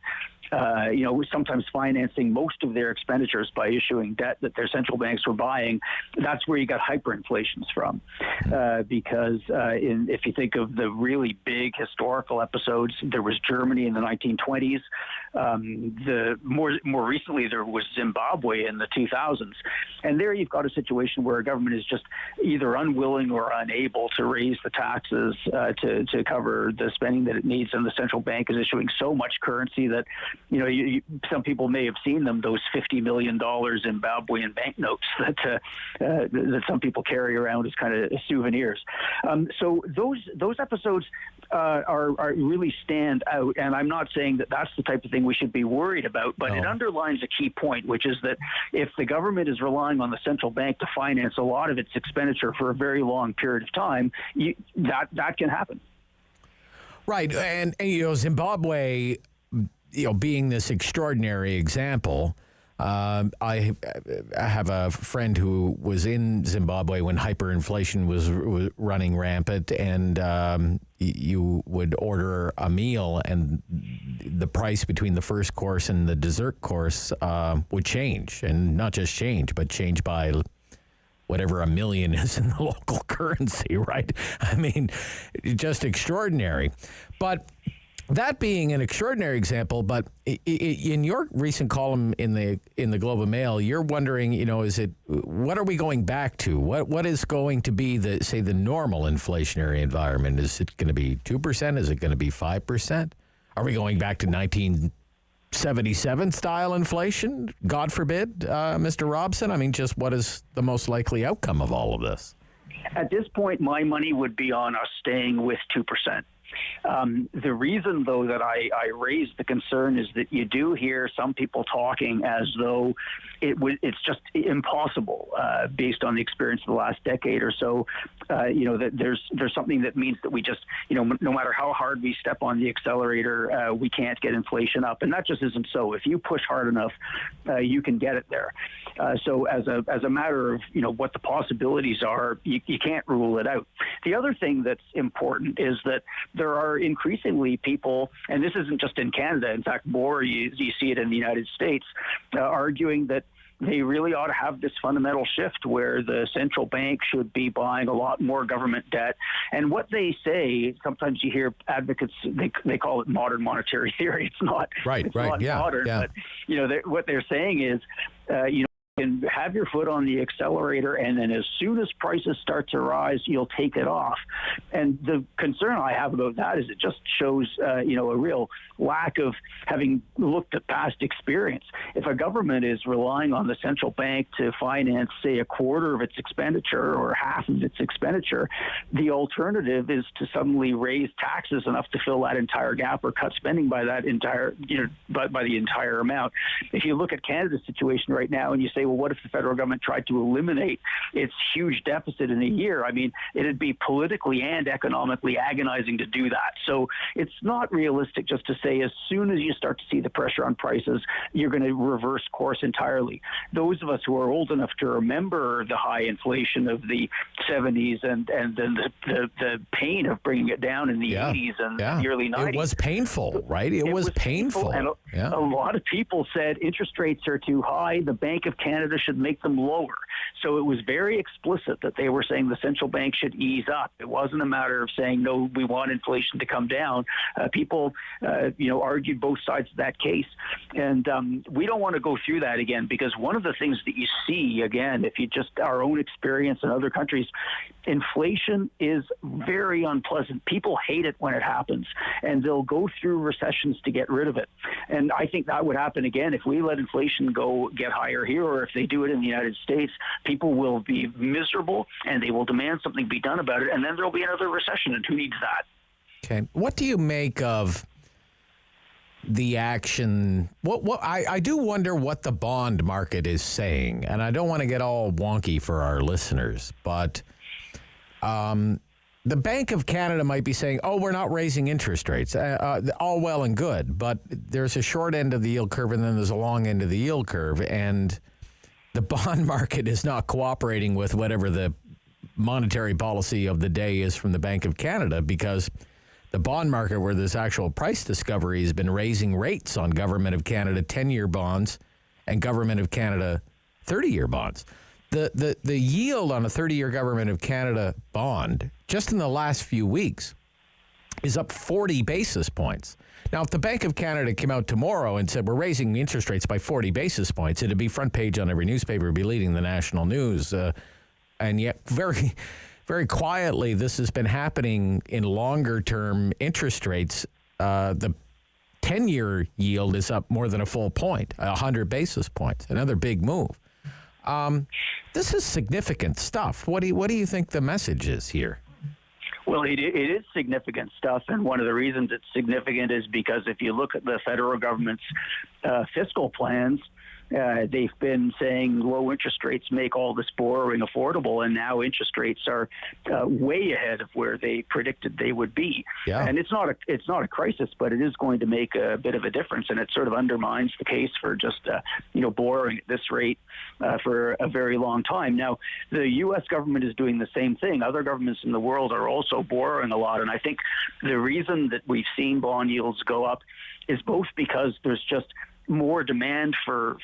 sometimes financing most of their expenditures by issuing debt that their central banks were buying, that's where you got hyperinflations from. Because if you think of the really big historical episodes, there was Germany in the 1920s. More recently, there was Zimbabwe in the 2000s. And there you've got a situation where a government is just either unwilling or unable to raise the taxes to cover the spending that it needs, and the central bank is issuing so much currency that some people may have seen them, those $50 million Zimbabwean banknotes that some people carry around as kind of souvenirs. So those episodes are really stand out, and I'm not saying that that's the type of thing we should be worried about, but it underlines a key point, which is that if the government is relying on the central bank to finance a lot of its expenditure for a very long period of time, that can happen. Right, and Zimbabwe, being this extraordinary example, I have a friend who was in Zimbabwe when hyperinflation was running rampant, and you would order a meal, and the price between the first course and the dessert course would change, and not just change, but change by whatever a million is in the local currency, right? I mean, just extraordinary. But that being an extraordinary example, but in your recent column in the Globe and Mail, you're wondering, what are we going back to? What is going to be the normal inflationary environment? Is it going to be 2%? Is it going to be 5%? Are we going back to 1977 style inflation? God forbid, Mr. Robson. I mean, just what is the most likely outcome of all of this? At this point, my money would be on us staying with 2%. The reason, though, that I raised the concern is that you do hear some people talking as though it's just impossible based on the experience of the last decade or so. That there's something that means that we just, no matter how hard we step on the accelerator, we can't get inflation up, and that just isn't so. If you push hard enough, you can get it there. So as a matter of what the possibilities are, you can't rule it out. The other thing that's important is that there are increasingly people, and this isn't just in Canada, in fact, more you see it in the United States, arguing that they really ought to have this fundamental shift where the central bank should be buying a lot more government debt. And what they say, sometimes you hear advocates, they call it modern monetary theory. It's not, not modern, but what they're saying is, can have your foot on the accelerator, and then as soon as prices start to rise, you'll take it off. And the concern I have about that is it just shows, a real lack of having looked at past experience. If a government is relying on the central bank to finance, say, a quarter of its expenditure or half of its expenditure, the alternative is to suddenly raise taxes enough to fill that entire gap or cut spending by that entire, by the entire amount. If you look at Canada's situation right now and you say, well, what if the federal government tried to eliminate its huge deficit in a year? I mean, it'd be politically and economically agonizing to do that. So it's not realistic just to say as soon as you start to see the pressure on prices, you're going to reverse course entirely. Those of us who are old enough to remember the high inflation of the 70s and then the pain of bringing it down in the 80s and the early 90s. It was painful, right? It was painful. And a lot of people said interest rates are too high. The Bank of Canada should make them lower. So it was very explicit that they were saying the central bank should ease up. It wasn't a matter of saying, no, we want inflation to come down. People, argued both sides of that case. And we don't want to go through that again, because one of the things that you see, again, if you just our own experience in other countries, inflation is very unpleasant. People hate it when it happens, and they'll go through recessions to get rid of it. And I think that would happen again if we let inflation get higher here, or if they do it in the United States. People will be miserable, and they will demand something be done about it, and then there'll be another recession, and who needs that? Okay. What do you make of the action. I do wonder what the bond market is saying, and I don't want to get all wonky for our listeners, but the Bank of Canada might be saying, "Oh, we're not raising interest rates." All well and good, but there's a short end of the yield curve, and then there's a long end of the yield curve, and the bond market is not cooperating with whatever the monetary policy of the day is from the Bank of Canada, because the bond market, where this actual price discovery, has been raising rates on Government of Canada 10-year bonds and Government of Canada 30-year bonds. The yield on a 30-year Government of Canada bond just in the last few weeks is up 40 basis points. Now, if the Bank of Canada came out tomorrow and said we're raising the interest rates by 40 basis points, it'd be front page on every newspaper, it'd be leading the national news. And yet very, very quietly, this has been happening in longer-term interest rates. The 10-year yield is up more than a full point, 100 basis points, another big move. This is significant stuff. What do you think the message is here? Well, it is significant stuff, and one of the reasons it's significant is because if you look at the federal government's fiscal plans, they've been saying low interest rates make all this borrowing affordable, and now interest rates are way ahead of where they predicted they would be. Yeah. And it's not a crisis, but it is going to make a bit of a difference, and it sort of undermines the case for just borrowing at this rate for a very long time. Now, the U.S. government is doing the same thing. Other governments in the world are also borrowing a lot, and I think the reason that we've seen bond yields go up is both because there's just more demand for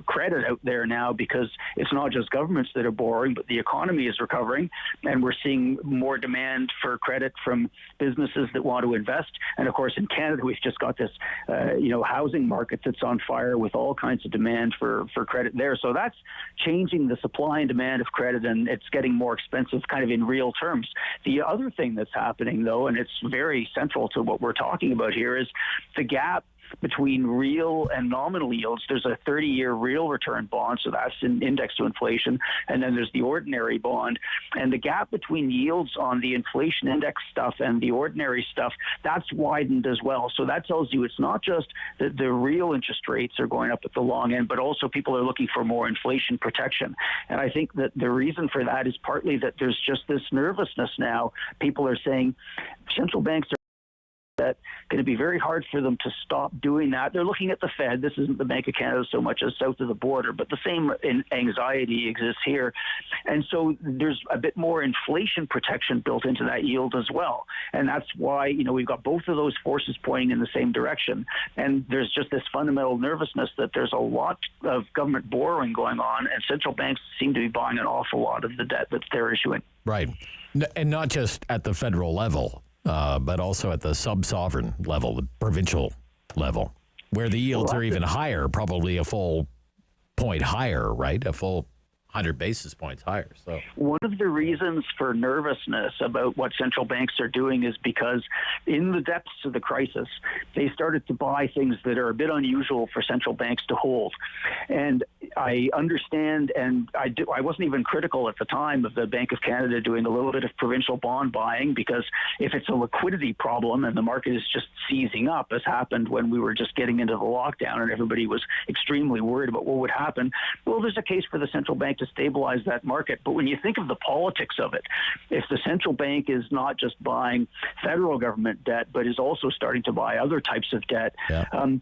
credit out there now, because it's not just governments that are borrowing, but the economy is recovering, and we're seeing more demand for credit from businesses that want to invest. And of course, in Canada, we've just got this housing market that's on fire with all kinds of demand for credit there. So that's changing the supply and demand of credit, and it's getting more expensive kind of in real terms. The other thing that's happening, though, and it's very central to what we're talking about here, is the gap between real and nominal yields. There's a 30-year real return bond, so that's indexed to inflation, and then there's the ordinary bond. And the gap between yields on the inflation index stuff and the ordinary stuff, that's widened as well. So that tells you it's not just that the real interest rates are going up at the long end, but also people are looking for more inflation protection. And I think that the reason for that is partly that there's just this nervousness now. People are saying central banks are going to be very hard for them to stop doing that. They're looking at the Fed. This isn't the Bank of Canada so much as south of the border, but the same anxiety exists here. And so there's a bit more inflation protection built into that yield as well. And that's why, we've got both of those forces pointing in the same direction. And there's just this fundamental nervousness that there's a lot of government borrowing going on, and central banks seem to be buying an awful lot of the debt that they're issuing. Right. And not just at the federal level, but also at the sub-sovereign level, the provincial level, where the yields are even higher, probably a full point higher, right? A full 100 basis points higher. So one of the reasons for nervousness about what central banks are doing is because in the depths of the crisis, they started to buy things that are a bit unusual for central banks to hold. And I understand, and I wasn't even critical at the time of the Bank of Canada doing a little bit of provincial bond buying, because if it's a liquidity problem and the market is just seizing up, as happened when we were just getting into the lockdown and everybody was extremely worried about what would happen, well, there's a case for the central bank to stabilize that market. But when you think of the politics of it, if the central bank is not just buying federal government debt, but is also starting to buy other types of debt,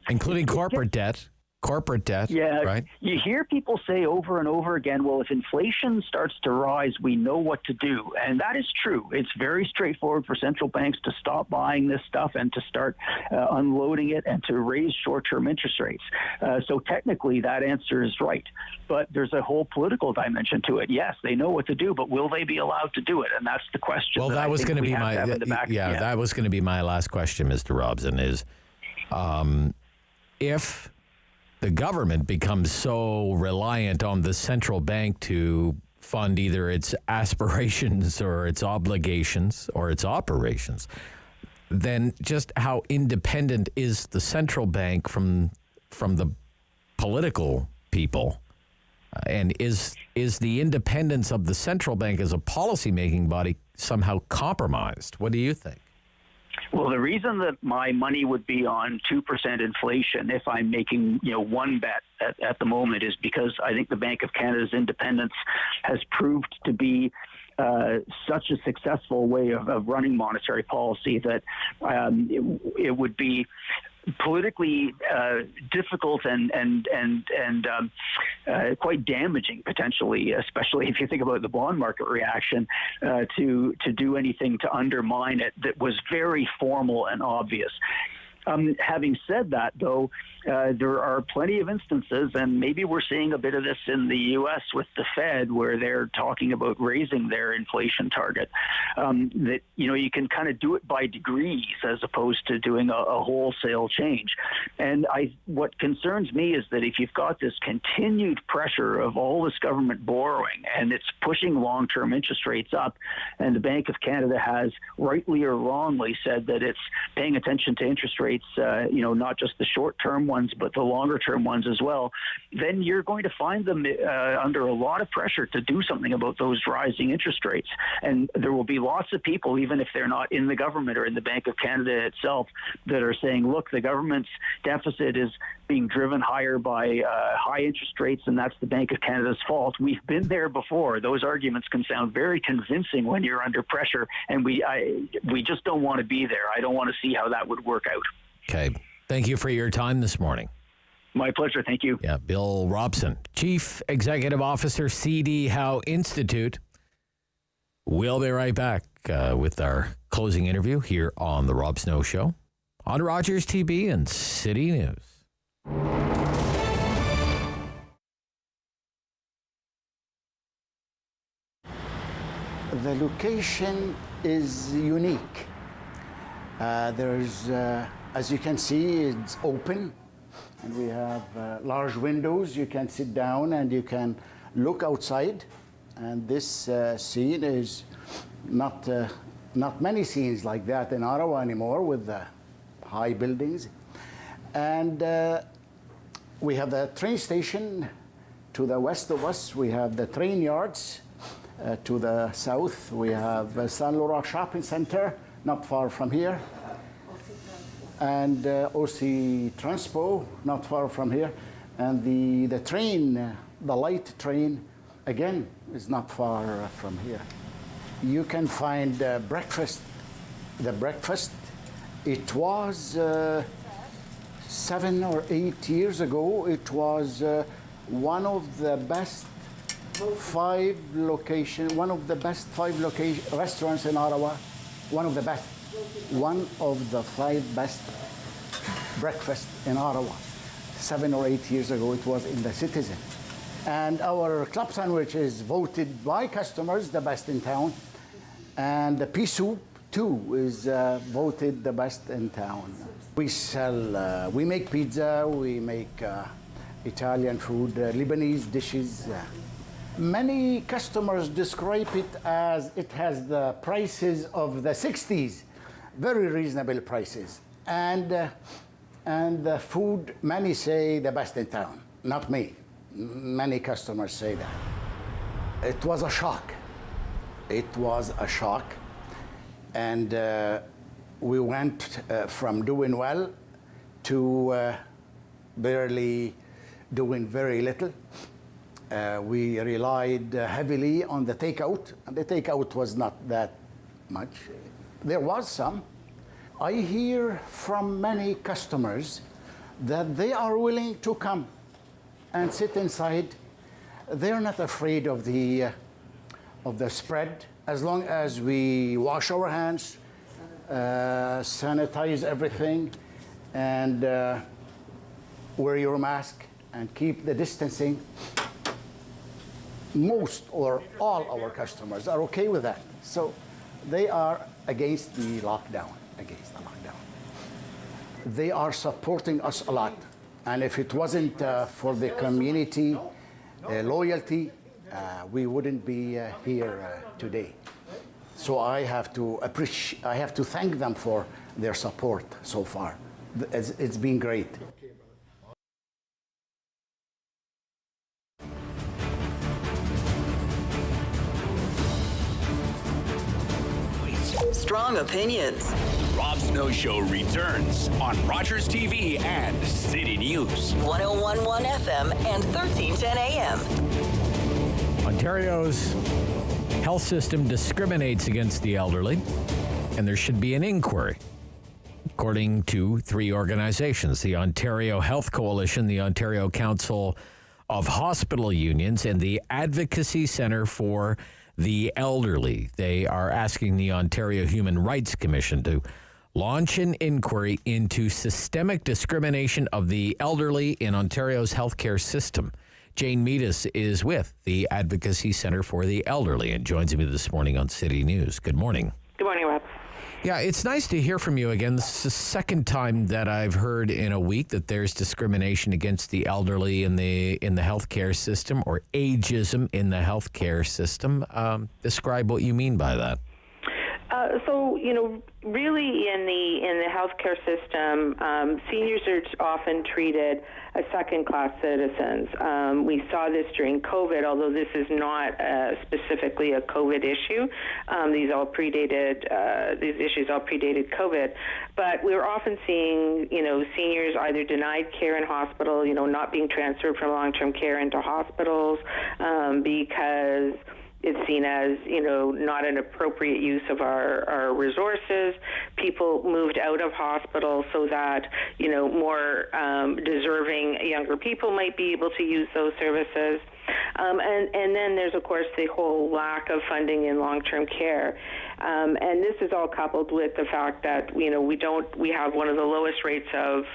including corporate debt. Corporate debt, yeah, right? You hear people say over and over again, well, if inflation starts to rise, we know what to do. And that is true. It's very straightforward for central banks to stop buying this stuff and to start unloading it and to raise short-term interest rates. So technically, that answer is right. But there's a whole political dimension to it. Yes, they know what to do, but will they be allowed to do it? And that's the question. Well, that was going to be my that was going to be my last question, Mr. Robson, is if the government becomes so reliant on the central bank to fund either its aspirations or its obligations or its operations, then just how independent is the central bank from the political people? And is the independence of the central bank as a policymaking body somehow compromised? What do you think? Well, the reason that my money would be on 2% inflation if I'm making, one bet at the moment is because I think the Bank of Canada's independence has proved to be such a successful way of running monetary policy that it would be politically difficult and quite damaging potentially, especially if you think about the bond market reaction to do anything to undermine it that was very formal and obvious. Having said that, though, there are plenty of instances, and maybe we're seeing a bit of this in the U.S. with the Fed, where they're talking about raising their inflation target, that, you can kind of do it by degrees as opposed to doing a wholesale change. And what concerns me is that if you've got this continued pressure of all this government borrowing and it's pushing long-term interest rates up, and the Bank of Canada has rightly or wrongly said that it's paying attention to interest rates, not just the short-term ones, but the longer-term ones as well, then you're going to find them under a lot of pressure to do something about those rising interest rates. And there will be lots of people, even if they're not in the government or in the Bank of Canada itself, that are saying, look, the government's deficit is being driven higher by high interest rates, and that's the Bank of Canada's fault. We've been there before. Those arguments can sound very convincing when you're under pressure, and we just don't want to be there. I don't want to see how that would work out. Okay. Thank you for your time this morning. My pleasure. Thank you. Yeah, Bill Robson, Chief Executive Officer, CD Howe Institute. We'll be right back with our closing interview here on The Rob Snow Show on Rogers TV and City News. The location is unique. There's, as you can see, it's open, and we have large windows. You can sit down and you can look outside. And this scene is not many scenes like that in Ottawa anymore, with the high buildings. And we have the train station to the west of us. We have the train yards to the south. We have Saint Laurent Shopping Center, not far from here, and OC Transpo, not far from here, and the train, the light train, again, is not far from here. You can find breakfast. The breakfast, it was 7 or 8 years ago, it was one of the best five restaurants in Ottawa. One of the five best breakfasts in Ottawa. 7 or 8 years ago, it was in the Citizen. And our club sandwich is voted by customers the best in town. And the pea soup, too, is voted the best in town. We sell, we make pizza, we make Italian food, Lebanese dishes. Many customers describe it as it has the prices of the 60s, very reasonable prices. And the food, many say the best in town, not me. Many customers say that. It was a shock. It was a shock. And we went from doing well to barely doing very little. We relied heavily on the takeout, and the takeout was not that much. There was some. I hear from many customers that they are willing to come and sit inside. They're not afraid of the spread, as long as we wash our hands, sanitize everything, and wear your mask and keep the distancing. Most or all our customers are okay with that. So they are against the lockdown, They are supporting us a lot. And if it wasn't for the community loyalty, we wouldn't be here today. So I have to thank them for their support so far. It's been great. strong opinions. Rob Snow Show returns on Rogers TV and City News. 101.1 FM and 1310 AM. Ontario's health system discriminates against the elderly, and there should be an inquiry. According to three organizations, the Ontario Health Coalition, the Ontario Council of Hospital Unions, and the Advocacy Centre for the Elderly. They are asking the Ontario Human Rights Commission to launch an inquiry into systemic discrimination of the elderly in Ontario's healthcare system. Jane Meadus is with the Advocacy Centre for the Elderly and joins me this morning on City News. Good morning. Good morning, Rob. Yeah, it's nice to hear from you again. This is the second time that I've heard in a week that there's discrimination against the elderly in the healthcare system, or ageism in the healthcare system. Describe what you mean by that. Really in the healthcare system, seniors are often treated as second-class citizens. We saw this during COVID, although this is not specifically a COVID issue. These issues all predated COVID. But we were often seeing, seniors either denied care in hospital, not being transferred from long-term care into hospitals because it's seen as, not an appropriate use of our resources. People moved out of hospital so that, more deserving younger people might be able to use those services. And then there's, of course, the whole lack of funding in long-term care. And this is all coupled with the fact that, we have one of the lowest rates of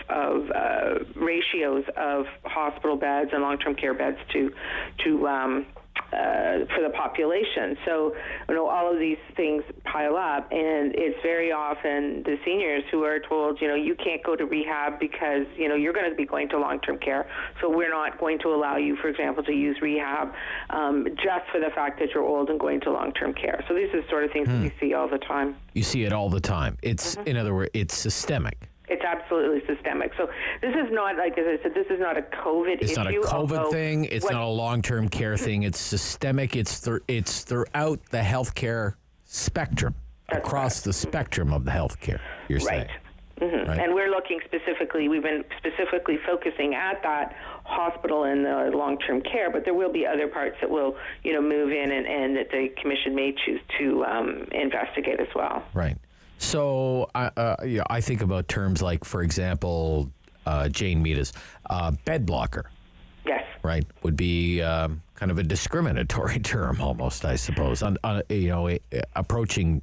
ratios of hospital beds and long-term care beds for the population. So, all of these things pile up, and it's very often the seniors who are told, you can't go to rehab because, you're going to be going to long-term care. So we're not going to allow you, for example, to use rehab just for the fact that you're old and going to long-term care. So these are the sort of things that we see all the time. You see it all the time. It's, in other words, it's systemic. It's absolutely systemic. So this is not, like as I said, this is not a COVID issue. It's not a COVID thing. It's not a long-term care thing. It's systemic. It's throughout the healthcare spectrum, across the spectrum of the healthcare, you're saying. Mm-hmm. Right. And we're looking specifically, we've been specifically focusing at that hospital and the long-term care, but there will be other parts that will, move in and that the commission may choose to investigate as well. Right. So I think about terms like, for example, Jane Meadus, bed blocker. Yes. Right. Would be kind of a discriminatory term almost, I suppose, approaching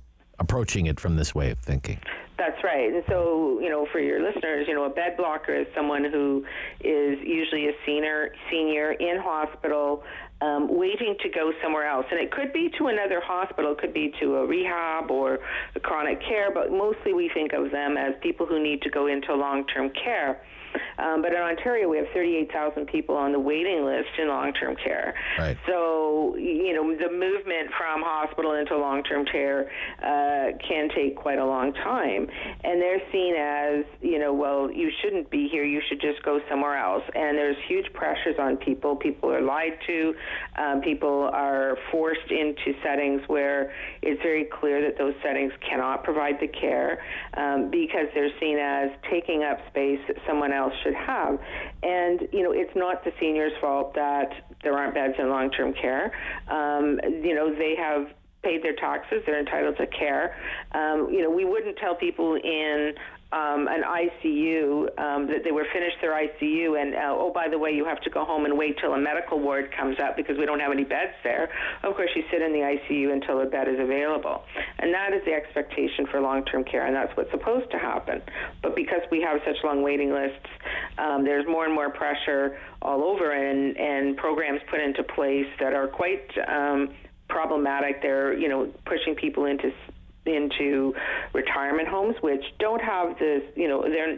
it from this way of thinking. That's right. And so, for your listeners, a bed blocker is someone who is usually a senior in hospital, waiting to go somewhere else. And it could be to another hospital, it could be to a rehab or a chronic care, but mostly we think of them as people who need to go into long-term care. But in Ontario, we have 38,000 people on the waiting list in long-term care. Right. So, the movement from hospital into long-term care can take quite a long time. And they're seen as, well, you shouldn't be here. You should just go somewhere else. And there's huge pressures on people. People are lied to. People are forced into settings where it's very clear that those settings cannot provide the care because they're seen as taking up space that someone else should have. And, it's not the senior's fault that there aren't beds in long-term care. They have paid their taxes. They're entitled to care. We wouldn't tell people in an ICU that they were finished their ICU and, by the way, you have to go home and wait till a medical ward comes up because we don't have any beds there. Of course, you sit in the ICU until a bed is available. And that is the expectation for long-term care, and that's what's supposed to happen. But because we have such long waiting lists, there's more and more pressure all over and programs put into place that are quite problematic. They're, pushing people into retirement homes, which don't have this,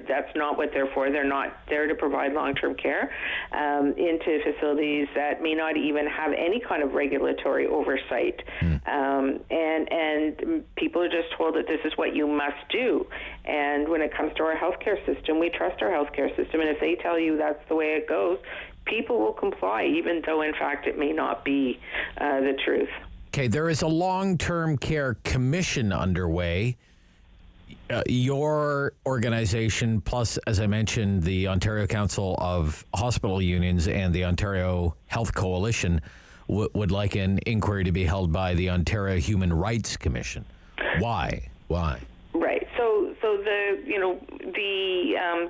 that's not what they're for. They're not there to provide long-term care, into facilities that may not even have any kind of regulatory oversight. And people are just told that this is what you must do. And when it comes to our healthcare system, we trust our healthcare system. And if they tell you that's the way it goes, people will comply, even though, in fact, it may not be the truth. Okay, there is a long-term care commission underway. Your organization, plus, as I mentioned, the Ontario Council of Hospital Unions and the Ontario Health Coalition would like an inquiry to be held by the Ontario Human Rights Commission. Why? Right. So the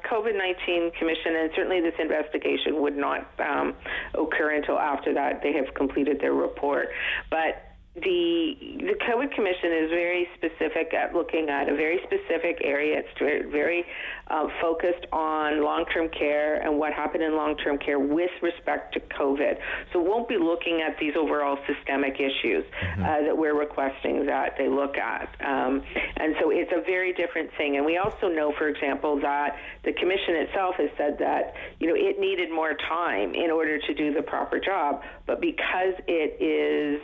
COVID-19 Commission, and certainly this investigation would not occur until after that they have completed their report. But the COVID Commission is very specific at looking at a very specific area. It's very focused on long-term care and what happened in long-term care with respect to COVID. So it won't be looking at these overall systemic issues that we're requesting that they look at. And so it's a very different thing. And we also know, for example, that the Commission itself has said that, it needed more time in order to do the proper job. But because it is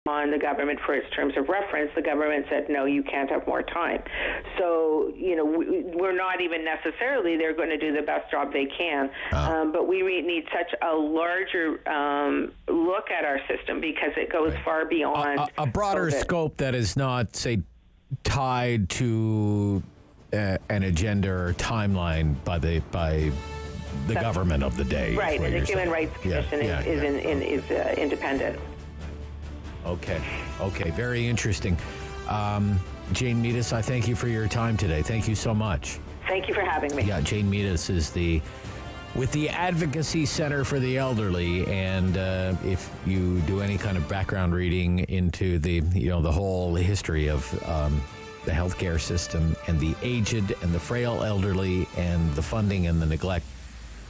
on the government for its terms of reference, the government said, no, you can't have more time. So, we're not even necessarily they're going to do the best job they can, but we need such a larger look at our system because it goes far beyond a broader COVID. scope that is not, say, tied to an agenda or timeline by the government of the day. Right, and the Human Rights Commission is independent. Okay, very interesting. Jane Meadus, I thank you for your time today. Thank you so much. Thank you for having me. Yeah, Jane Meadus is with the Advocacy Center for the Elderly, and if you do any kind of background reading into the whole history of the healthcare system and the aged and the frail elderly and the funding and the neglect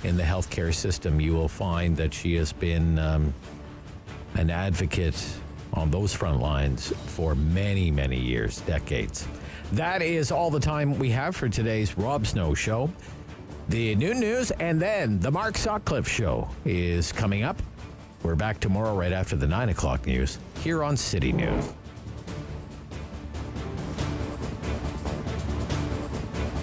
in the healthcare system, you will find that she has been an advocate on those front lines for many, many years, decades. That is all the time we have for today's Rob Snow Show. The noon news and then the Mark Sutcliffe Show is coming up. We're back tomorrow right after the 9 o'clock news here on City News.